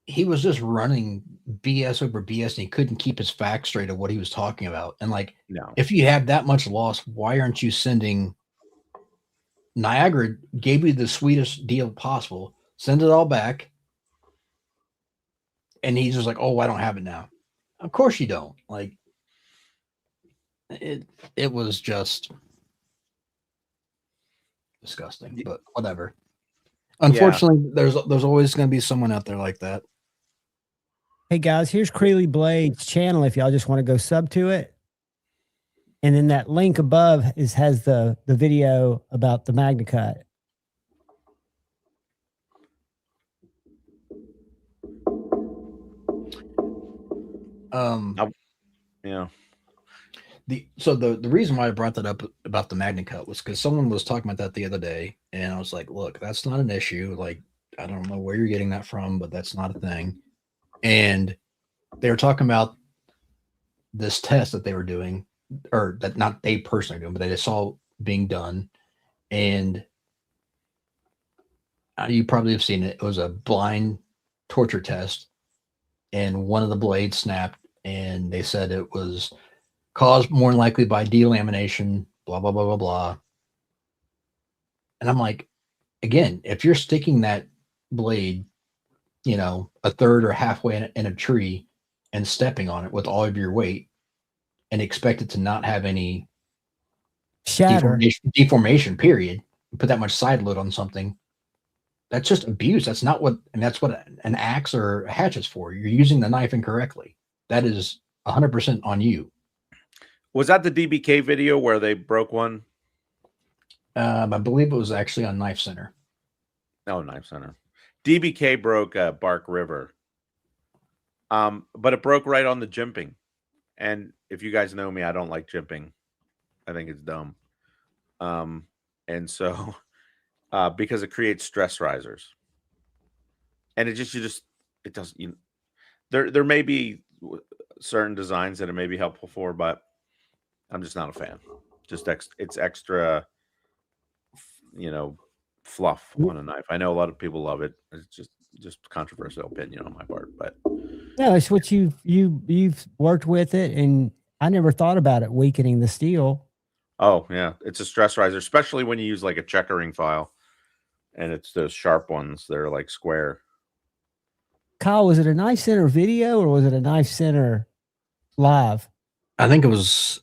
he was just running BS over BS, and he couldn't keep his facts straight of what he was talking about. And like, no, if you have that much loss, why aren't you sending? Niagara gave you the sweetest deal possible. Send it all back. And he's just like, oh, I don't have it now. Of course you don't. Like, it was just disgusting, but whatever. Unfortunately, there's always going to be someone out there like that. Hey guys, here's Creeley Blade's channel if y'all just want to go sub to it. And then that link above has the video about the Magna Cut. Yeah. The reason why I brought that up about the Magna Cut was because someone was talking about that the other day, and I was like, "Look, that's not an issue. Like, I don't know where you're getting that from, but that's not a thing." And they were talking about this test that they were doing, or that not they personally doing, but they saw being done, and you probably have seen it. It was a blind torture test, and one of the blades snapped, and they said it was caused more than likely by delamination, blah, blah, blah, blah, blah. And I'm like, again, if you're sticking that blade, a third or halfway in a tree and stepping on it with all of your weight and expect it to not have any shatter deformation, period, put that much side load on something, that's just abuse. That's not that's what an axe or a hatchet's for. You're using the knife incorrectly. That is 100% on you. Was that the DBK video where they broke one? I believe it was actually on Knife Center. Oh, Knife Center. DBK broke Bark River. But it broke right on the jimping. And if you guys know me, I don't like jimping. I think it's dumb. And so because it creates stress risers. And it doesn't, there may be certain designs that it may be helpful for, but I'm just not a fan. It's extra, fluff on a knife. I know a lot of people love it. It's just controversial opinion on my part, but no, it's what you've worked with it, and I never thought about it weakening the steel. Oh yeah, it's a stress riser, especially when you use like a checkering file, and it's those sharp ones. They're like square. Kyle, was it a Knife Center video or was it a Knife Center live? I think it was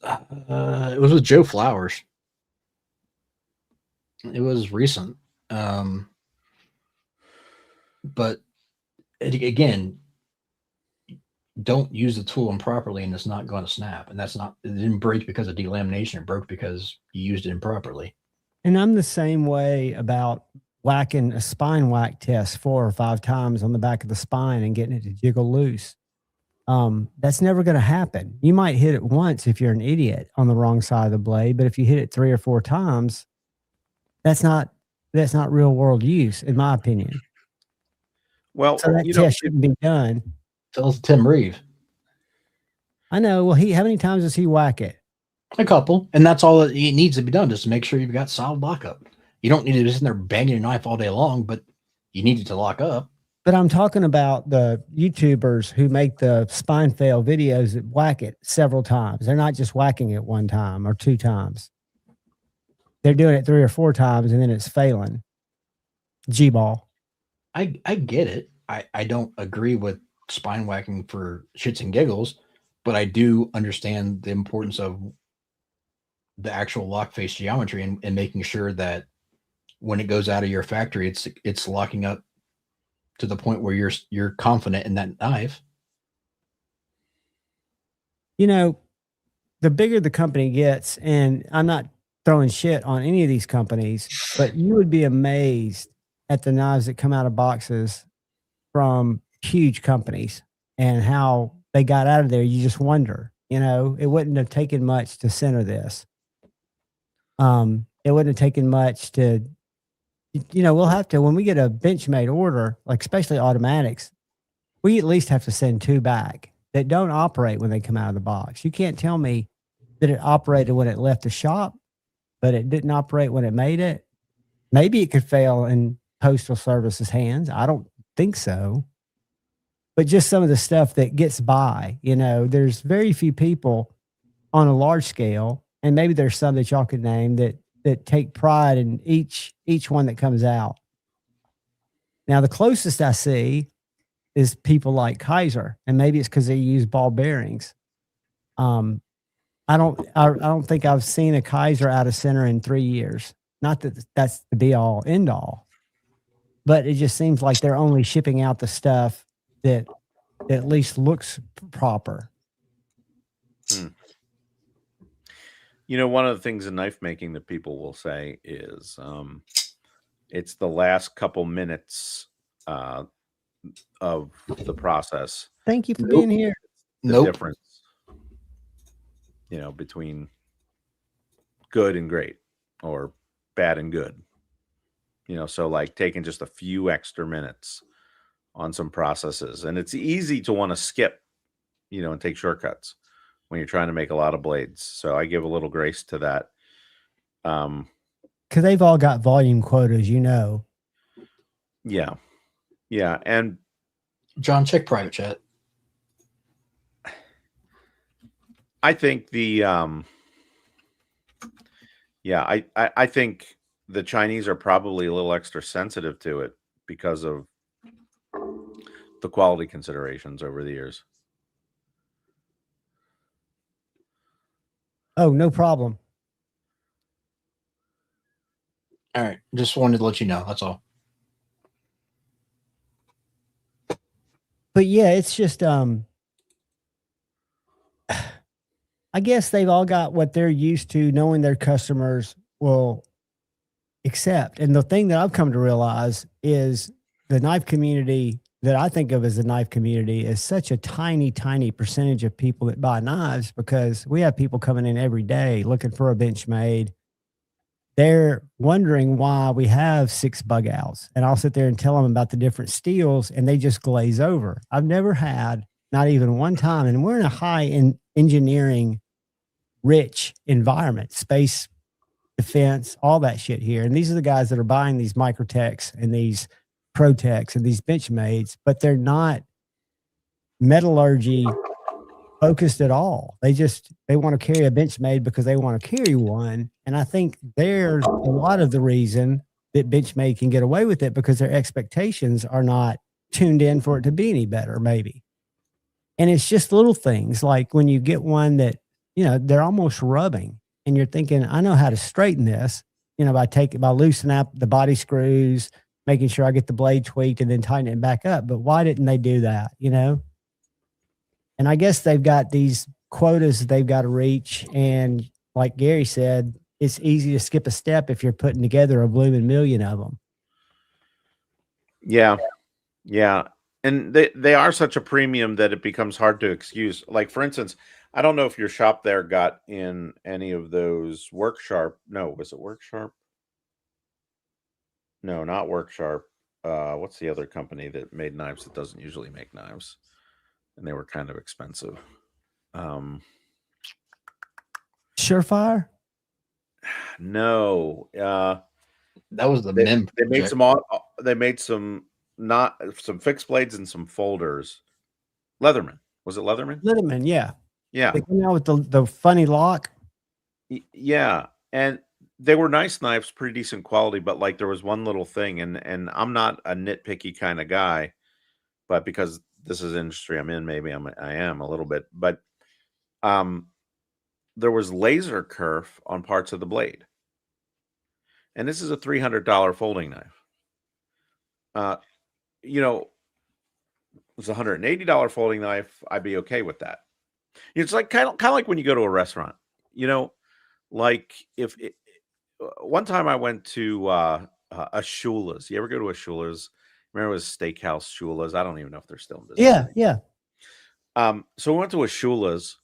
with Joe Flowers. It was recent. But again, don't use the tool improperly and it's not going to snap. And it didn't break because of delamination. It broke because you used it improperly. And I'm the same way about whacking a spine whack test 4 or 5 times on the back of the spine and getting it to jiggle loose. That's never going to happen. You might hit it once if you're an idiot on the wrong side of the blade, but if you hit it 3 or 4 times, that's not real world use, in my opinion. Well, so that test shouldn't be done. Tells Tim Reeve. I know. Well, how many times does he whack it? A couple, and that's all that it needs to be done, just to make sure you've got solid lockup. You don't need to be sitting there banging your knife all day long, but you need it to lock up. But I'm talking about the YouTubers who make the spine fail videos that whack it several times. They're not just whacking it 1 time or 2 times. They're doing it 3 or 4 times, and then it's failing. G-ball. I get it. I don't agree with spine whacking for shits and giggles, but I do understand the importance of the actual lock face geometry and making sure that when it goes out of your factory, it's locking up to the point where you're confident in that knife. The bigger the company gets, and I'm not throwing shit on any of these companies, but you would be amazed at the knives that come out of boxes from huge companies and how they got out of there. You just wonder, it wouldn't have taken much to center this. It wouldn't have taken much to, we'll have to, when we get a Benchmade order, like especially automatics, we at least have to send 2 back that don't operate when they come out of the box. You can't tell me that it operated when it left the shop, but it didn't operate when it made it. Maybe it could fail in postal service's hands. I don't think so. But just some of the stuff that gets by, there's very few people on a large scale, and maybe there's some that y'all could name that take pride in each one that comes out. Now, the closest I see is people like Kaiser, and maybe it's because they use ball bearings. I don't think I've seen a Kaiser out of center in 3 years. Not that that's the be all end all, but it just seems like they're only shipping out the stuff that at least looks proper. One of the things in knife making that people will say is it's the last couple minutes of the process. Thank you for being here. Nope. difference, between good and great or bad and good. So like taking just a few extra minutes on some processes. And it's easy to want to skip, and take shortcuts when you're trying to make a lot of blades. So I give a little grace to that. Because they've all got volume quotas, Yeah. Yeah. And John, check private chat. I think I think the Chinese are probably a little extra sensitive to it because of the quality considerations over the years. Oh, no problem. All right. Just wanted to let you know. That's all. But yeah, it's just I guess they've all got what they're used to, knowing their customers will accept. And the thing that I've come to realize is the knife community that I think of as the knife community is such a tiny, tiny percentage of people that buy knives, because we have people coming in every day looking for a Benchmade. They're wondering why we have 6 bug outs. And I'll sit there and tell them about the different steels, and they just glaze over. I've never had, not even one time, and we're in a high engineering rich environment, space, defense, all that shit here. And these are the guys that are buying these Microtechs and these Protechs and these Benchmades, but they're not metallurgy focused at all. They want to carry a Benchmade because they want to carry one. And I think there's a lot of the reason that Benchmade can get away with it, because their expectations are not tuned in for it to be any better, maybe. And it's just little things like when you get one that, they're almost rubbing, and you're thinking, I know how to straighten this, by loosening up the body screws, making sure I get the blade tweaked, and then tightening it back up. But why didn't they do that? And I guess they've got these quotas they've got to reach. And like Gary said, it's easy to skip a step if you're putting together a blooming million of them. Yeah. Yeah. And they are such a premium that it becomes hard to excuse. Like, for instance, I don't know if your shop there got in any of those WorkSharp. No, was it WorkSharp? No, not WorkSharp. What's the other company that made knives that doesn't usually make knives? And they were kind of expensive. Surefire? No. That was the They made some fixed blades and some folders. Leatherman. Was it Leatherman? Leatherman, yeah. Yeah. They came out with the funny lock. Yeah. And they were nice knives, pretty decent quality, but like there was one little thing, and I'm not a nitpicky kind of guy, but because this is the industry I'm in, maybe I am a little bit, but there was laser kerf on parts of the blade. And this is a $300 folding knife. It was a $180 folding knife. I'd be okay with that. It's like kind of like when you go to a restaurant, like one time I went to a Shula's. You ever go to a Shula's? Remember, it was Steakhouse Shula's. I don't even know if they're still in business. Yeah. So we went to a Shula's,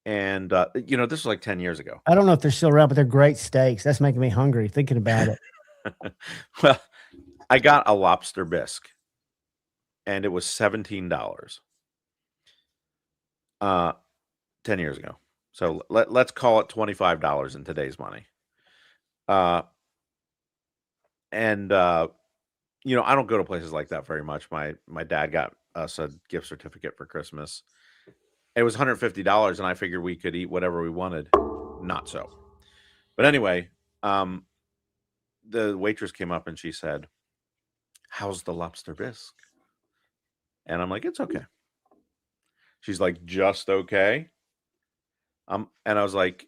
and this was like 10 years ago. I don't know if they're still around, but they're great steaks. That's making me hungry thinking about it. Well, I got a lobster bisque, and it was $17. 10 years ago. So let's call it $25 in today's money. I don't go to places like that very much. My dad got us a gift certificate for Christmas. It was $150, and I figured we could eat whatever we wanted. Not so. But anyway, the waitress came up and she said, "How's the lobster bisque?" And I'm like, "It's okay." She's like, "Just okay?" And I was like,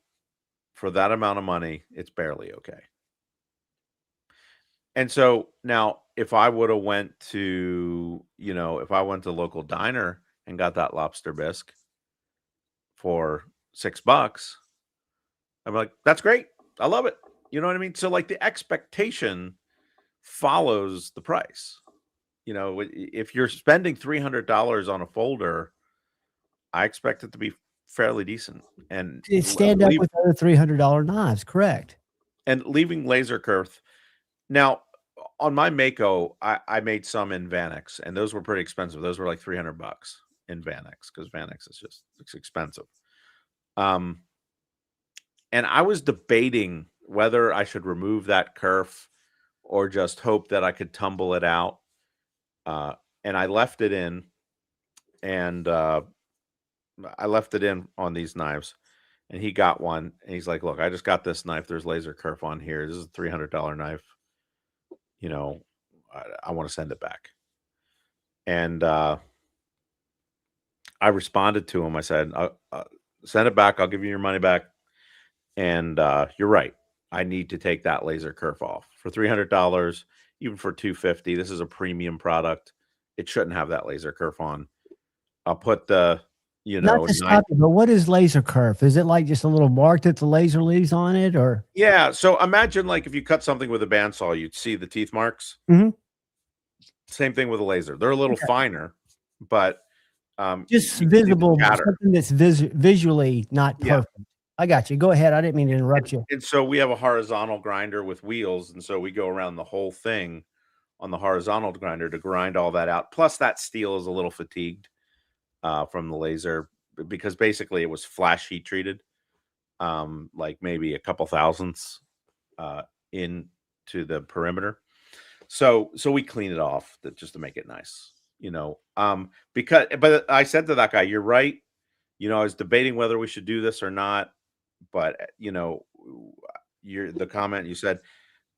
for that amount of money, it's barely okay. And so now if I would have went to, if I went to a local diner and got that lobster bisque for $6, I'm like, that's great. I love it. You know what I mean? So like the expectation follows the price. If you're spending $300 on a folder, I expect it to be fairly decent. And Stand up with other $300 knives, correct? And leaving laser curve. Now, on my Mako, I made some in Vanex, and those were pretty expensive. Those were like $300 in Vanex because Vanex is just it's expensive. And I was debating whether I should remove that kerf or just hope that I could tumble it out. And I left it in, and I left it in on these knives. And he got one, and he's like, "Look, I just got this knife. There's laser kerf on here. This is a $300 knife. You know, I want to send it back." And I responded to him. I said, "Send it back. I'll give you your money back." And you're right. I need to take that laser kerf off for $300, even for $250. This is a premium product. It shouldn't have that laser kerf on. I'll put the, Not to stop you, but what is laser kerf? Is it like just a little mark that the laser leaves on it, or? Yeah. So imagine like if you cut something with a bandsaw, you'd see the teeth marks. Mhm. Same thing with a laser. They're a little finer, but just visible, something that's visually not perfect. Yeah. I got you. Go ahead. I didn't mean to interrupt you. And so we have a horizontal grinder with wheels, and so we go around the whole thing on the horizontal grinder to grind all that out. Plus, that steel is a little fatigued from the laser because basically it was flash heat treated, like maybe a couple thousandths into the perimeter. So we clean it off just to make it nice, but I said to that guy, "You're right. I was debating whether we should do this or not, but the comment you said,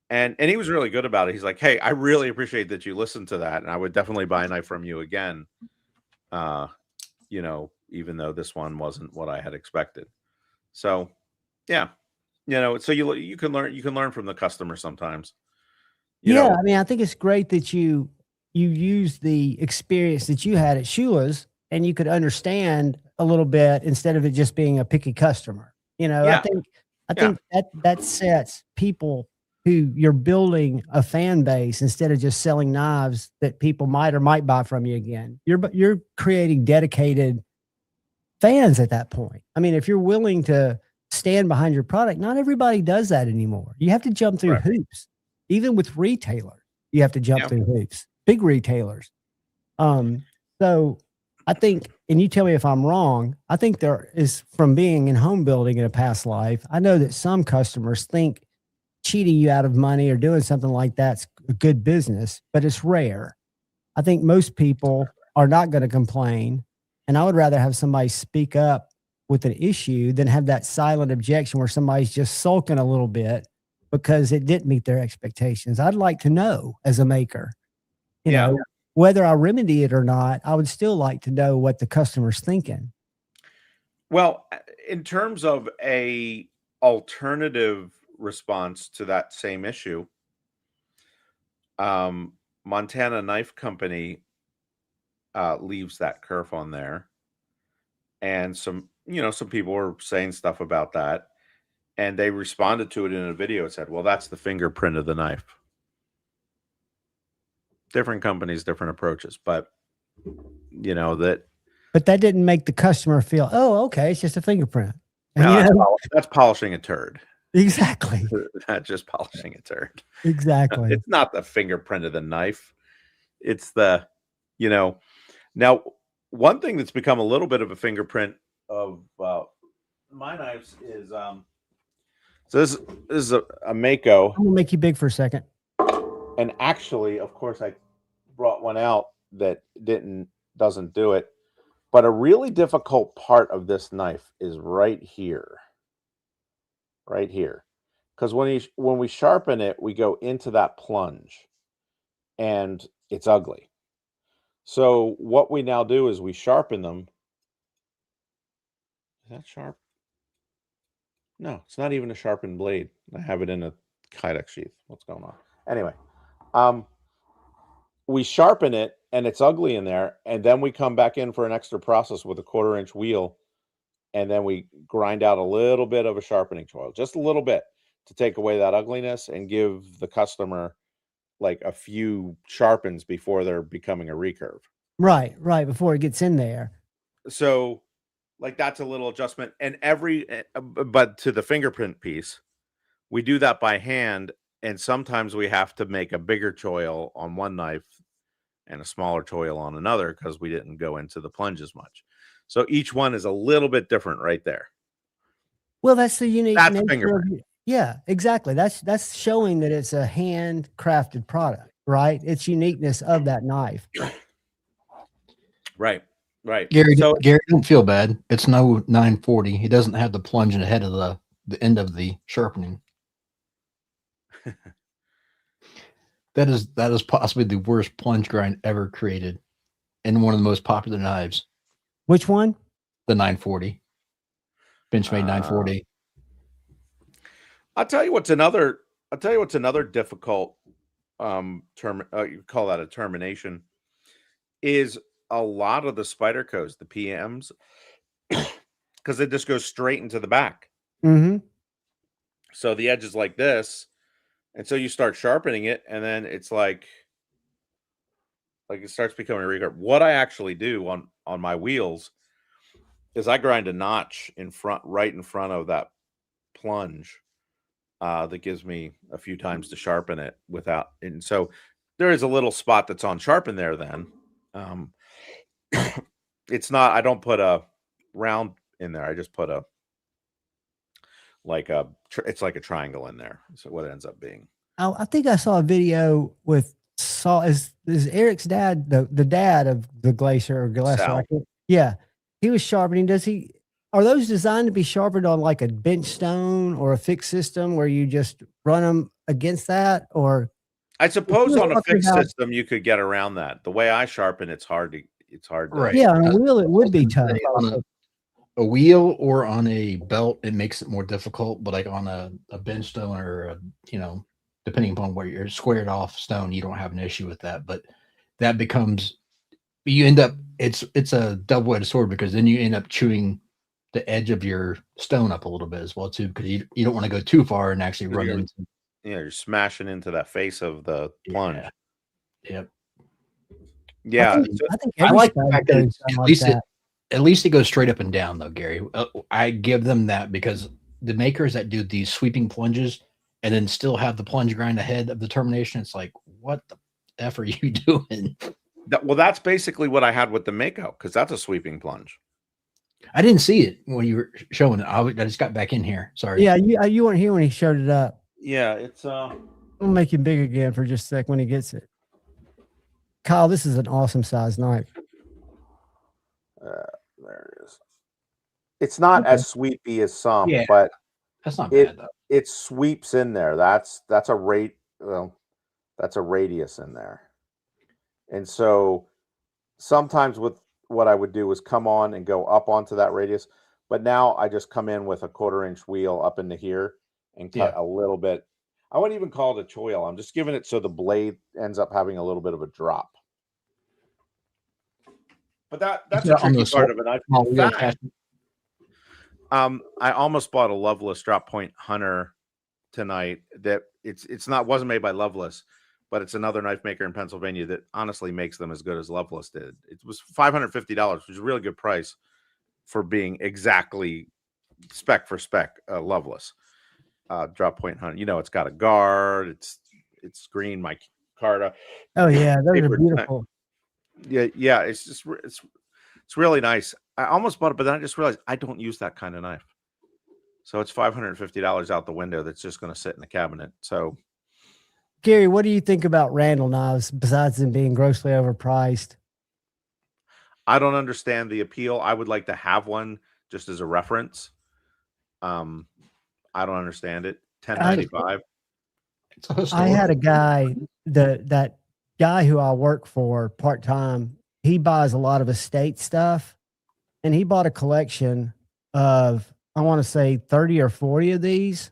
and he was really good about it. He's like, "Hey, I really appreciate that you listened to that, and I would definitely buy a knife from you again. Even though this one wasn't what I had expected." So, yeah, so you can learn from the customer sometimes. I mean, I think it's great that you use the experience that you had at Shula's and you could understand a little bit instead of it just being a picky customer. I think that sets people who you're building a fan base instead of just selling knives that people might or might buy from you again. You're creating dedicated fans at that point. I mean, if you're willing to stand behind your product, not everybody does that anymore. You have to jump through hoops. Even with retailers, you have to jump through hoops. Big retailers. So I think, and you tell me if I'm wrong, I think there is, from being in home building in a past life, I know that some customers think cheating you out of money or doing something like that's a good business, but it's rare. I think most people are not going to complain, and I would rather have somebody speak up with an issue than have that silent objection where somebody's just sulking a little bit because it didn't meet their expectations. I'd like to know as a maker, you know, whether I remedy it or not, I would still like to know what the customer's thinking. Well, in terms of a alternative response to that same issue, Montana Knife Company leaves that kerf on there. And some people were saying stuff about that. And they responded to it in a video. It said, "Well, that's the fingerprint of the knife." Different companies, different approaches, but that. But that didn't make the customer feel, "Oh, okay, it's just a fingerprint." That's polishing a turd. Exactly. Not just polishing a turd. Exactly. It's not the fingerprint of the knife. It's the, now one thing that's become a little bit of a fingerprint of my knives is so this is a Mako. I'm gonna make you big for a second. And actually, of course, I brought one out that doesn't do it. But a really difficult part of this knife is right here. Right here. Because when we sharpen it, we go into that plunge. And it's ugly. So what we now do is we sharpen them. Is that sharp? No, it's not even a sharpened blade. I have it in a Kydex sheath. What's going on? Anyway, we sharpen it and it's ugly in there. And then we come back in for an extra process with a 1/4-inch wheel. And then we grind out a little bit of a sharpening foil, just a little bit, to take away that ugliness and give the customer like a few sharpens before they're becoming a recurve. Right, before it gets in there. So like that's a little adjustment. And but to the fingerprint piece, we do that by hand. And sometimes we have to make a bigger choil on one knife and a smaller choil on another because we didn't go into the plunge as much. So each one is a little bit different right there. Well, that's the unique That's nature of fingerprint. yeah, exactly. That's showing that it's a handcrafted product, right? It's uniqueness of that knife. Right. Gary, So Gary, don't feel bad. It's no 940. He doesn't have the plunge in the head of the end of the sharpening. That is possibly the worst plunge grind ever created, and one of the most popular knives. Which one? The 940. Benchmade 940. I'll tell you what's another difficult term. You call that a termination. Is a lot of the Spydercos, the PMs, because it just goes straight into the back. Mm-hmm. So the edge is like this, and so you start sharpening it, and then it's like it starts becoming a regard. What I actually do on my wheels is I grind a notch right in front of that plunge. That gives me a few times to sharpen it without, and so there is a little spot that's on sharpen there. Then, it's not. I don't put a round in there. I just put it's like a triangle in there. So what it ends up being. I think I saw a video with is Eric's dad the dad of the Glacier or Glacier? Sal. Yeah, he was sharpening. Are those designed to be sharpened on like a bench stone or a fixed system where you just run them against that? Or I suppose on a fixed system you could get around that. The way I sharpen, it's hard to. Right. Yeah, on a wheel it would be tough. On a wheel or on a belt, it makes it more difficult. But like on a bench stone or depending upon where you're squared off stone, you don't have an issue with that. But that becomes you end up it's a double-edged sword because then you end up chewing the edge of your stone up a little bit as well too, because you don't want to go too far and actually run into. Yeah, you're smashing into that face of the plunge. Yep. Yeah, I think I like the fact that at least it goes straight up and down though, Gary. I give them that because the makers that do these sweeping plunges and then still have the plunge grind ahead of the termination, it's like, what the F are you doing? That's basically what I had with the Mako because that's a sweeping plunge. I didn't see it when you were showing it. I just got back in here. Sorry. Yeah, you weren't here when he showed it up. Yeah, it's I'll make him big again for just a sec when he gets it. Kyle, this is an awesome size knife. There it is. It's not as sweepy as some, but that's not bad though. It sweeps in there. That's a rate. Well, that's a radius in there, and so sometimes with what I would do is come on and go up onto that radius. But now I just come in with a 1/4-inch wheel up into here and cut a little bit. I wouldn't even call it a choil. I'm just giving it so the blade ends up having a little bit of a drop. But that's a tricky part of it. I almost bought a Loveless drop point Hunter tonight. That wasn't made by Loveless, but it's another knife maker in Pennsylvania that honestly makes them as good as Loveless did. It was $550, which is a really good price for being exactly spec for spec Loveless drop point Hunter. It's got a guard. It's green micarta. Oh yeah, those are beautiful. Yeah. It's really nice. I almost bought it, but then I just realized I don't use that kind of knife. So it's $550 out the window. That's just going to sit in the cabinet. So. Gary, what do you think about Randall knives besides them being grossly overpriced? I don't understand the appeal. I would like to have one just as a reference. I don't understand it. $10.95. I had a guy, that guy who I work for part-time, he buys a lot of estate stuff, and he bought a collection of, I want to say 30 or 40 of these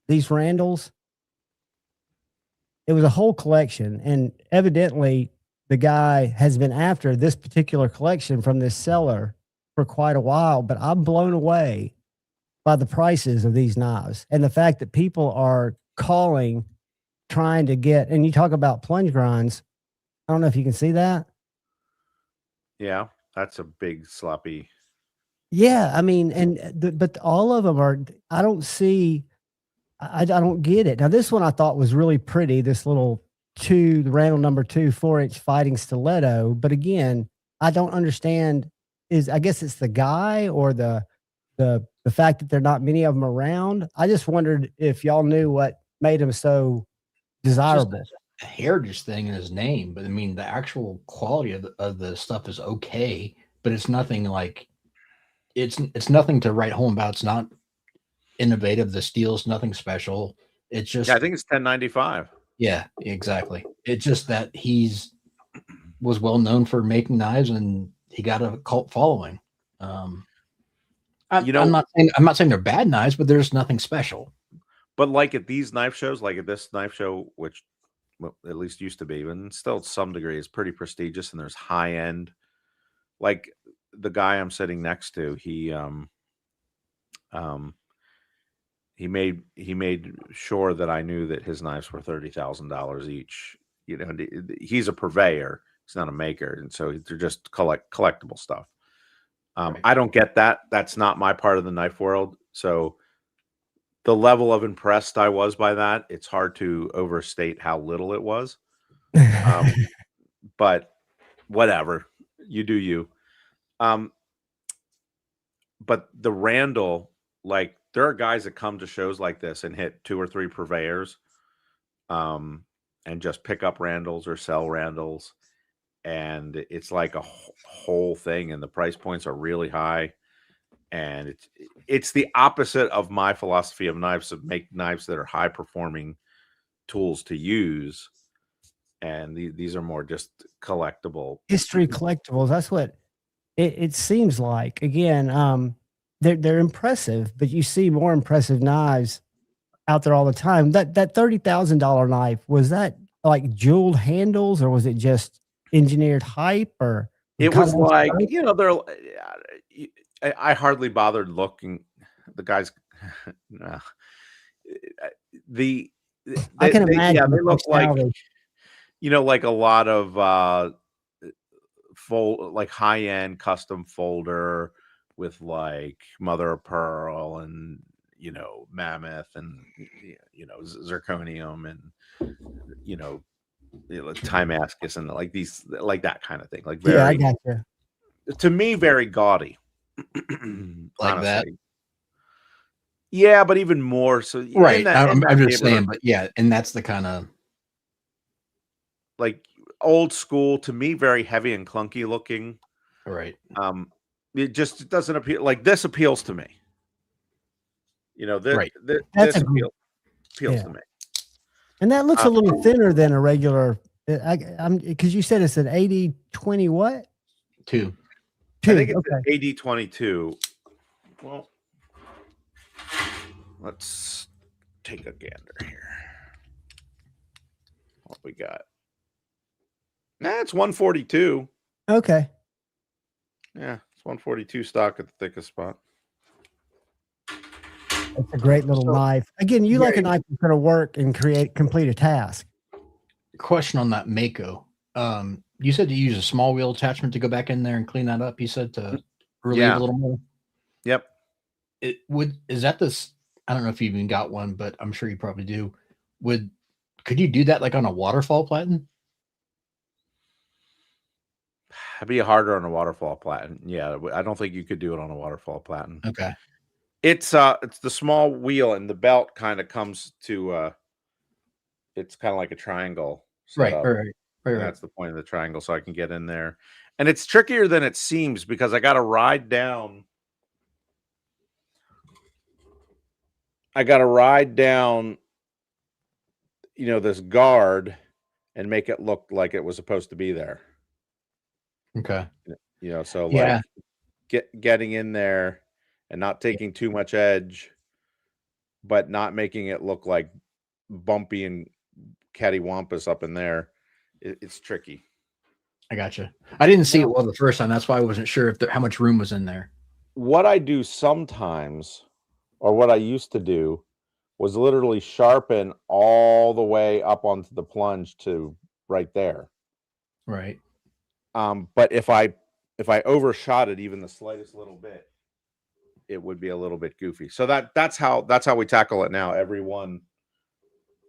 Randalls. It was a whole collection, and evidently the guy has been after this particular collection from this seller for quite a while, but I'm blown away by the prices of these knives and the fact that people are calling, trying to get, and you talk about plunge grinds. I don't know if you can see that. Yeah, that's a big sloppy. Yeah, I mean, but all of them are. I don't see. I don't get it. Now, this one I thought was really pretty. This little the Randall number 2 4-inch fighting stiletto. But again, I don't understand. I guess it's the guy or the fact that there are not many of them around. I just wondered if y'all knew what made them so Just desirable. a heritage thing in his name, but I mean the actual quality of the stuff is okay, but it's nothing like it's nothing to write home about. It's not innovative. The steel's nothing special. It's just I think it's 1095. Yeah, exactly. It's just that was well known for making knives, and he got a cult following. I'm not saying they're bad knives, but there's nothing special. But like at these knife shows, like at this knife show, which at least used to be, and still to some degree is pretty prestigious, and there's high end. Like the guy I'm sitting next to, he made sure that I knew that his knives were $30,000 each. You know, he's a purveyor; he's not a maker, and so they're just collectible stuff. Right. I don't get that. That's not my part of the knife world. So the level of impressed I was by that, it's hard to overstate how little it was. But whatever, you do you. But the Randall, like there are guys that come to shows like this and hit 2 or 3 purveyors, and just pick up Randalls or sell Randalls. And it's like a whole thing, and the price points are really high. And it's the opposite of my philosophy of knives, to make knives that are high performing tools to use. And these are more just collectible History collectibles. That's what it seems like. Again, they're impressive, but you see more impressive knives out there all the time. That $30,000 knife, was that like jeweled handles, or was it just engineered hype? Or it was like, you know, I hardly bothered looking. The guys, I can imagine. Yeah, they look like, you know, like a lot of like high end custom folder with like mother of pearl and, you know, mammoth and, you know, zirconium and, you know, Timascus and like these, like that kind of thing. Like very, yeah, I got you. To me, very gaudy. Like honestly. that. Yeah, but even more so. Right. I'm just saying, but yeah, and that's the kind of like old school, to me, very heavy and clunky looking. Right. It just doesn't appeal. Like this appeals to me. You know, this appeals to me. And that looks a little thinner than a regular. Because you said it's an 80-20 what? 2. I think it's an 80-22. Well, let's take a gander here. What we got? It's 142. Okay. Yeah, it's 142 stock at the thickest spot. It's a great little knife. Again, you like a knife that's going to work and complete a task. Question on that Mako. You said to use a small wheel attachment to go back in there and clean that up. You said to relieve a little more. Yep. Is that this? I don't know if you even got one, but I'm sure you probably do. Could you do that like on a waterfall platen? It'd be harder on a waterfall platen. Yeah, I don't think you could do it on a waterfall platen. Okay. It's the small wheel, and the belt kind of comes to it's kind of like a triangle. Right. That's the point of the triangle, so I can get in there. And it's trickier than it seems because I got to ride down. You know, this guard and make it look like it was supposed to be there. Okay. You know, so like getting in there and not taking too much edge, but not making it look like bumpy and cattywampus up in there. It's tricky. I gotcha. I didn't see it well the first time. That's why I wasn't sure how much room was in there. What I do sometimes, or what I used to do, was literally sharpen all the way up onto the plunge to right there. Right. But if I overshot it even the slightest little bit, it would be a little bit goofy. So that's how we tackle it now. Everyone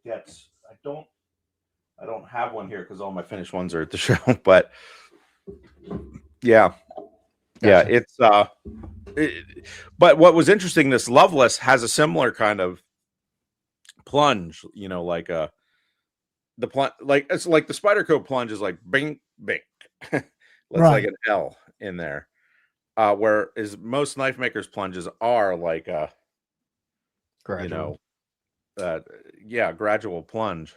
gets. I don't have one here because all my finished ones are at the show. But yeah, Gotcha. it's but what was interesting, this Loveless has a similar kind of plunge. You know, like the plunge, like it's like the Spyderco plunge is like bing bing. Let's like an L in there. Whereas most knife makers plunges are like a Gradual. Gradual plunge.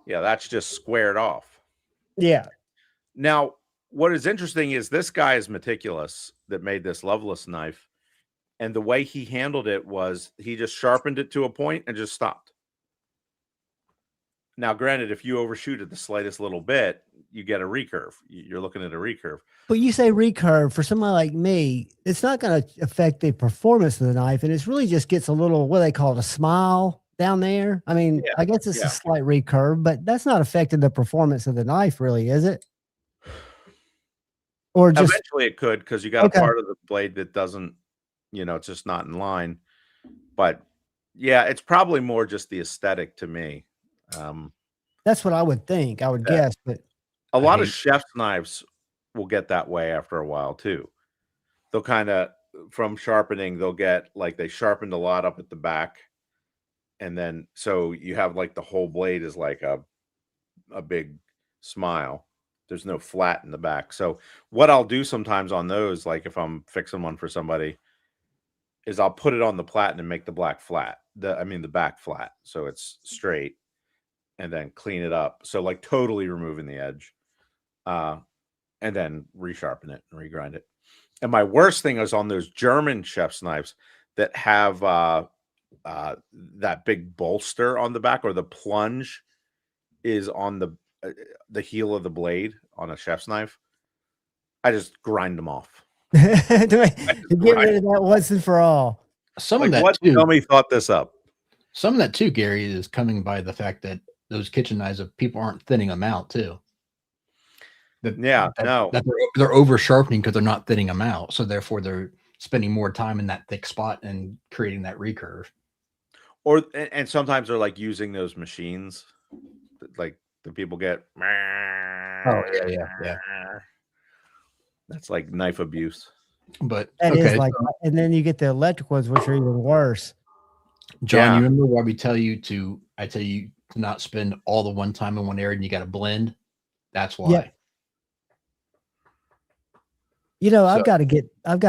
Yeah, that's just squared off. Yeah. Now, what is interesting is this guy is meticulous that made this Loveless knife, and the way he handled it was he just sharpened it to a point and just stopped. Now, granted, if you overshoot it the slightest little bit, you get a recurve. You're looking at a recurve. But you say recurve, for somebody like me, it's not going to affect the performance of the knife, and it really just gets a little, what do they call it, a smile down there. I mean, I guess it's a slight recurve, but that's not affecting the performance of the knife, really, is it? Or just eventually it could, because you got a part of the blade that doesn't, it's just not in line. But yeah, it's probably more just the aesthetic to me. That's what I would think. I would guess, but a lot of chef's knives will get that way after a while too. They'll kind of, from sharpening, they'll get like they sharpened a lot up at the back, and then so you have like the whole blade is like a big smile. There's no flat in the back. So what I'll do sometimes on those, like if I'm fixing one for somebody, is I'll put it on the platen and make the black flat. The back flat, so it's straight, and then clean it up. So like totally removing the edge, and then resharpen it and regrind it. And my worst thing is on those German chef's knives that have that big bolster on the back, or the plunge is on the heel of the blade on a chef's knife. I just grind them off. to get rid of that once and for all. Some of that what too. Dummy thought this up. Some of that too, Gary, is coming by the fact that those kitchen knives, of people aren't thinning them out too. That they're over sharpening because they're not thinning them out, so therefore they're spending more time in that thick spot and creating that recurve. And sometimes they're like using those machines, like the people get. Oh yeah. That's like knife abuse. But that is like, and then you get the electric ones, which are even worse. John, you remember why I tell you to not spend all the one time in one area, and you got to blend. That's why. Yeah. I've got to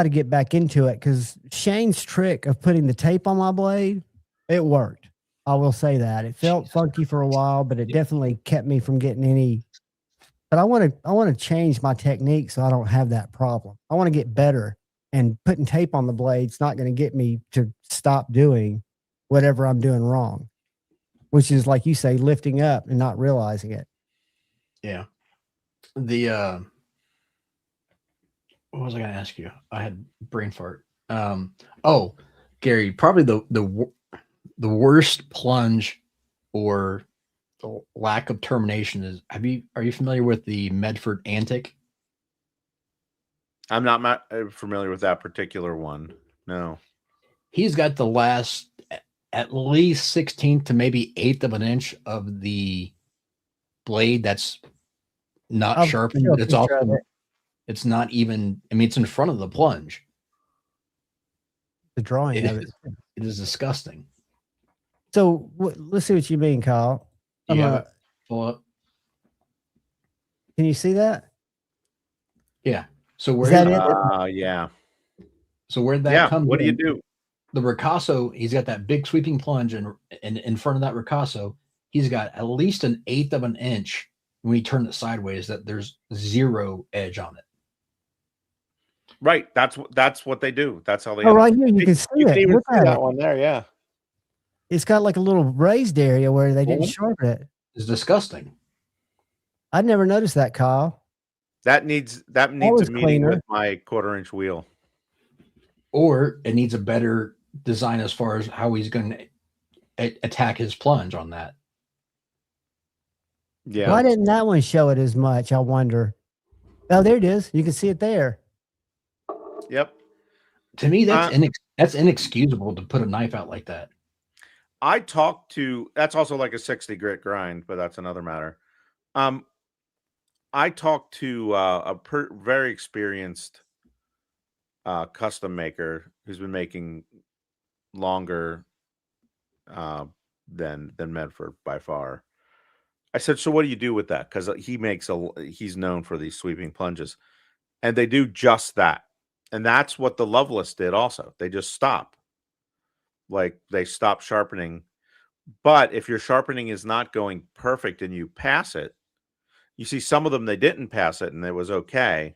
get back into it, because Shane's trick of putting the tape on my blade, it worked. I will say that. It felt funky for a while, but it definitely kept me from getting any. But I want to change my technique so I don't have that problem. I want to get better, and putting tape on the blade's not going to get me to stop doing whatever I'm doing wrong, which is, like you say, lifting up and not realizing it. Yeah. What was I going to ask you? I had brain fart. Gary, probably the worst plunge or the lack of termination is. Are you familiar with the Medford Antic? I'm not familiar with that particular one. No. He's got the last at least 16th to maybe 1/8 of an inch of the blade that's not sharpened. It's also. It's not even. I mean, it's in front of the plunge. The drawing of it. It is disgusting. So let's see what you mean, Kyle. Pull up. Can you see that? Yeah. So where? Yeah. So where'd that come? What do you do? The ricasso. He's got that big sweeping plunge, and in front of that ricasso, he's got at least 1/8 of an inch. When you turn it sideways, that there's zero edge on it. Right. That's what they do. That's how they. Oh, right here you can see you it. Can even see that one there. Yeah. It's got like a little raised area where they didn't sharpen it. It's disgusting. I'd never noticed that, Kyle. That needs a meeting with my 1/4 inch wheel. Or it needs a better design as far as how he's going to attack his plunge on that. Yeah. Why didn't that one show it as much? I wonder. Oh, there it is. You can see it there. Yep. To me, that's That's inexcusable to put a knife out like that. I talked to, that's also like a 60 grit grind, but that's another matter. I talked to very experienced custom maker who's been making longer than Medford by far. I said, so what do you do with that? Because he's known for these sweeping plunges, and they do just that. And that's what the Loveless did also. They just stop. Like they stop sharpening. But if your sharpening is not going perfect and you pass it, you see some of them they didn't pass it and it was okay.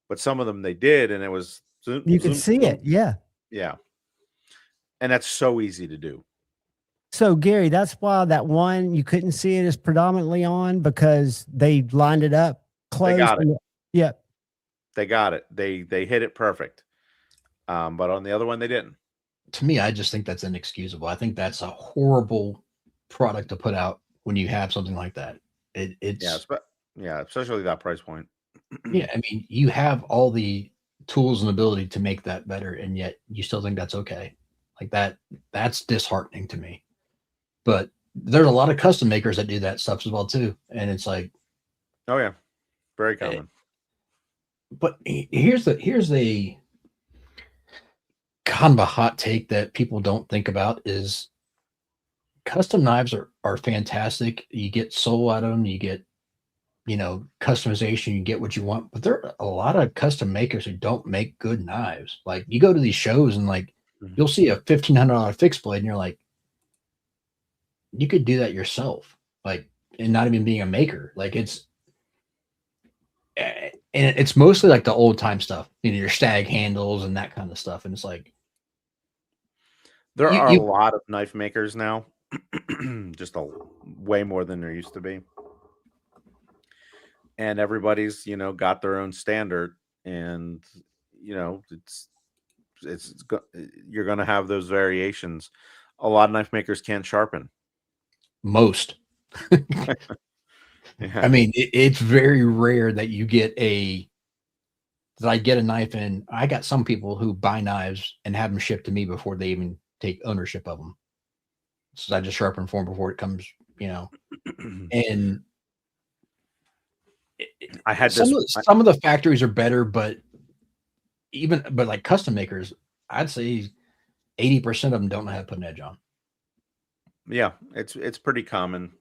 But some of them they did and it was zoom, You could zoom, see zoom. it. Yeah. Yeah. And that's so easy to do. So Gary, that's why that one you couldn't see it as predominantly on, because they lined it up close. They got it. Yeah. They got it. They hit it perfect. But on the other one they didn't. To me, I just think that's inexcusable. I think that's a horrible product to put out when you have something like that. It's especially that price point. yeah, I mean, you have all the tools and ability to make that better, and yet you still think that's okay. Like that's disheartening to me. But there's a lot of custom makers that do that stuff as well too, and it's like, oh yeah, very common. But here's a kind of a hot take that people don't think about is custom knives are fantastic. You get soul out of them, you get customization, you get what you want, but there are a lot of custom makers who don't make good knives. Like you go to these shows and like you'll see a $1,500 fixed blade and you're like, you could do that yourself, like, and not even being a maker. Like and it's mostly like the old time stuff, your stag handles and that kind of stuff. And it's like, there are a lot of knife makers now, just way more than there used to be. And everybody's, got their own standard, and you're going to have those variations. A lot of knife makers can't sharpen. Most. Yeah. I mean, it's very rare that you get that I get a knife in. I got some people who buy knives and have them shipped to me before they even take ownership of them. So I just sharpen for them before it comes, and I had some of the factories are better, but like custom makers, I'd say 80% of them don't know how to put an edge on. Yeah, it's pretty common.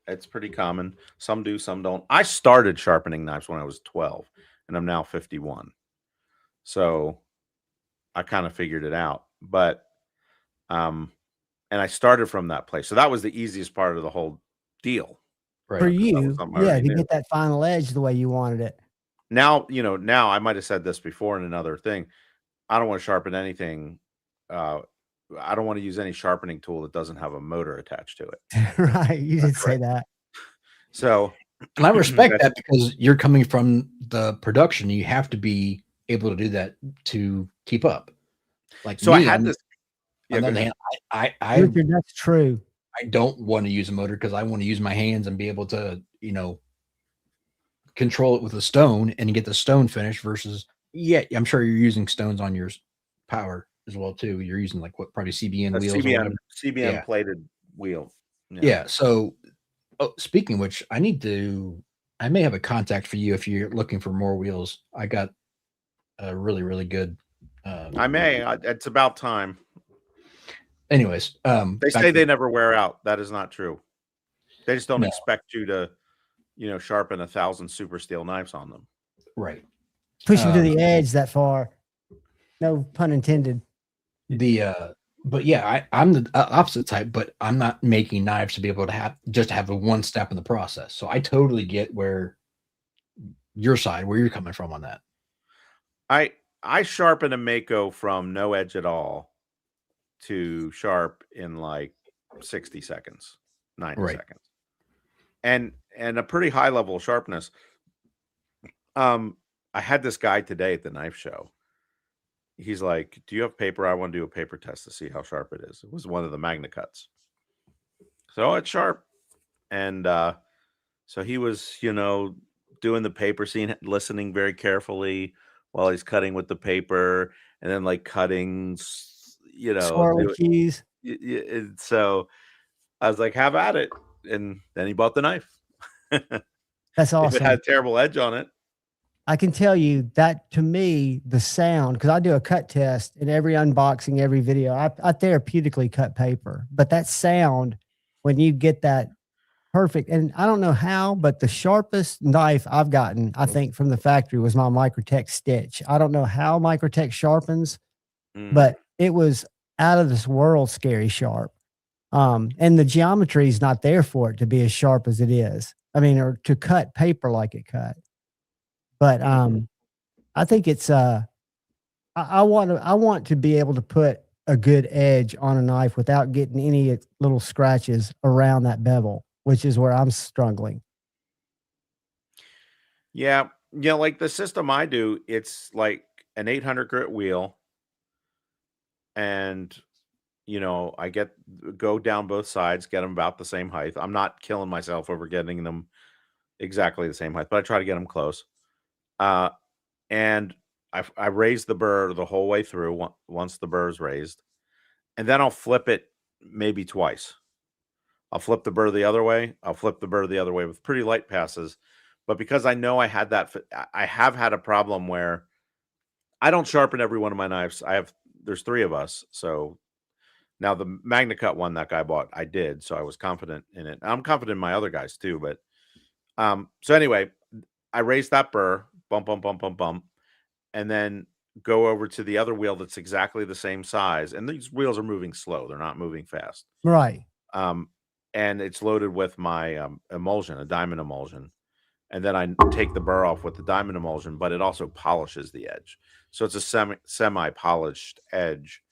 It's pretty common. Some do, some don't. I started sharpening knives when I was 12, and I'm now 51. So I kind of figured it out. But and I started from that place. So that was the easiest part of the whole deal. Right. For you, to get that final edge the way you wanted it. Now, now I might have said this before in another thing. I don't want to sharpen anything. I don't want to use any sharpening tool that doesn't have a motor attached to it. Right. You did say that. So, and I respect that because you're coming from the production. You have to be able to do that to keep up. Like, so I had this. On the other hand, Richard, that's true. I don't want to use a motor because I want to use my hands and be able to, control it with a stone and get the stone finish versus, I'm sure you're using stones on your power as well too. You're using like probably CBN wheels. CBN plated wheel. Yeah. So speaking of which, I may have a contact for you if you're looking for more wheels. I got a really, really good. It's about time. Anyways, they say they never wear out. That is not true. They just don't expect you to, sharpen 1,000 super steel knives on them. Right. Push them to the edge that far. No pun intended. But yeah, I'm the opposite type, but I'm not making knives to be able to have a one step in the process. So I totally get where you're coming from on that. I sharpen a Mako from no edge at all to sharp in like 60 seconds, 90 seconds. And a pretty high level of sharpness. I had this guy today at the knife show. He's like, do you have paper? I want to do a paper test to see how sharp it is. It was one of the Magna Cuts. So it's sharp. And so he was, doing the paper scene, listening very carefully while he's cutting with the paper, and then like cutting, you know, swirly keys. and so I was like, have at it. And then he bought the knife. That's If it awesome. had a terrible edge on it. I can tell you that to me, the sound, because I do a cut test in every unboxing, every video, I therapeutically cut paper, but that sound, when you get that perfect, and I don't know how, but the sharpest knife I've gotten, I think from the factory, was my Microtech Stitch. I don't know how Microtech sharpens, but it was out of this world scary sharp. And the geometry is not there for it to be as sharp as it is. I mean, or to cut paper like it cut. But I think it's I want to be able to put a good edge on a knife without getting any little scratches around that bevel, which is where I'm struggling. Yeah. Yeah, like the system I do, it's like an 800 grit wheel. And, you know, I go down both sides, get them about the same height. I'm not killing myself over getting them exactly the same height, but I try to get them close. And I raise the burr the whole way through once the burr is raised. And then I'll flip it maybe twice. I'll flip the burr the other way. I'll flip the burr the other way with pretty light passes. But because I know I have had a problem where I don't sharpen every one of my knives. There's 3 of us. So now the MagnaCut one that guy bought, I did. So I was confident in it. I'm confident in my other guys too. But so anyway, I raised that burr, bump, bump, bump, bump, bump, and then go over to the other wheel that's exactly the same size. And these wheels are moving slow. They're not moving fast. Right. And it's loaded with my emulsion, a diamond emulsion. And then I take the burr off with the diamond emulsion, but it also polishes the edge. So it's a semi-polished edge.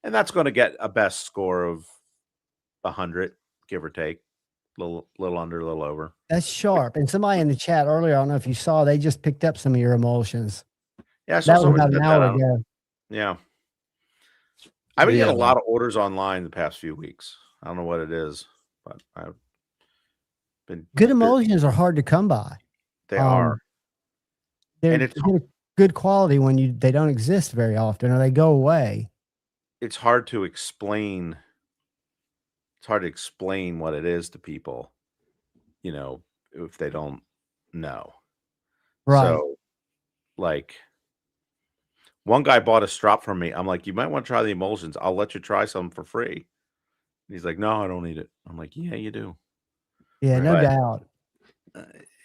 And that's going to get a best score of 100, give or take. Little under, a little over. That's sharp. And somebody in the chat earlier, I don't know if you saw, they just picked up some of your emulsions. Yeah, I saw that was about an hour ago. Yeah. I've been getting a lot of orders online the past few weeks. I don't know what it is, but I've been good emulsions are hard to come by. They are. They're good quality when they don't exist very often, or they go away. It's hard to explain. It's hard to explain what it is to people, you know, if they don't know. Right. So, like, one guy bought a strop from me. I'm like, you might want to try the emulsions. I'll let you try some for free. And he's like, no, I don't need it. I'm like, yeah, you do. Yeah, no doubt.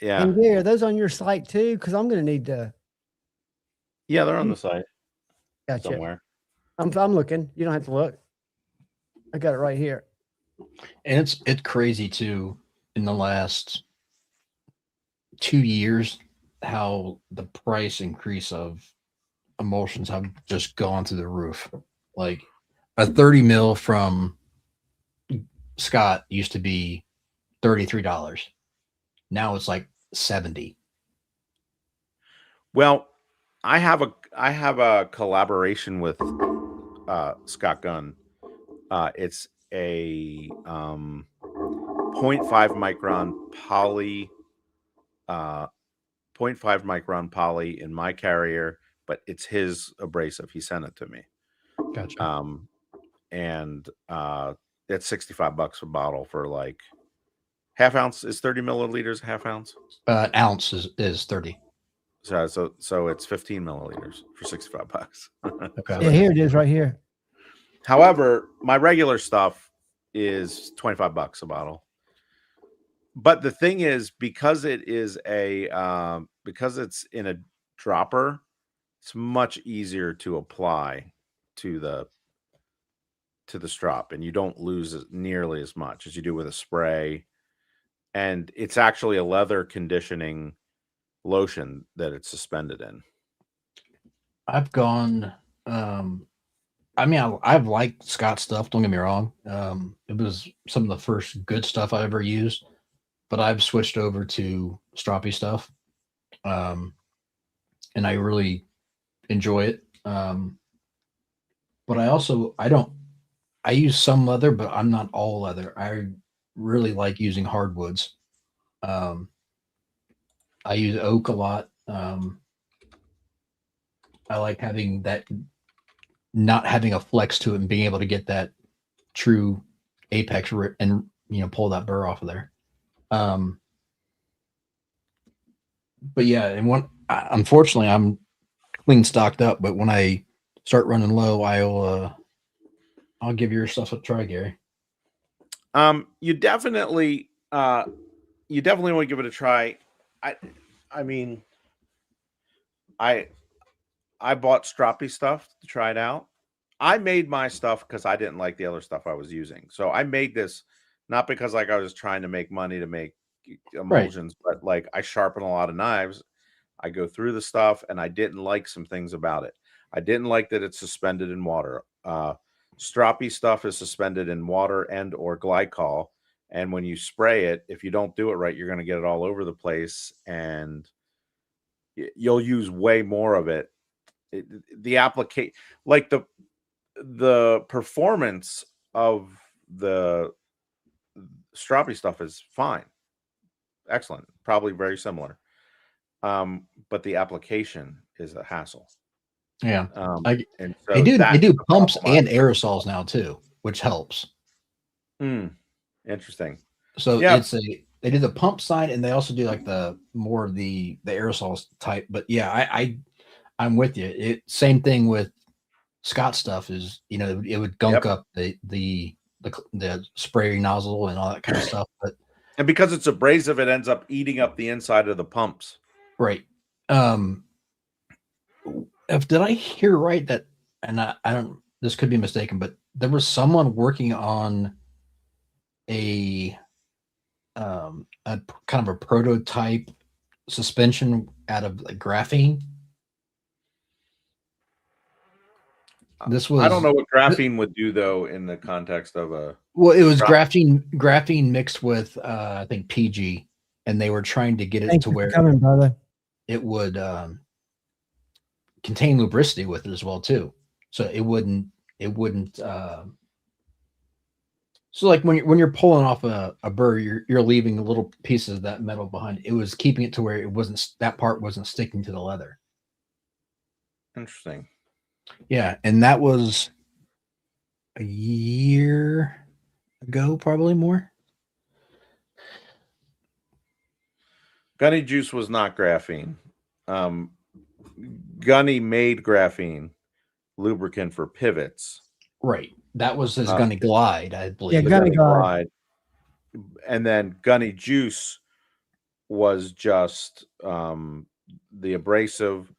Yeah. And Gary, are those on your site too? Because I'm going to need to. Yeah, they're on the site. Gotcha. Somewhere. I'm looking. You don't have to look. I got it right here. And it's crazy too, in the last 2 years, how the price increase of emulsions have just gone through the roof. Like a 30 mil from Scott used to be $33. Now it's like 70. Well, I have a collaboration with Scott Gunn. It's a 0.5 micron poly 0.5 micron poly in my carrier, but it's his abrasive. He sent it to me. Gotcha. And it's $65 a bottle for like half ounce. Is 30 milliliters half ounce? Ounce is 30. So it's 15 milliliters for $65. Okay. Yeah, here it is right here. However, my regular stuff is $25 a bottle. But the thing is, because it is because it's in a dropper, it's much easier to apply to the strop, and you don't lose nearly as much as you do with a spray. And it's actually a leather conditioning lotion that it's suspended in. I've gone I mean, I've liked Scott stuff, don't get me wrong. It was some of the first good stuff I ever used, but I've switched over to stroppy stuff. And I really enjoy it. But I use some leather, but I'm not all leather. I really like using hardwoods. I use oak a lot. I like having that not having a flex to it and being able to get that true apex and pull that burr off of there. But yeah, and unfortunately I'm clean stocked up, but when I start running low, I'll give your stuff a try, Gary. You definitely want to give it a try. I mean, I bought Stroppy stuff to try it out. I made my stuff because I didn't like the other stuff I was using. So I made this not because like I was trying to make money to make emulsions, but like I sharpen a lot of knives. I go through the stuff and I didn't like some things about it. I didn't like that it's suspended in water. Stroppy stuff is suspended in water and or glycol. And when you spray it, if you don't do it right, you're going to get it all over the place and you'll use way more of it. The application, like the performance of the Stroppy stuff is fine. Excellent. Probably very similar. But the application is a hassle. Yeah. And so they do pumps and aerosols now too, which helps. Interesting. So yeah, they do the pump side and they also do like the aerosols type. But yeah, I'm with you. Same thing with Scott stuff is, it would gunk up the spray nozzle and all that kind of stuff. And because it's abrasive, it ends up eating up the inside of the pumps. Right. Did I hear right that, and I don't, this could be mistaken, but there was someone working on a kind of a prototype suspension out of like graphene. This was, I don't know what graphene would do though in the context of a. Well, it was graphene mixed with I think PG, and they were trying to get it to where it would contain lubricity with it as well too, so it wouldn't. So like when you're pulling off a burr, you're leaving little pieces of that metal behind. It was keeping it to where that part wasn't sticking to the leather. Interesting. Yeah, and that was a year ago, probably more. Gunny Juice was not graphene. Gunny made graphene lubricant for pivots. Right. That was his Gunny Glide, I believe. Yeah, Gunny Glide. And then Gunny Juice was just the abrasive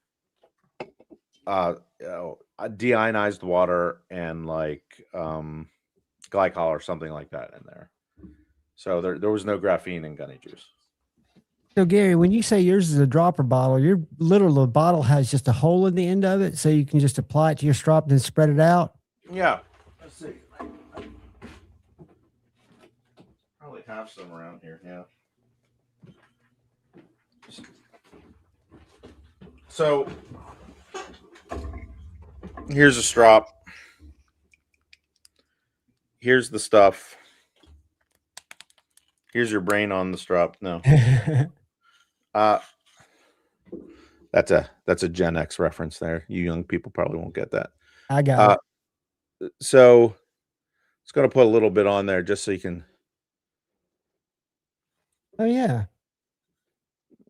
deionized water and like glycol or something like that in there. So there was no graphene in Gunny Juice. So Gary, when you say yours is a dropper bottle, your little bottle has just a hole in the end of it, so you can just apply it to your strop and then spread it out. Yeah. Let's see. Probably have some around here. Yeah. So here's a strop. Here's the stuff. Here's your brain on the strop. No. That's a Gen X reference there. You young people probably won't get that. I got it. So it's going to put a little bit on there just so you can. Oh yeah.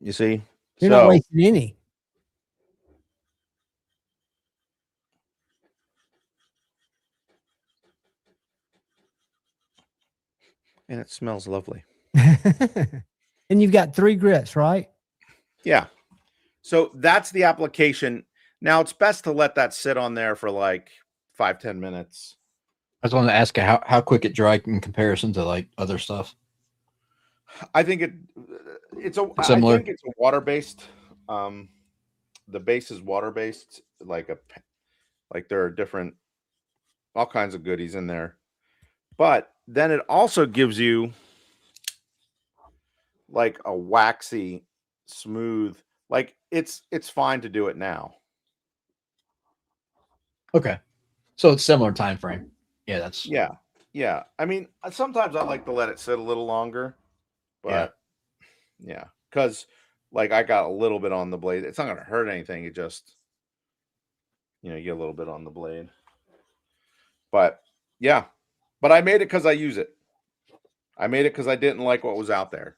You see? You're not wasting any. And it smells lovely. And you've got 3 grits, right? Yeah. So that's the application. Now it's best to let that sit on there for like 5-10 minutes. I was wanting to ask you how quick it dried in comparison to like other stuff. I think it's similar. I think it's a water-based. The base is water-based, like there are different, all kinds of goodies in there. But then it also gives you like a waxy, smooth, like it's fine to do it now. Okay. So it's similar time frame. Yeah, that's yeah. I mean, sometimes I like to let it sit a little longer, but yeah, because like I got a little bit on the blade. It's not gonna hurt anything. It just, you get a little bit on the blade. But yeah, but I made it because I use it. I made it because I didn't like what was out there.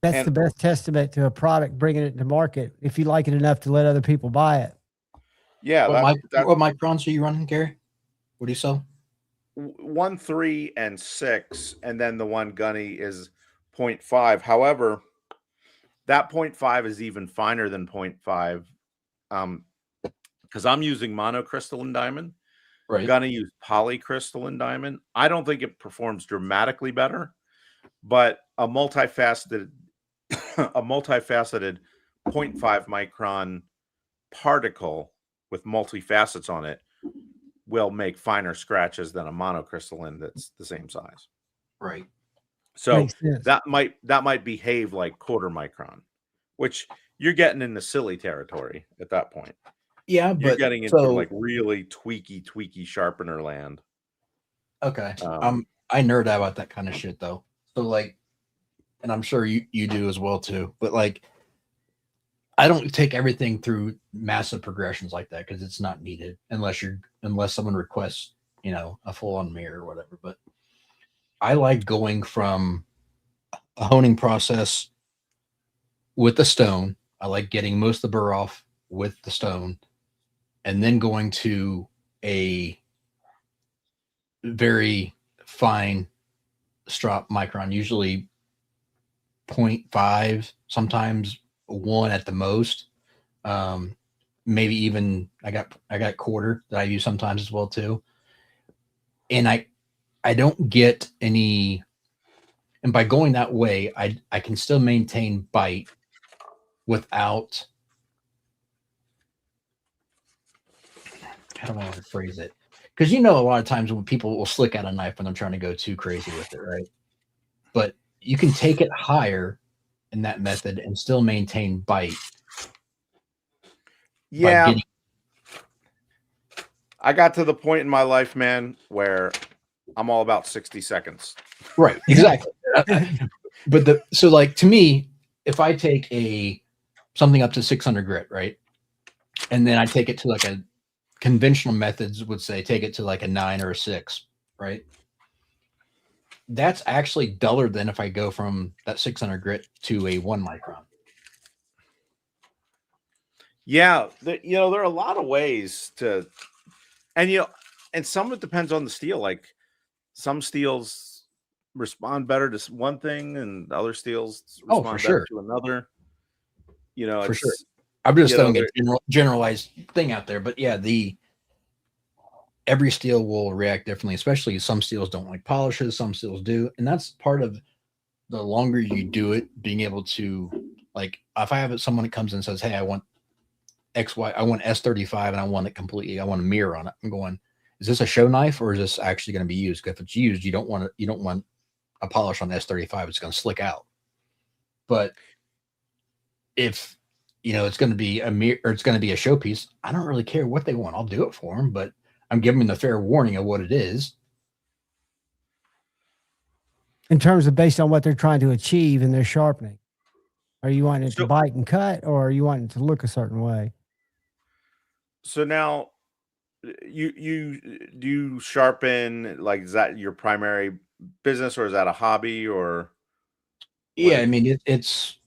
That's And- the best testament to a product, bringing it to market. If you like it enough to let other people buy it. Yeah. What microns are you running, Gary? What do you sell? 1, 3, and 6, and then the one gunny is 0.5. However, that 0.5 is even finer than 0.5, because I'm using monocrystalline diamond. Right. Gonna use polycrystalline diamond. I don't think it performs dramatically better, but a multifaceted 0.5 micron particle with multi-facets on it will make finer scratches than a monocrystalline that's the same size. Right. So that might behave like quarter micron, which you're getting into silly territory at that point. Yeah, You're but getting into like really tweaky sharpener land. Okay. I nerd out about that kind of shit though. So like, and I'm sure you do as well too, but like, I don't take everything through massive progressions like that because it's not needed unless someone requests, a full on mirror or whatever. But I like going from a honing process with the stone. I like getting most of the burr off with the stone, and then going to a very fine strop micron, usually 0.5, sometimes 1 at the most. Maybe even I got quarter that I use sometimes as well too. And I don't get any, and by going that way, I can still maintain bite without, how do I want to phrase it? Because a lot of times when people will slick out a knife when they're trying to go too crazy with it, right? But you can take it higher in that method and still maintain bite. Yeah. I got to the point in my life, man, where I'm all about 60 seconds. Right. Exactly. But so like to me, if I take something up to 600 grit, right? And then I take it to like a conventional methods would say, take it to like a 9 or a 6, right? That's actually duller than if I go from that 600 grit to a 1 micron. Yeah. There are a lot of ways to, and, and some of it depends on the steel. Like some steels respond better to one thing and other steels respond better to another. For sure. I'm just throwing a generalized thing out there, but yeah, every steel will react differently, especially some steels don't like polishes, some steels do. And that's part of the longer you do it, being able to, like, if I have someone that comes in and says, hey, I want XY, I want S35 and I want a mirror on it. I'm going, is this a show knife or is this actually going to be used? If it's used, you don't want a polish on S35. It's going to slick out. But if, it's going to be a mirror or it's going to be a showpiece, I don't really care what they want. I'll do it for them, but I'm giving them the fair warning of what it is. In terms of based on what they're trying to achieve in their sharpening. Are you wanting it to bite and cut, or are you wanting it to look a certain way? So now you do sharpen, like, is that your primary business or is that a hobby or? Yeah, I mean, it's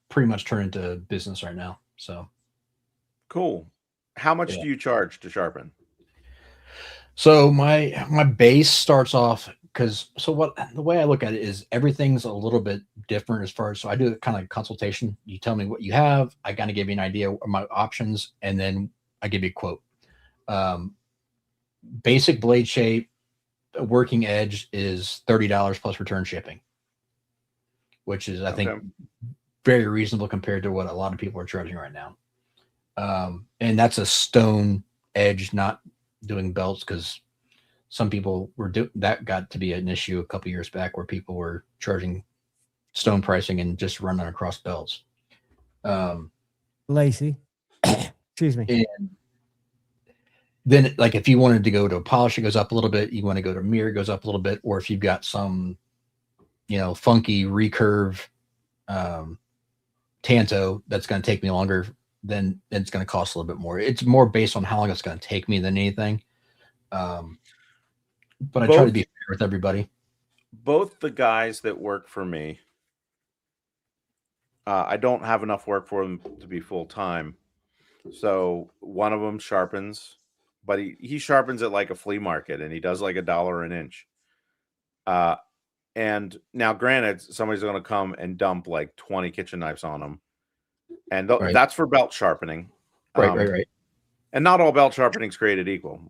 pretty much turned into business right now. So cool. How much do you charge to sharpen? So my base starts off the way I look at it is everything's a little bit different as far as, so I do a kind of consultation. You tell me what you have. I kind of give you an idea of my options, and then I give you a quote. Basic blade shape, working edge is $30 plus return shipping, which is, I think, very reasonable compared to what a lot of people are charging right now. And that's a stone edge, not doing belts, because some people that got to be an issue a couple years back where people were charging stone pricing and just running across belts. Lacey, excuse me. And then, like, if you wanted to go to a polish, it goes up a little bit. You want to go to a mirror, it goes up a little bit. Or if you've got some, funky recurve tanto that's going to take me longer, then it's going to cost a little bit more. It's more based on how long it's going to take me than anything. But I try to be fair with everybody. Both the guys that work for me, I don't have enough work for them to be full time. So one of them sharpens, but he sharpens at like a flea market, and he does like $1 an inch. And now, granted, somebody's going to come and dump like 20 kitchen knives on them, and that's for belt sharpening. Right. And not all belt sharpening is created equal.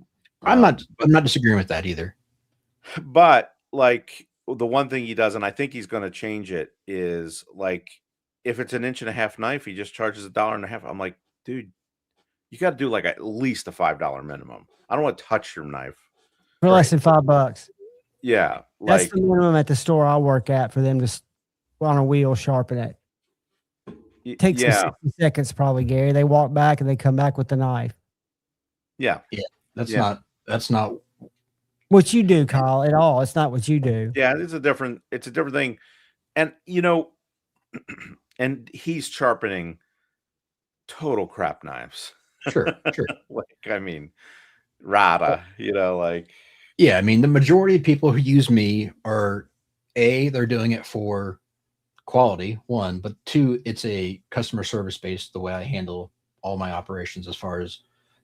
I'm not disagreeing with that either. But like the one thing he does, and I think he's going to change it, is like if it's 1.5 inch knife, he just charges $1.50. I'm like, dude, you got to do like at least a $5 minimum. I don't want to touch your knife for less than $5. Yeah, that's the minimum at the store I work at for them to on a wheel sharpen it. Takes them 60 seconds probably, Gary. They walk back and they come back with the knife. Yeah. That's not what you do, Kyle, at all. It's not what you do. Yeah, it's a different thing. And and he's sharpening total crap knives. Sure. Like, I mean, Rada, like. Yeah, I mean, the majority of people who use me are they're doing it for quality, one, but two, it's a customer service based the way I handle all my operations as far as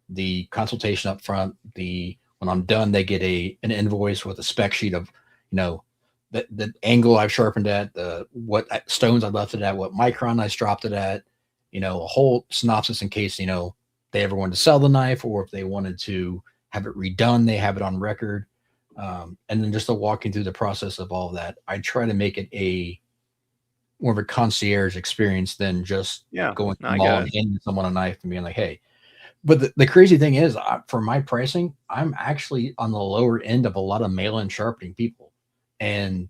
the consultation up front. When I'm done, they get an invoice with a spec sheet of, the angle I've sharpened at, what stones I left it at, what micron I stropped it at, a whole synopsis in case, they ever wanted to sell the knife, or if they wanted to have it redone, they have it on record. And then just walking through the process of all of that, I try to make it more of a concierge experience than just going to the mall and handing someone a knife and being like, hey. But the crazy thing is, for my pricing, I'm actually on the lower end of a lot of mail-in sharpening people. And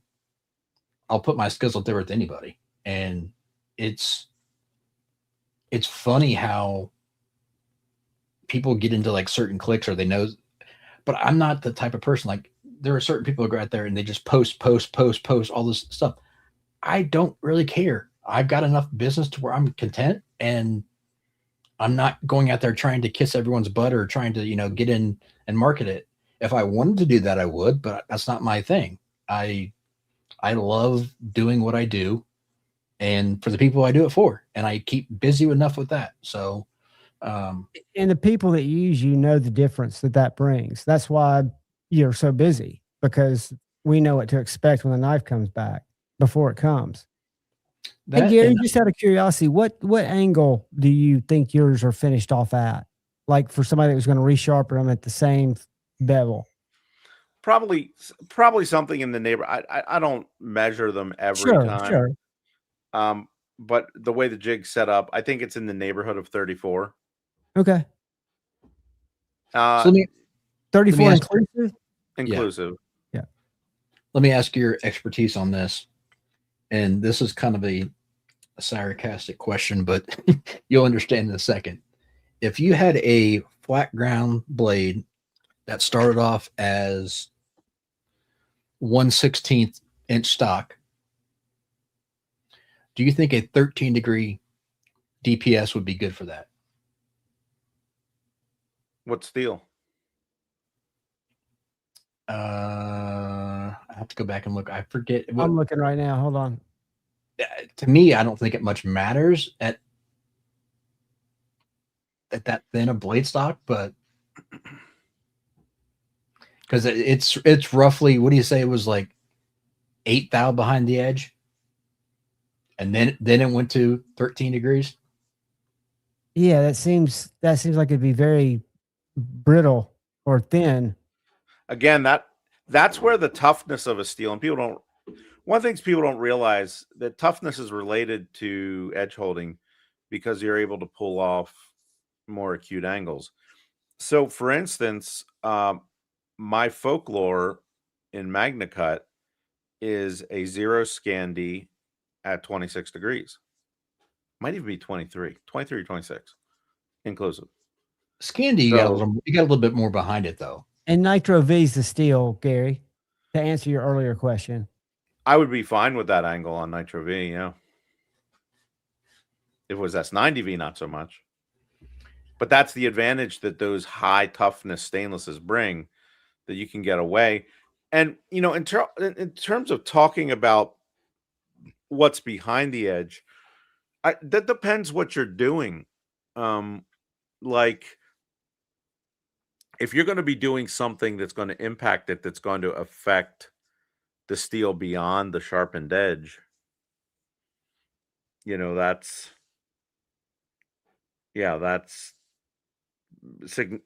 I'll put my skills up there with anybody. And it's funny how people get into like certain clicks, or they know, but I'm not the type of person. Like, there are certain people who go out there and they just post all this stuff. I don't really care. I've got enough business to where I'm content, and I'm not going out there trying to kiss everyone's butt or trying to, get in and market it. If I wanted to do that, I would, but that's not my thing. I love doing what I do, and for the people I do it for, and I keep busy enough with that. So, and the people that use the difference that brings. That's why you're so busy, because we know what to expect when the knife comes back before it comes. Hey, Gary, just out of curiosity, what angle do you think yours are finished off at? Like for somebody that was going to resharpen them at the same bevel? Probably something in the neighborhood. I don't measure them every time. Sure. But the way the jig's set up, I think it's in the neighborhood of 34. Okay. So 34 inclusive? Inclusive. Yeah. Let me ask your expertise on this. And this is kind of a sarcastic question, but you'll understand in a second. If you had a flat ground blade that started off as 1/16 inch stock, do you think a 13-degree DPS would be good for that? What steel? I have to go back and look. I forget. I'm looking right now. Hold on. To me, I don't think it much matters at that thin a blade stock, but because it's roughly, what do you say? It was like 8 thou behind the edge, and then it went to 13 degrees. Yeah, that seems like it'd be very brittle or thin. Again, that's where the toughness of a steel, and one of the things people don't realize, that toughness is related to edge holding, because you're able to pull off more acute angles. So for instance, my Folklore in MagnaCut is a 0 Scandi at 26 degrees. Might even be 23 or 26 inclusive. Scandi, you got a little bit more behind it though. And Nitro V is the steel, Gary, to answer your earlier question. I would be fine with that angle on Nitro V, yeah. If it was S90V, not so much. But that's the advantage that those high toughness stainlesses bring. that you can get away. And in terms of talking about what's behind the edge, that depends what you're doing. Like if you're going to be doing something that's going to impact it, that's going to affect the steel beyond the sharpened edge, that's it's a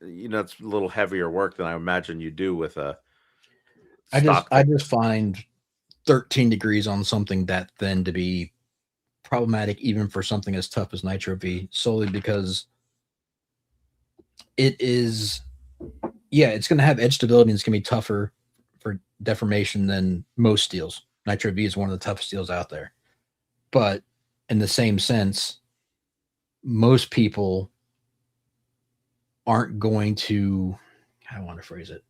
little heavier work than I imagine you do with a stock. I just find 13 degrees on something that thin to be problematic, even for something as tough as Nitro V, solely because it is, it's going to have edge stability and it's going to be tougher for deformation than most steels. Nitro V is one of the toughest steels out there. But in the same sense, most people aren't going to, how do I want to phrase it,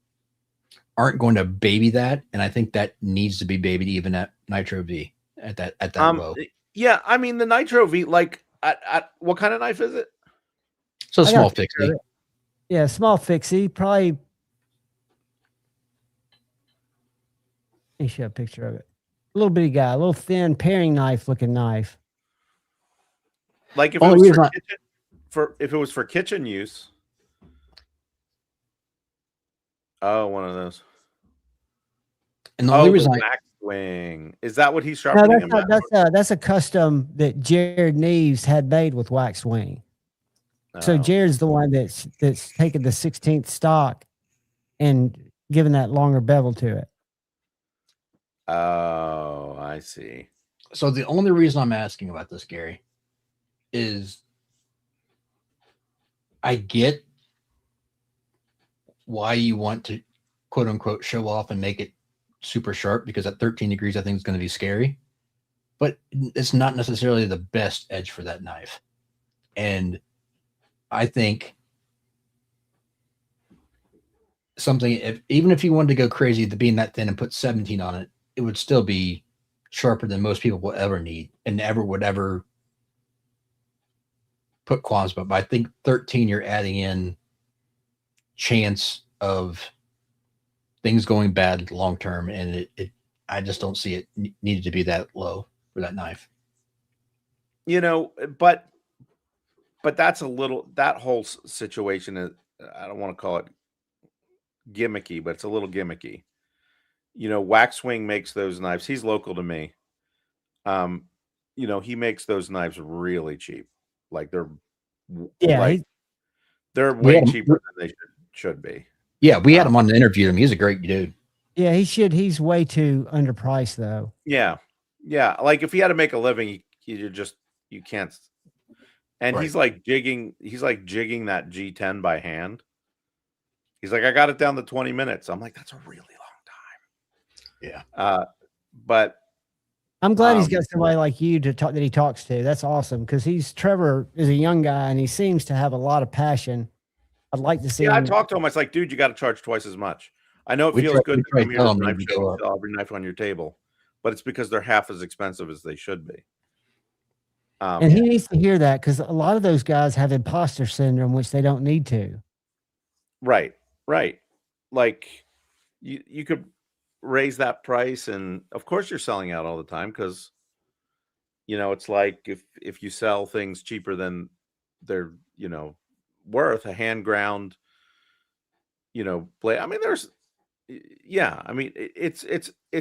aren't going to baby that. And I think that needs to be babied even at Nitro V at that low. Yeah, I mean the Nitro V, like at what kind of knife is it? So small fixie. Yeah, small fixie. Probably. Let me show a picture of it. A little bitty guy, a little thin paring knife looking knife. Like if it was if it was for kitchen use. Oh, one of those. And the only reason Waxwing. Is that what he's sharpening? No, that's a custom that Jared Neves had made with Waxwing. So Jared's the one that's taken the 16th stock and given that longer bevel to it. Oh, I see. So the only reason I'm asking about this, Gary, is I get why you want to quote unquote show off and make it super sharp, because at 13 degrees, I think it's going to be scary, but it's not necessarily the best edge for that knife. And I think something, even if you wanted to go crazy to being that thin and put 17 on it, it would still be sharper than most people will ever need and would ever put qualms about. But I think 13, you're adding in chance of things going bad long term, and I just don't see it needed to be that low for that knife. But that's a little, that whole situation is, I don't want to call it gimmicky, but it's a little gimmicky. Waxwing makes those knives. He's local to me. He makes those knives really cheap. Like they're they're way cheaper than they should be. Yeah, we had him on to interview him. He's a great dude. Yeah, he should. He's way too underpriced though. Yeah. Like if he had to make a living, you can't. And he's like jigging that G10 by hand. He's like, I got it down to 20 minutes. I'm like, that's a really long time. Yeah. But I'm glad he's got somebody like you to talk that he talks to. That's awesome, because Trevor is a young guy and he seems to have a lot of passion. I'd like to see him. I talked to him. I was like, dude, you got to charge twice as much. I know it feels good to come here and knife show every knife on your table, but it's because they're half as expensive as they should be. And he needs to hear that, because a lot of those guys have imposter syndrome, which they don't need to. Right. Like you could raise that price, and of course you're selling out all the time, because it's like if you sell things cheaper than they're worth, a hand ground blade. I mean, it's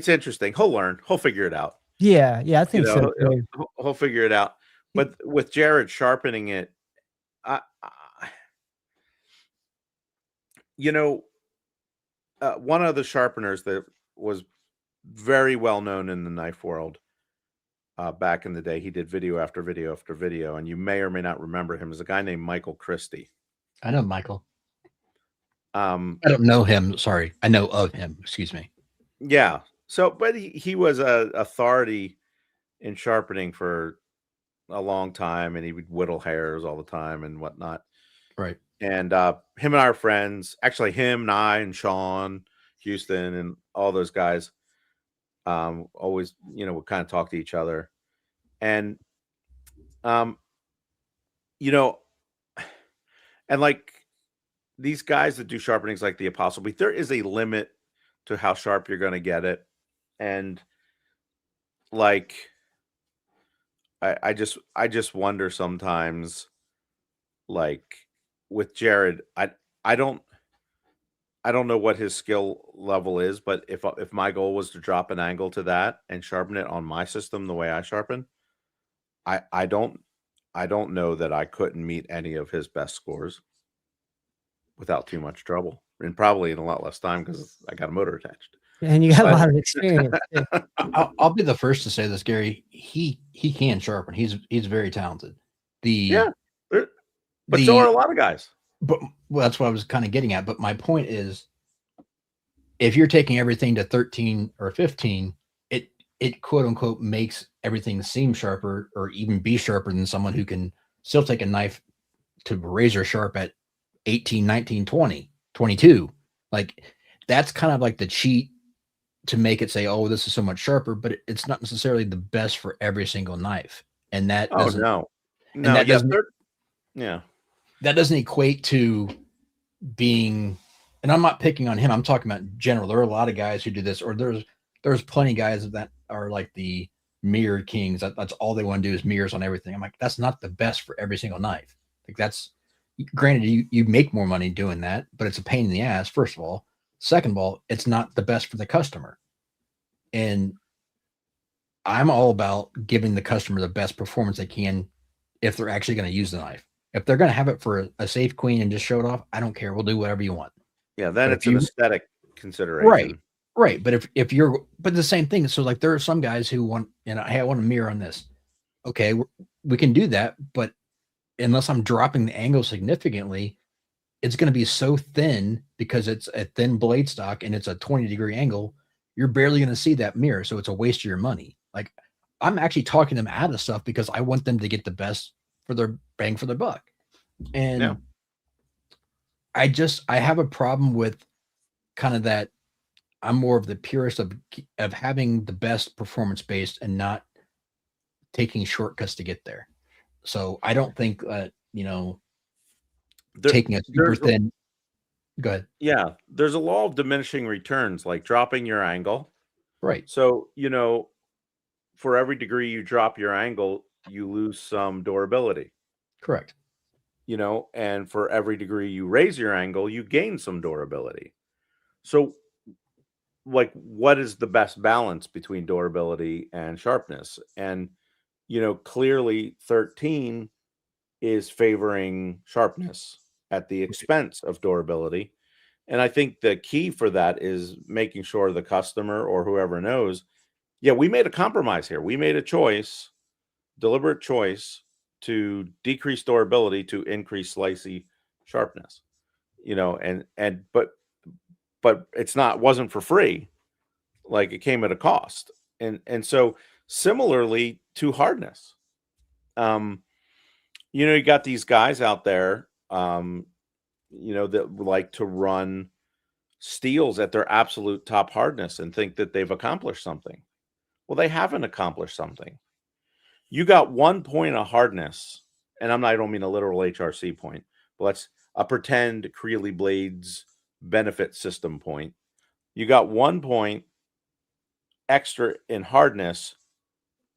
interesting. He'll learn. He'll figure it out. Yeah, I think so. He'll figure it out. But with Jared sharpening it, one of the sharpeners that was very well known in the knife world back in the day, he did video after video after video, and you may or may not remember him, is a guy named Michael Christie. I know Michael. I don't know him. Sorry, I know of him. Excuse me. Yeah. So, but he was a authority in sharpening for a long time, and he would whittle hairs all the time and whatnot. Right. And him and our friends, actually him and I and Sean Houston and all those guys, always, would kind of talk to each other. And, and like these guys that do sharpenings like the Apostle Beef, there is a limit to how sharp you're going to get it. And like, I just wonder sometimes, like with Jared, I don't know what his skill level is, but if my goal was to drop an angle to that and sharpen it on my system the way I sharpen, I don't know that I couldn't meet any of his best scores without too much trouble, and probably in a lot less time because I got a motor attached. And you got a lot of experience. I'll be the first to say this, Gary. He can sharpen. He's very talented. But so are a lot of guys. But well, that's what I was kind of getting at. But my point is, if you're taking everything to 13 or 15, it quote unquote makes everything seem sharper or even be sharper than someone who can still take a knife to razor sharp at 18, 19, 20, 22. Like that's kind of like the cheat to make it say, oh, this is so much sharper, but it's not necessarily the best for every single knife. And that that doesn't equate to being, and I'm not picking on him. I'm talking about in general. There are a lot of guys who do this, or there's plenty of guys that are like the mirrored kings. That's all they want to do is mirrors on everything. I'm like, that's not the best for every single knife. Like that's granted, you make more money doing that, but it's a pain in the ass. First of all, second of all, it's not the best for the customer. And I'm all about giving the customer the best performance they can if they're actually going to use the knife. If they're going to have it for a safe queen and just show it off, I don't care. We'll do whatever you want. Yeah, then it's an aesthetic consideration. Right. But but the same thing. So like there are some guys who want, hey, I want a mirror on this. Okay, we can do that. But unless I'm dropping the angle significantly, it's going to be so thin because it's a thin blade stock and it's a 20-degree angle. You're barely going to see that mirror. So it's a waste of your money. Like I'm actually talking them out of stuff because I want them to get the best for their bang for their buck. And I have a problem with kind of that. I'm more of the purist of having the best performance based and not taking shortcuts to get there. So I don't think taking a super thin. Go ahead. Yeah, there's a law of diminishing returns, like dropping your angle. Right. So for every degree you drop your angle, you lose some durability. Correct. And for every degree you raise your angle, you gain some durability. So like what is the best balance between durability and sharpness? And clearly 13 is favoring sharpness at the expense of durability. And I think the key for that is making sure the customer or whoever knows, we made a compromise here. We made a choice, deliberate choice to decrease durability to increase slicey sharpness. But wasn't for free. Like it came at a cost. And so similarly to hardness, you got these guys out there, that like to run steels at their absolute top hardness and think that they've accomplished something. Well, they haven't accomplished something. You got 1 point of hardness, and I don't mean a literal HRC point, but let's a pretend Creeley Blades benefit system point. You got 1 point extra in hardness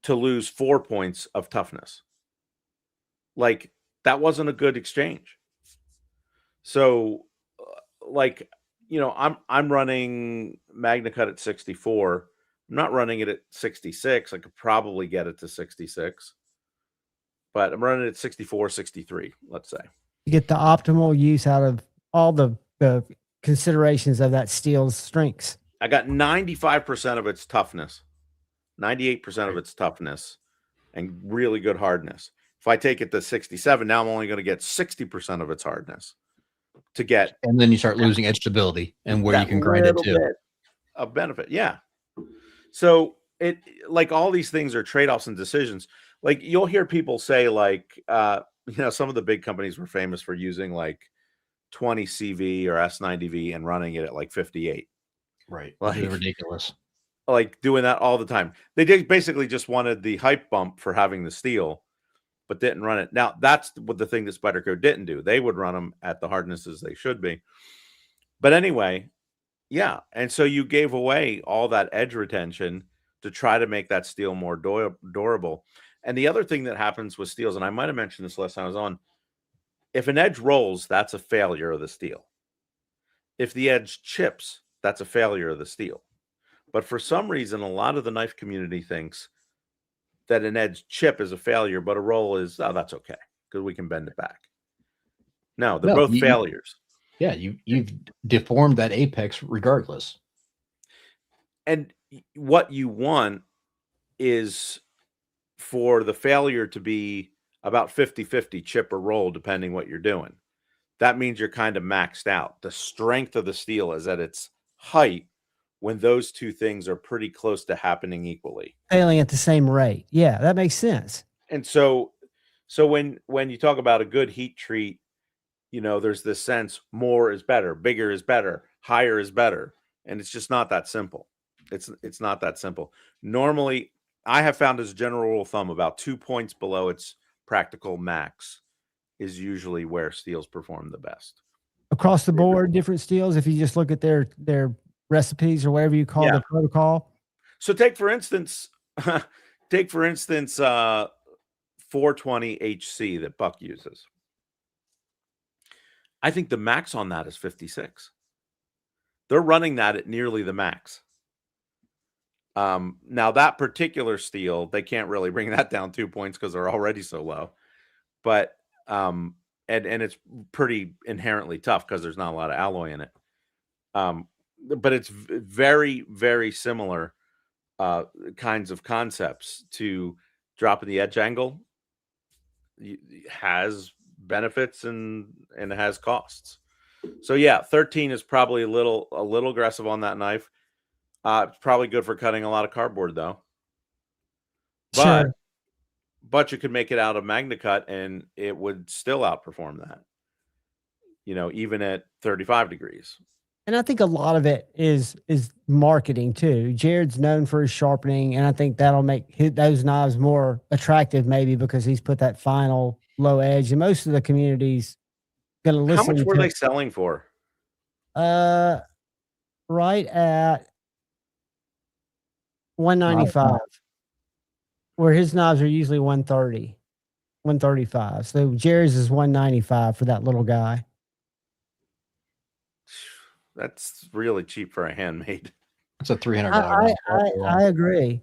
to lose 4 points of toughness. Like that wasn't a good exchange. So I'm running MagnaCut at 64. I'm not running it at 66. I could probably get it to 66, but I'm running it at 64, 63, let's say. You get the optimal use out of all the considerations of that steel's strengths. I got 95% of its toughness, 98% of its toughness, and really good hardness. If I take it to 67, now I'm only going to get 60% of its hardness to get. And then you start losing edge stability and where you can grind it to. A benefit. Yeah. So it like all these things are trade-offs and decisions. Like you'll hear people say like, some of the big companies were famous for using like 20 CV or S90V and running it at like 58. Right. Like ridiculous. Like doing that all the time. They basically just wanted the hype bump for having the steel. but didn't run it. Now, that's what the thing that Spyderco didn't do. They would run them at the hardnesses they should be. But anyway, yeah. And so you gave away all that edge retention to try to make that steel more durable. And the other thing that happens with steels, and I might have mentioned this last time I was on, if an edge rolls, that's a failure of the steel. If the edge chips, that's a failure of the steel. But for some reason, a lot of the knife community thinks that an edge chip is a failure, but a roll is, oh, that's okay because we can bend it back. No, they're both failures. Yeah, you've deformed that apex regardless. And what you want is for the failure to be about 50-50 chip or roll, depending what you're doing. That means you're kind of maxed out. The strength of the steel is at its height when those two things are pretty close to happening equally. Failing at the same rate. Yeah, that makes sense. And so when you talk about a good heat treat, you know, there's this sense more is better, bigger is better, higher is better. And it's just not that simple. It's not that simple. Normally, I have found as a general rule of thumb, about 2 points below its practical max is usually where steels perform the best. Across the board, different steels, if you just look at their recipes or whatever you call the protocol. So take for instance 420 HC that Buck uses. I think the max on that is 56. They're running that at nearly the max. Now that particular steel, they can't really bring that down 2 points because they're already so low. But and it's pretty inherently tough because there's not a lot of alloy in it. But it's very, very similar kinds of concepts to dropping the edge angle. Has benefits and it has costs. So yeah, 13 is probably a little aggressive on that knife. It's probably good for cutting a lot of cardboard though. But you could make it out of MagnaCut and it would still outperform that. You know, even at 35 degrees. And I think a lot of it is marketing too. Jared's known for his sharpening, and I think that'll make those knives more attractive, maybe because he's put that final low edge. And most of the community's going to listen. How much were they selling for? Right at $195, where his knives are usually $130, $135. So Jared's is $195 for that little guy. That's really cheap for a handmade. It's a $300. I agree.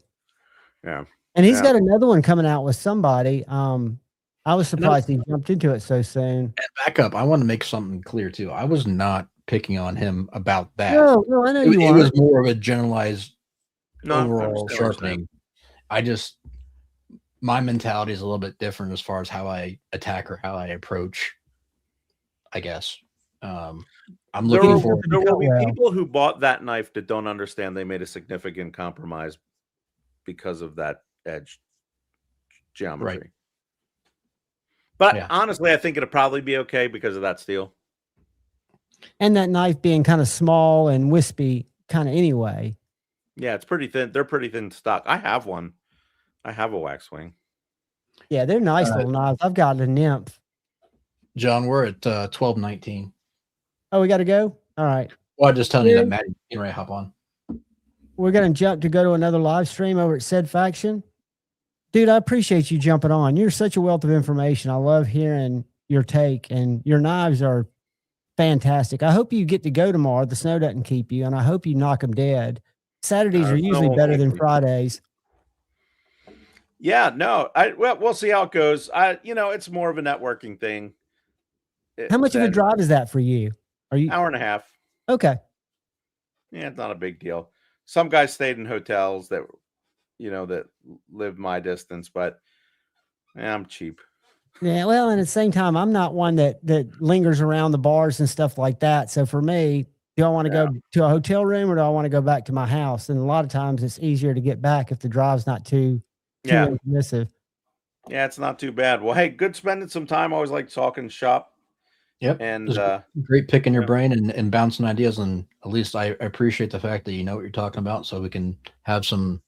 Yeah. And he's got another one coming out with somebody. I was surprised he jumped into it so soon. And back up. I want to make something clear too. I was not picking on him about that. No, I know it was more of a generalized overall I'm sharpening. My mentality is a little bit different as far as how I attack or how I approach, I guess. I'm looking for. There will be people who bought that knife that don't understand they made a significant compromise because of that edge geometry. Right. But honestly, I think it'll probably be okay because of that steel. And that knife being kind of small and wispy kind of anyway. Yeah, it's pretty thin. They're pretty thin stock. I have one. I have a wax wing. Yeah, they're nice little knives. I've got a nymph. John, we're at 12:19. Oh, we got to go? All right. Well, I'm just telling you that Matt, you ready to hop on. We're going to jump to go to another live stream over at Said Faction. Dude, I appreciate you jumping on. You're such a wealth of information. I love hearing your take, and your knives are fantastic. I hope you get to go tomorrow. The snow doesn't keep you, and I hope you knock them dead. Saturdays are usually better than Fridays. Yeah, no. Well, we'll see how it goes. It's more of a networking thing. How much of a drive is that for you? Are you hour and a half? Okay. Yeah, it's not a big deal. Some guys stayed in hotels that live my distance, but I'm cheap. Yeah, well, and at the same time, I'm not one that lingers around the bars and stuff like that. So for me, do I want to go to a hotel room or do I want to go back to my house? And a lot of times it's easier to get back if the drive's not too intermissive. Yeah, it's not too bad. Well, hey, good spending some time. I always like talking shop. Yep. And great picking your brain and bouncing ideas. And at least I appreciate the fact that you know what you're talking about, so we can have some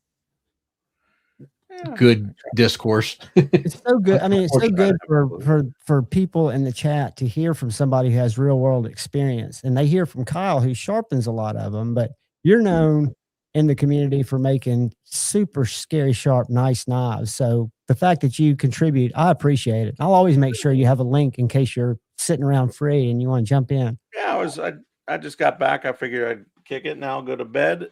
good discourse. It's so good. I mean, it's so good for people in the chat to hear from somebody who has real world experience, and they hear from Kyle, who sharpens a lot of them. But you're known in the community for making super scary, sharp, nice knives. So the fact that you contribute, I appreciate it. I'll always make sure you have a link in case you're sitting around free and you want to jump in. Yeah, I just got back. I figured I'd kick it now, go to bed,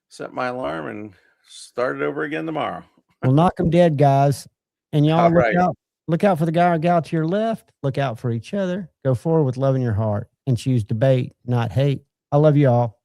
set my alarm, and start it over again tomorrow. Well, knock them dead, guys. And y'all All look out for the guy or gal to your left. Look out for each other. Go forward with love in your heart and choose debate, not hate. I love you all.